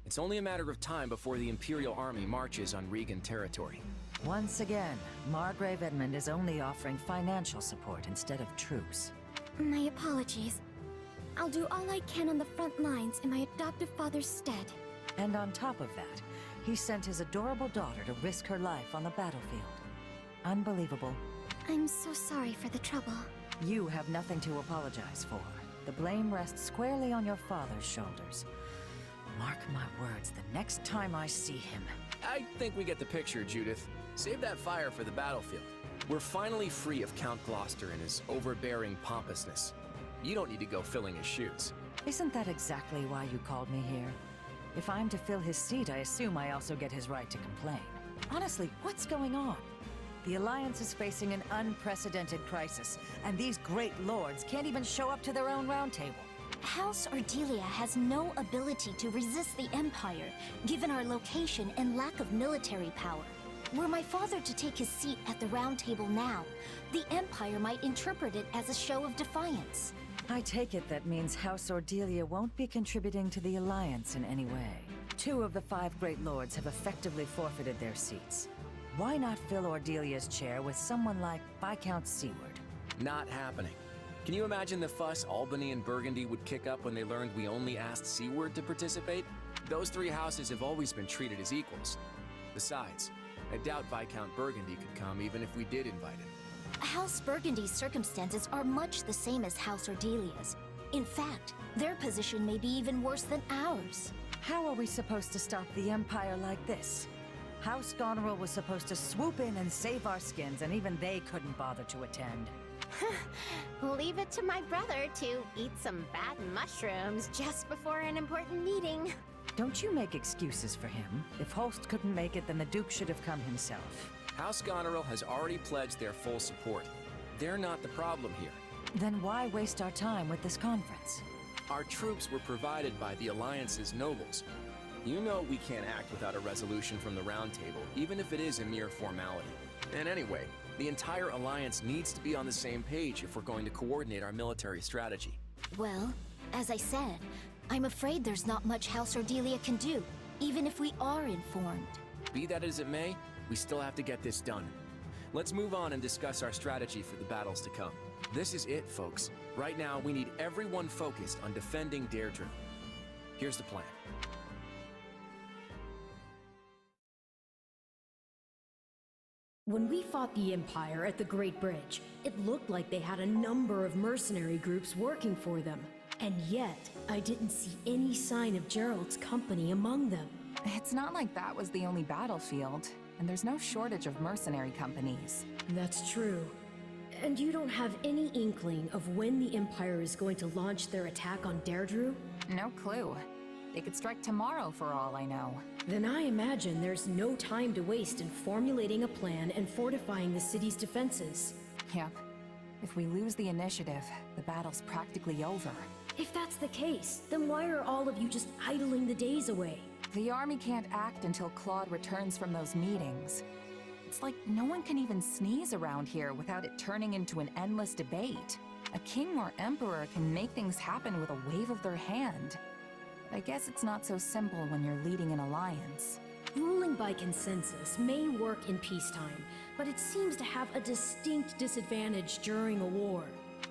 It's only a matter of time before the Imperial army marches on Regan territory. Once again, Margrave Edmund is only offering financial support instead of troops. My apologies. I'll do all I can on the front lines in my adoptive father's stead. And on top of that, he sent his adorable daughter to risk her life on the battlefield. Unbelievable. I'm so sorry for the trouble. You have nothing to apologize for. The blame rests squarely on your father's shoulders. Mark my words, the next time I see him... I think we get the picture, Judith. Save that fire for the battlefield. We're finally free of Count Gloucester and his overbearing pompousness. You don't need to go filling his shoes. Isn't that exactly why you called me here? If I'm to fill his seat, I assume I also get his right to complain. Honestly, what's going on? The Alliance is facing an unprecedented crisis, and these great lords can't even show up to their own roundtable. House Ordelia has no ability to resist the Empire, given our location and lack of military power. Were my father to take his seat at the Round Table now, the Empire might interpret it as a show of defiance. I take it that means House Ordelia won't be contributing to the Alliance in any way. 2 of the 5 Great Lords have effectively forfeited their seats. Why not fill Ordelia's chair with someone like Viscount Seward? Not happening. Can you imagine the fuss Albany and Burgundy would kick up when they learned we only asked Seward to participate? Those 3 houses have always been treated as equals. Besides, I doubt Viscount Burgundy could come even if we did invite him. House Burgundy's circumstances are much the same as House Ordelia's. In fact, their position may be even worse than ours. How are we supposed to stop the Empire like this? House Goneril was supposed to swoop in and save our skins, and even they couldn't bother to attend. Leave it to my brother to eat some bad mushrooms just before an important meeting. Don't you make excuses for him. If Holst couldn't make it, then the Duke should have come himself. House Goneril has already pledged their full support. They're not the problem here. Then why waste our time with this conference? Our troops were provided by the Alliance's nobles. You know we can't act without a resolution from the Round Table, even if it is a mere formality. And anyway, the entire Alliance needs to be on the same page if we're going to coordinate our military strategy. Well, as I said, I'm afraid there's not much House Ordelia can do, even if we are informed. Be that as it may, we still have to get this done. Let's move on and discuss our strategy for the battles to come. This is it, folks. Right now, we need everyone focused on defending Deirdre. Here's the plan. When we fought the Empire at the Great Bridge, it looked like they had a number of mercenary groups working for them. And yet, I didn't see any sign of Gerald's company among them. It's not like that was the only battlefield, and there's no shortage of mercenary companies. That's true. And you don't have any inkling of when the Empire is going to launch their attack on Deirdre? No clue. They could strike tomorrow for all I know. Then I imagine there's no time to waste in formulating a plan and fortifying the city's defenses. Yep. If we lose the initiative, the battle's practically over. If that's the case, then why are all of you just idling the days away? The army can't act until Claude returns from those meetings. It's like no one can even sneeze around here without it turning into an endless debate. A king or emperor can make things happen with a wave of their hand. I guess it's not so simple when you're leading an alliance. Ruling by consensus may work in peacetime, but it seems to have a distinct disadvantage during a war.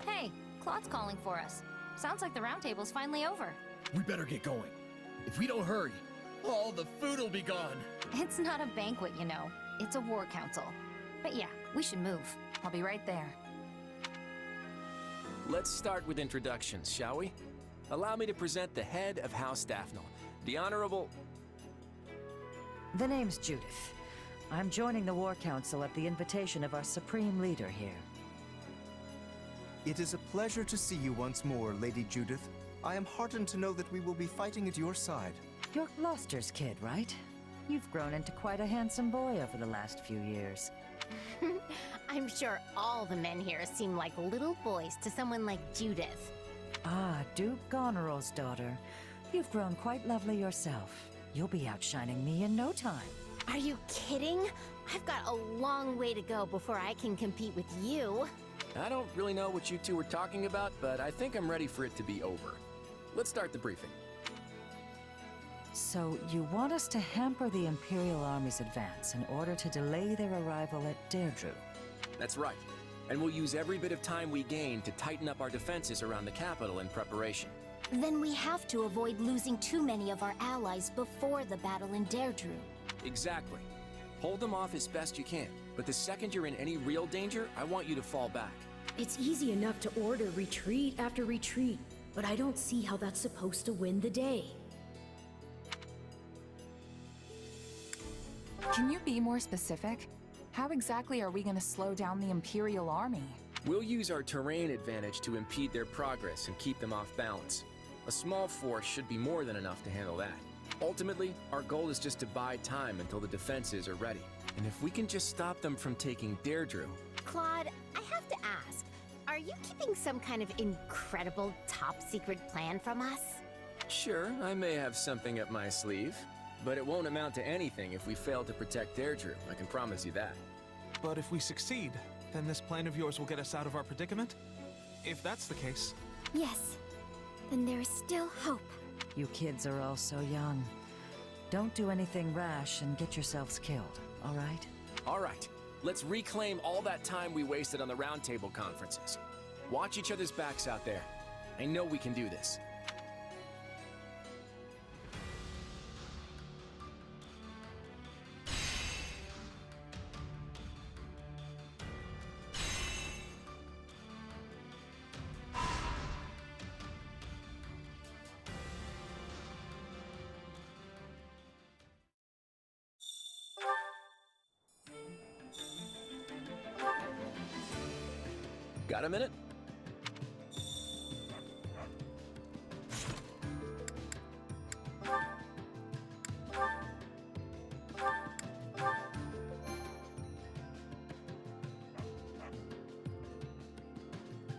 Hey, Claude's calling for us. Sounds like the round table's finally over. We better get going. If we don't hurry, all the food will be gone. It's not a banquet, you know. It's a war council. But yeah, we should move. I'll be right there. Let's start with introductions, shall we? Allow me to present the head of House Daphne, the Honorable... The name's Judith. I'm joining the War Council at the invitation of our Supreme Leader here. It is a pleasure to see you once more, Lady Judith. I am heartened to know that we will be fighting at your side. You're Gloucester's kid, right? You've grown into quite a handsome boy over the last few years. I'm sure all the men here seem like little boys to someone like Judith. Ah, Duke Goneril's daughter. You've grown quite lovely yourself. You'll be outshining me in no time. Are you kidding? I've got a long way to go before I can compete with you. I don't really know what you two were talking about, but I think I'm ready for it to be over. Let's start the briefing. So, you want us to hamper the Imperial Army's advance in order to delay their arrival at Deirdre? That's right. And we'll use every bit of time we gain to tighten up our defenses around the capital in preparation. Then we have to avoid losing too many of our allies before the battle in Deirdre. Exactly. Hold them off as best you can, but the second you're in any real danger, I want you to fall back. It's easy enough to order retreat after retreat, but I don't see how that's supposed to win the day. Can you be more specific? How exactly are we going to slow down the Imperial Army? We'll use our terrain advantage to impede their progress and keep them off balance. A small force should be more than enough to handle that. Ultimately, our goal is just to buy time until the defenses are ready. And if we can just stop them from taking Deirdre... Claude, I have to ask, are you keeping some kind of incredible top-secret plan from us? Sure, I may have something up my sleeve. But it won't amount to anything if we fail to protect Deirdre, I can promise you that. But if we succeed, then this plan of yours will get us out of our predicament? If that's the case... Yes. Then there is still hope. You kids are all so young. Don't do anything rash and get yourselves killed, all right? All right. Let's reclaim all that time we wasted on the roundtable conferences. Watch each other's backs out there. I know we can do this. Got a minute?